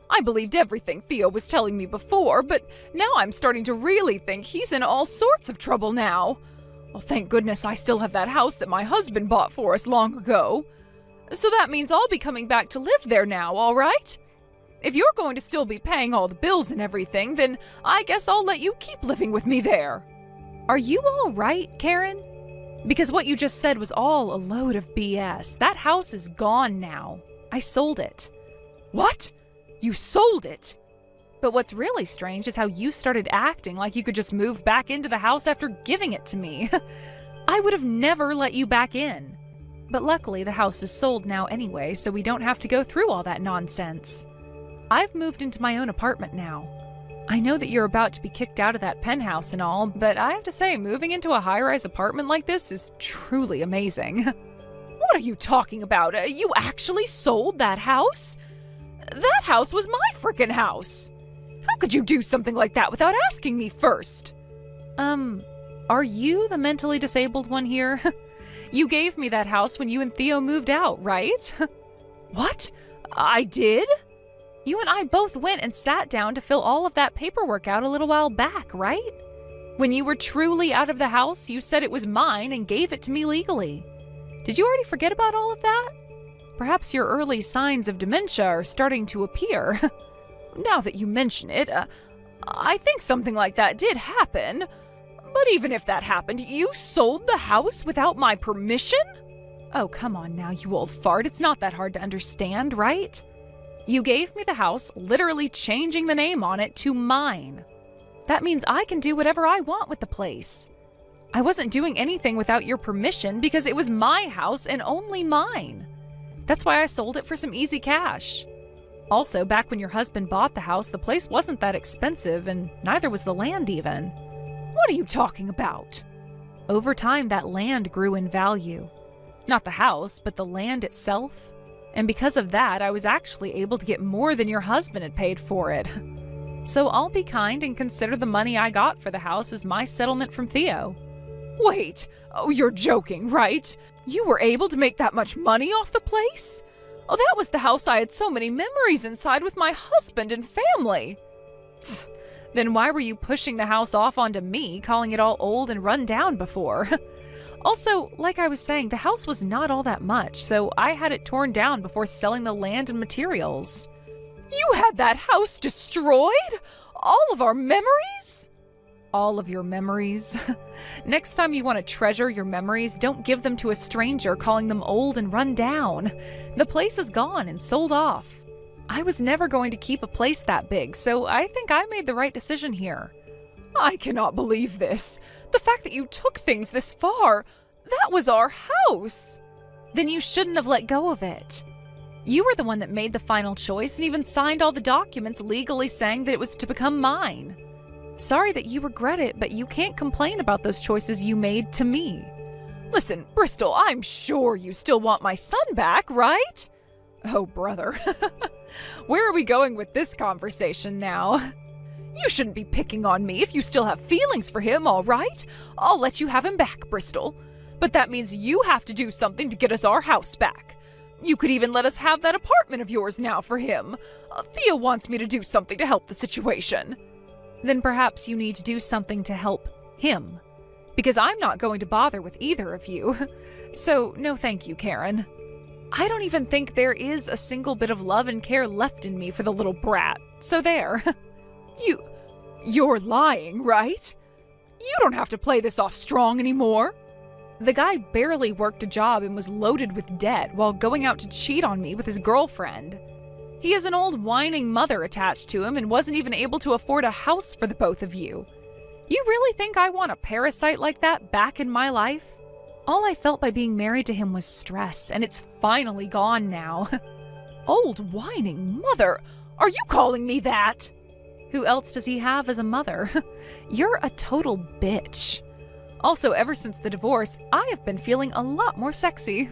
I believed everything Theo was telling me before, but now I'm starting to really think he's in all sorts of trouble now. Well, thank goodness I still have that house that my husband bought for us long ago. So that means I'll be coming back to live there now, all right? If you're going to still be paying all the bills and everything, then I guess I'll let you keep living with me there. Are you all right, Karen? Because what you just said was all a load of BS. That house is gone now. I sold it. What? You sold it? But what's really strange is how you started acting like you could just move back into the house after giving it to me. I would have never let you back in. But luckily the house is sold now anyway, so we don't have to go through all that nonsense. I've moved into my own apartment now. I know that you're about to be kicked out of that penthouse and all, but I have to say, moving into a high-rise apartment like this is truly amazing. What are you talking about? You actually sold that house? That house was my frickin' house. How could you do something like that without asking me first? Are you the mentally disabled one here? You gave me that house when you and Theo moved out, right? What? I did? You and I both went and sat down to fill all of that paperwork out a little while back, right? When you were truly out of the house, you said it was mine and gave it to me legally. Did you already forget about all of that? Perhaps your early signs of dementia are starting to appear. Now that you mention it, I think something like that did happen. But even if that happened, you sold the house without my permission? Oh, come on now, you old fart. It's not that hard to understand, right? You gave me the house, literally changing the name on it to mine. That means I can do whatever I want with the place. I wasn't doing anything without your permission because it was my house and only mine. That's why I sold it for some easy cash. Also, back when your husband bought the house, the place wasn't that expensive, and neither was the land even. What are you talking about? Over time, that land grew in value. Not the house, but the land itself. And because of that, I was actually able to get more than your husband had paid for it. So I'll be kind and consider the money I got for the house as my settlement from Theo. Wait, oh, you're joking, right? You were able to make that much money off the place? Oh, that was the house I had so many memories inside with my husband and family. Then why were you pushing the house off onto me, calling it all old and run down before? Also, like I was saying, the house was not all that much, so I had it torn down before selling the land and materials. You had that house destroyed? All of our memories? All of your memories? Next time you want to treasure your memories, don't give them to a stranger calling them old and run down. The place is gone and sold off. I was never going to keep a place that big, so I think I made the right decision here. I cannot believe this. The fact that you took things this far, that was our house. Then you shouldn't have let go of it. You were the one that made the final choice and even signed all the documents legally saying that it was to become mine. Sorry that you regret it, but you can't complain about those choices you made to me. Listen, Bristol, I'm sure you still want my son back, right? Oh, brother. Where are we going with this conversation now? You shouldn't be picking on me if you still have feelings for him, all right? I'll let you have him back, Bristol. But that means you have to do something to get us our house back. You could even let us have that apartment of yours now for him. Thea wants me to do something to help the situation. Then perhaps you need to do something to help him. Because I'm not going to bother with either of you. So, no thank you, Karen. I don't even think there is a single bit of love and care left in me for the little brat. So there. You're lying, right? You don't have to play this off strong anymore. The guy barely worked a job and was loaded with debt while going out to cheat on me with his girlfriend. He has an old whining mother attached to him and wasn't even able to afford a house for the both of you. You really think I want a parasite like that back in my life? All I felt by being married to him was stress, and it's finally gone now. Old whining mother? Are you calling me that? Who else does he have as a mother? You're a total bitch. Also, ever since the divorce, I have been feeling a lot more sexy.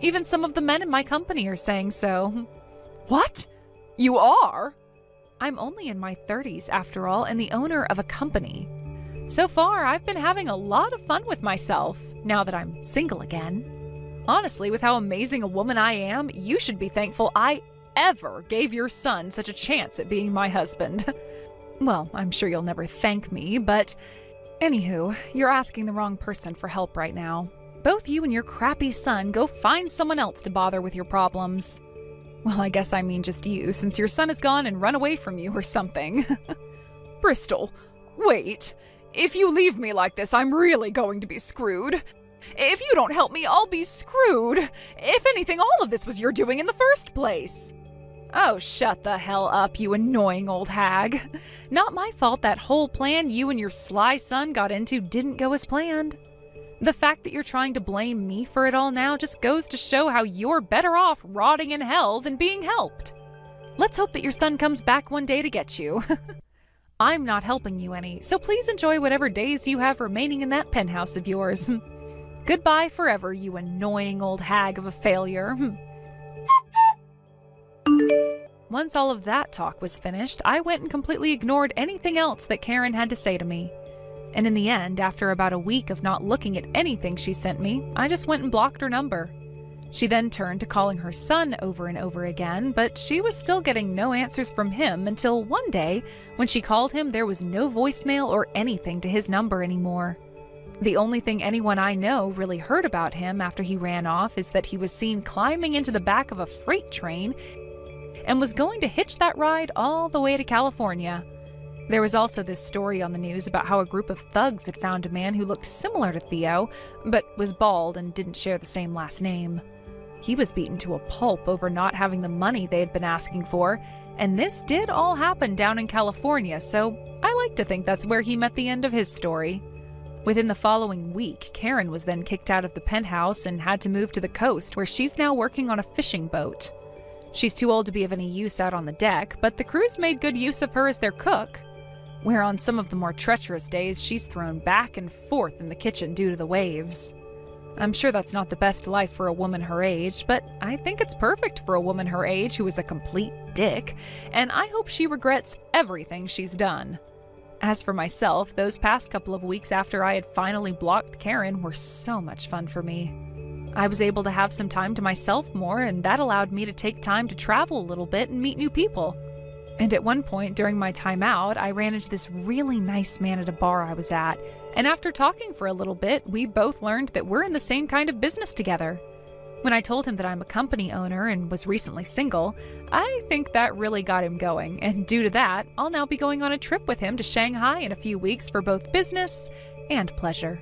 Even some of the men in my company are saying so. What? You are? I'm only in my 30s, after all, and the owner of a company. So far, I've been having a lot of fun with myself, now that I'm single again. Honestly, with how amazing a woman I am, you should be thankful I ever gave your son such a chance at being my husband. Well, I'm sure you'll never thank me, but anywho, you're asking the wrong person for help right now. Both you and your crappy son go find someone else to bother with your problems. Well, I guess I mean just you, since your son is gone and run away from you or something. Bristol, wait. If you leave me like this, I'm really going to be screwed. If you don't help me, I'll be screwed. If anything, all of this was your doing in the first place. Oh, shut the hell up, you annoying old hag. Not my fault that whole plan you and your sly son got into didn't go as planned. The fact that you're trying to blame me for it all now just goes to show how you're better off rotting in hell than being helped. Let's hope that your son comes back one day to get you. I'm not helping you any, so please enjoy whatever days you have remaining in that penthouse of yours. Goodbye forever, you annoying old hag of a failure. Once all of that talk was finished, I went and completely ignored anything else that Karen had to say to me. And in the end, after about a week of not looking at anything she sent me, I just went and blocked her number. She then turned to calling her son over and over again, but she was still getting no answers from him until one day, when she called him, there was no voicemail or anything to his number anymore. The only thing anyone I know really heard about him after he ran off is that he was seen climbing into the back of a freight train and was going to hitch that ride all the way to California. There was also this story on the news about how a group of thugs had found a man who looked similar to Theo, but was bald and didn't share the same last name. He was beaten to a pulp over not having the money they had been asking for, and this did all happen down in California, so I like to think that's where he met the end of his story. Within the following week, Karen was then kicked out of the penthouse and had to move to the coast, where she's now working on a fishing boat. She's too old to be of any use out on the deck, but the crews made good use of her as their cook, where on some of the more treacherous days she's thrown back and forth in the kitchen due to the waves. I'm sure that's not the best life for a woman her age, but I think it's perfect for a woman her age who is a complete dick, and I hope she regrets everything she's done. As for myself, those past couple of weeks after I had finally blocked Karen were so much fun for me. I was able to have some time to myself more, and that allowed me to take time to travel a little bit and meet new people. And at one point during my time out, I ran into this really nice man at a bar I was at, and after talking for a little bit, we both learned that we're in the same kind of business together. When I told him that I'm a company owner and was recently single, I think that really got him going, and due to that, I'll now be going on a trip with him to Shanghai in a few weeks for both business and pleasure.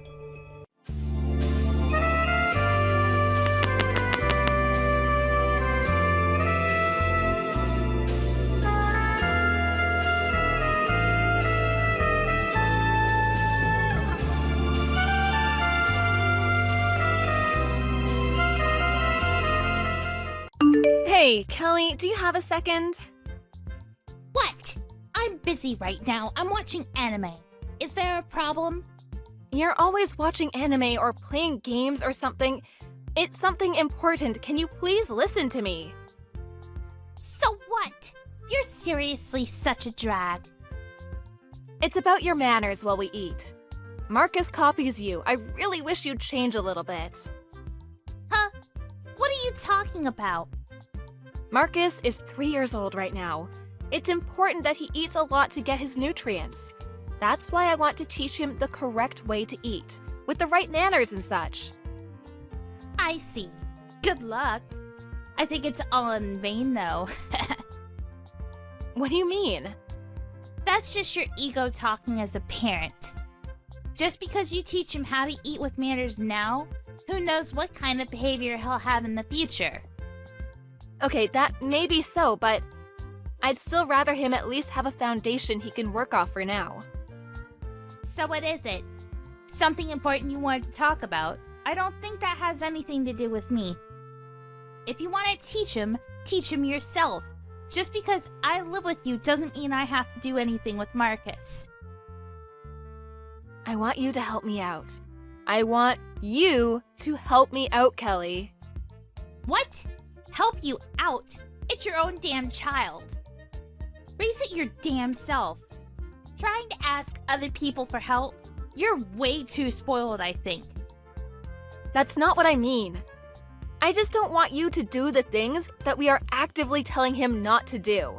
Hey, Kelly, do you have a second? What? I'm busy right now. I'm watching anime. Is there a problem? You're always watching anime or playing games or something. It's something important. Can you please listen to me? So what? You're seriously such a drag. It's about your manners while we eat. Marcus copies you. I really wish you'd change a little bit. Huh? What are you talking about? Marcus is 3 years old right now. It's important that he eats a lot to get his nutrients. That's why I want to teach him the correct way to eat, with the right manners and such. I see. Good luck. I think it's all in vain, though. What do you mean? That's just your ego talking as a parent. Just because you teach him how to eat with manners now, who knows what kind of behavior he'll have in the future. Okay, that may be so, but I'd still rather him at least have a foundation he can work off for now. So what is it? Something important you wanted to talk about? I don't think that has anything to do with me. If you want to teach him yourself. Just because I live with you doesn't mean I have to do anything with Marcus. I want you to help me out. I want you to help me out, Kelly. What? Help you out? It's your own damn child. Raise it your damn self. Trying to ask other people for help? You're way too spoiled, I think. That's not what I mean. I just don't want you to do the things that we are actively telling him not to do.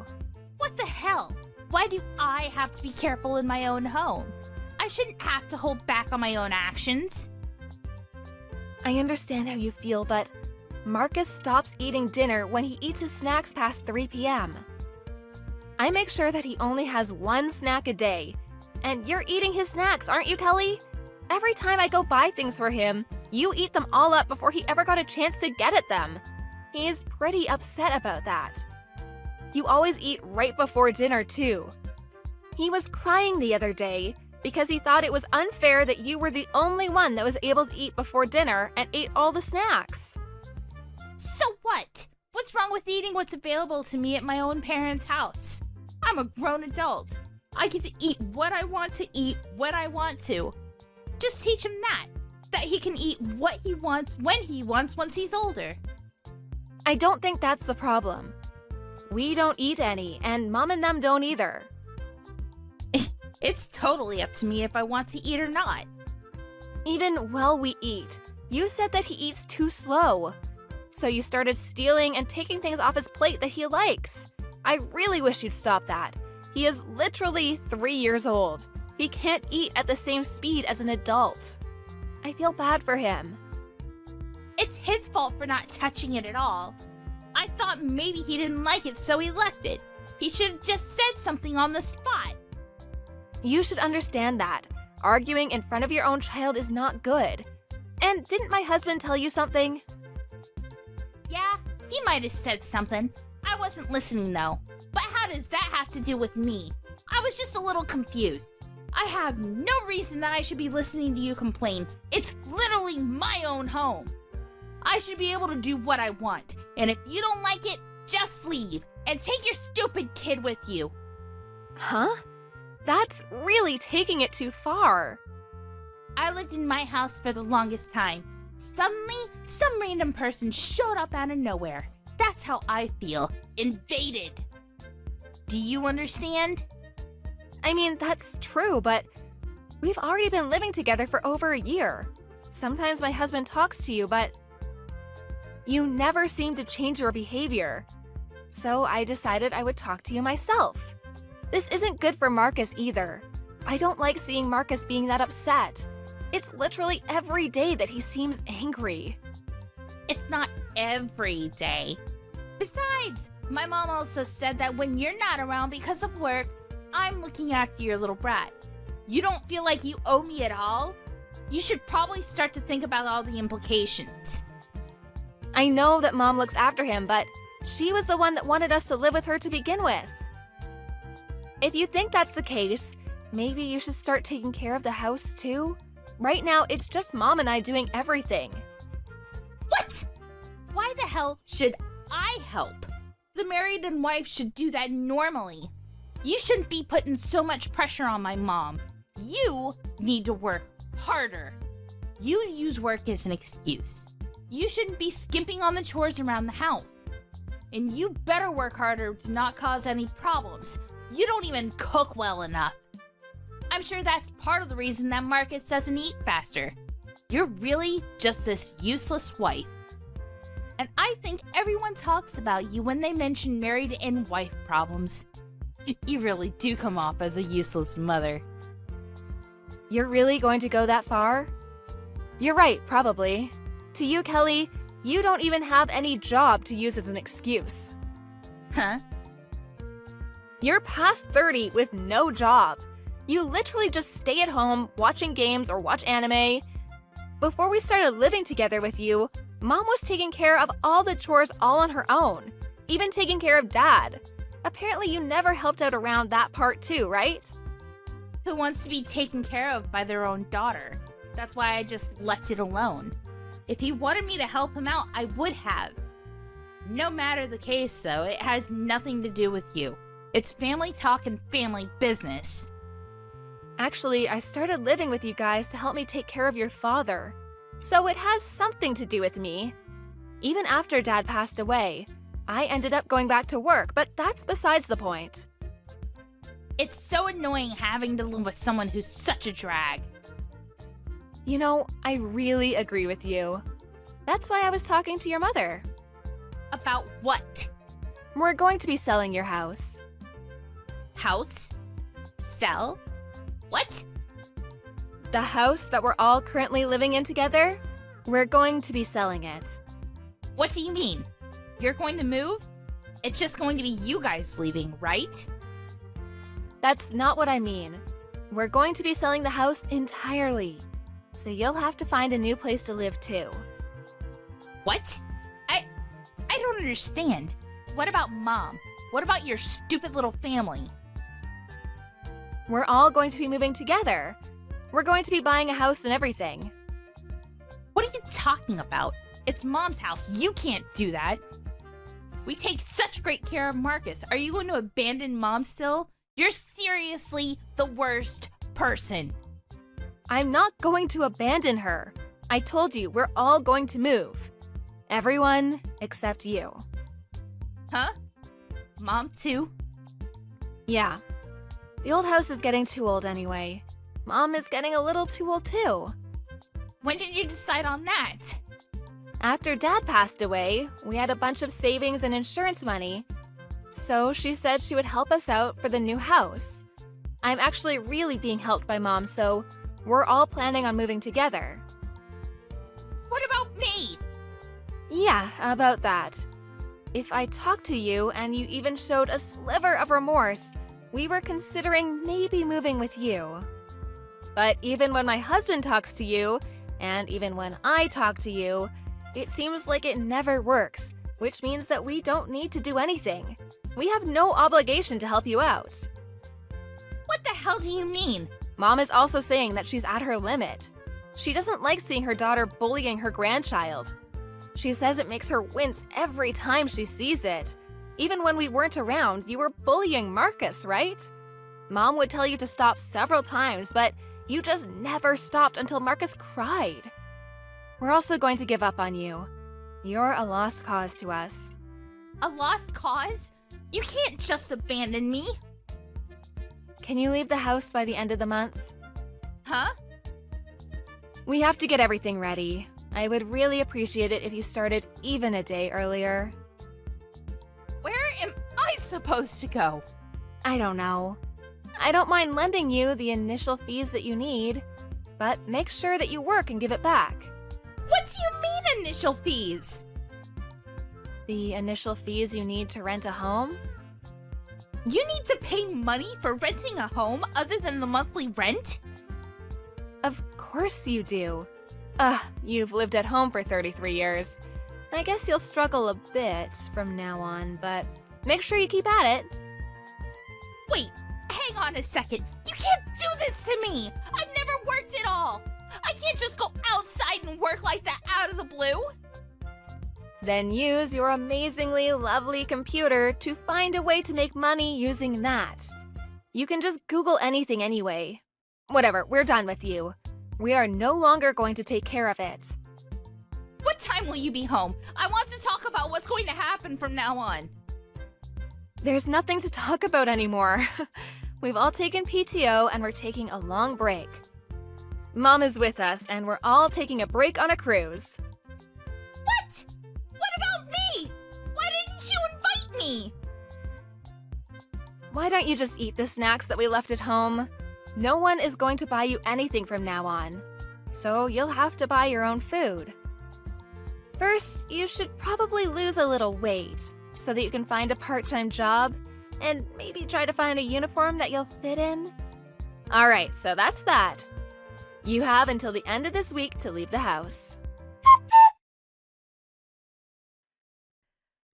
What the hell? Why do I have to be careful in my own home? I shouldn't have to hold back on my own actions. I understand how you feel, but Marcus stops eating dinner when he eats his snacks past 3 p.m. I make sure that he only has 1 snack a day. And you're eating his snacks, aren't you, Kelly? Every time I go buy things for him, you eat them all up before he ever got a chance to get at them. He's pretty upset about that. You always eat right before dinner, too. He was crying the other day because he thought it was unfair that you were the only one that was able to eat before dinner and ate all the snacks. So what? What's wrong with eating what's available to me at my own parents' house? I'm a grown adult. I get to eat what I want to eat when I want to. Just teach him that he can eat what he wants when he wants once he's older. I don't think that's the problem. We don't eat any, and Mom and them don't either. It's totally up to me if I want to eat or not. Even while we eat, you said that he eats too slow. So you started stealing and taking things off his plate that he likes. I really wish you'd stop that. He is literally 3 years old. He can't eat at the same speed as an adult. I feel bad for him. It's his fault for not touching it at all. I thought maybe he didn't like it, so he left it. He should have just said something on the spot. You should understand that. Arguing in front of your own child is not good. And didn't my husband tell you something? Yeah, he might have said something. I wasn't listening though. But how does that have to do with me? I was just a little confused. I have no reason that I should be listening to you complain. It's literally my own home. I should be able to do what I want. And if you don't like it, just leave. And take your stupid kid with you. Huh? That's really taking it too far. I lived in my house for the longest time. Suddenly, some random person showed up out of nowhere. That's how I feel. Invaded. Do you understand? I mean, that's true, but we've already been living together for over a year. Sometimes my husband talks to you, but you never seem to change your behavior. So I decided I would talk to you myself. This isn't good for Marcus either. I don't like seeing Marcus being that upset. It's literally every day that he seems angry. It's not every day. Besides, my mom also said that when you're not around because of work, I'm looking after your little brat. You don't feel like you owe me at all? You should probably start to think about all the implications. I know that Mom looks after him, but she was the one that wanted us to live with her to begin with. If you think that's the case, maybe you should start taking care of the house too? Right now, it's just Mom and I doing everything. What? Why the hell should I help? The married and wife should do that normally. You shouldn't be putting so much pressure on my mom. You need to work harder. You use work as an excuse. You shouldn't be skimping on the chores around the house. And you better work harder to not cause any problems. You don't even cook well enough. I'm sure that's part of the reason that Marcus doesn't eat faster. You're really just this useless wife. And I think everyone talks about you when they mention married and wife problems. You really do come off as a useless mother. You're really going to go that far? You're right, probably. To you, Kelly, you don't even have any job to use as an excuse. Huh? You're past 30 with no job. You literally just stay at home watching games or watch anime. Before we started living together with you, Mom was taking care of all the chores all on her own, even taking care of Dad. Apparently you never helped out around that part too, right? Who wants to be taken care of by their own daughter? That's why I just left it alone. If he wanted me to help him out, I would have. No matter the case, though, it has nothing to do with you. It's family talk and family business. Actually, I started living with you guys to help me take care of your father. So it has something to do with me. Even after Dad passed away, I ended up going back to work, but that's besides the point. It's so annoying having to live with someone who's such a drag. You know, I really agree with you. That's why I was talking to your mother. About what? We're going to be selling your house. House? Sell? What? The house that we're all currently living in together, we're going to be selling it. What do you mean? You're going to move? It's just going to be you guys leaving, right? That's not what I mean. We're going to be selling the house entirely. So you'll have to find a new place to live too. What? I don't understand. What about Mom? What about your stupid little family? We're all going to be moving together. We're going to be buying a house and everything. What are you talking about? It's Mom's house. You can't do that. We take such great care of Marcus. Are you going to abandon Mom still? You're seriously the worst person. I'm not going to abandon her. I told you, we're all going to move. Everyone except you. Huh? Mom too? Yeah. The old house is getting too old anyway. Mom is getting a little too old too. When did you decide on that? After Dad passed away, we had a bunch of savings and insurance money. So she said she would help us out for the new house. I'm actually really being helped by Mom, so we're all planning on moving together. What about me? Yeah, about that. If I talked to you and you even showed a sliver of remorse, we were considering maybe moving with you. But even when my husband talks to you, and even when I talk to you, it seems like it never works, which means that we don't need to do anything. We have no obligation to help you out. What the hell do you mean? Mom is also saying that she's at her limit. She doesn't like seeing her daughter bullying her grandchild. She says it makes her wince every time she sees it. Even when we weren't around, you were bullying Marcus, right? Mom would tell you to stop several times, but you just never stopped until Marcus cried. We're also going to give up on you. You're a lost cause to us. A lost cause? You can't just abandon me. Can you leave the house by the end of the month? Huh? We have to get everything ready. I would really appreciate it if you started even a day earlier. Where am I supposed to go? I don't know. I don't mind lending you the initial fees that you need, but make sure that you work and give it back. What do you mean initial fees? The initial fees you need to rent a home? You need to pay money for renting a home other than the monthly rent? Of course you do. You've lived at home for 33 years. I guess you'll struggle a bit from now on, but make sure you keep at it. Wait, hang on a second. You can't do this to me! I've never worked at all! I can't just go outside and work like that out of the blue! Then use your amazingly lovely computer to find a way to make money using that. You can just Google anything anyway. Whatever, we're done with you. We are no longer going to take care of it. What time will you be home? I want to talk about what's going to happen from now on. There's nothing to talk about anymore. We've all taken PTO and we're taking a long break. Mom is with us and we're all taking a break on a cruise. What? What about me? Why didn't you invite me? Why don't you just eat the snacks that we left at home? No one is going to buy you anything from now on, so you'll have to buy your own food. First, you should probably lose a little weight so that you can find a part-time job and maybe try to find a uniform that you'll fit in. All right, so that's that. You have until the end of this week to leave the house.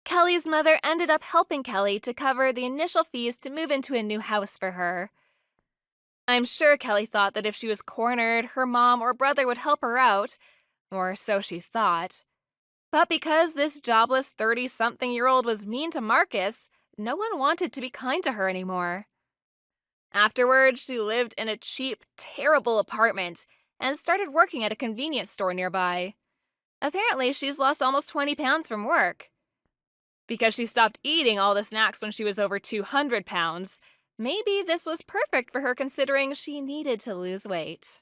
Kelly's mother ended up helping Kelly to cover the initial fees to move into a new house for her. I'm sure Kelly thought that if she was cornered, her mom or brother would help her out, or so she thought. But because this jobless 30-something-year-old was mean to Marcus, no one wanted to be kind to her anymore. Afterwards, she lived in a cheap, terrible apartment and started working at a convenience store nearby. Apparently, she's lost almost 20 pounds from work. Because she stopped eating all the snacks when she was over 200 pounds, maybe this was perfect for her considering she needed to lose weight.